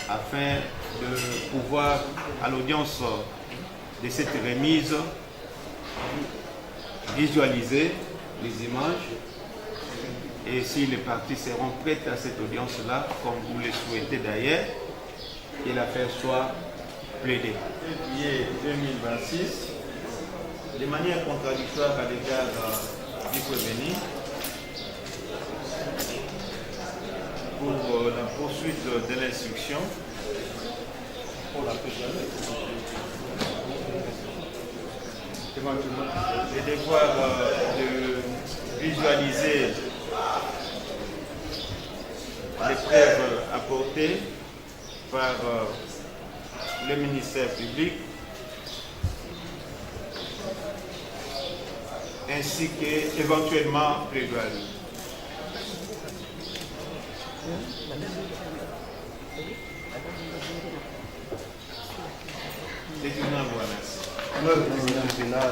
Speaker 1: afin de pouvoir, à l'audience de cette remise, visualiser les images et si les parties seront prêtes à cette audience-là, comme vous le souhaitez d'ailleurs, que l'affaire soit plaidée.
Speaker 10: Février 2026, de manière contradictoire à l'égard du prévenu, pour la poursuite de l'instruction, le devoir de visualiser les preuves apportées par le ministère public ainsi qu'éventuellement plaidoyer. Le tribunal vous remercie.
Speaker 6: Le tribunal final.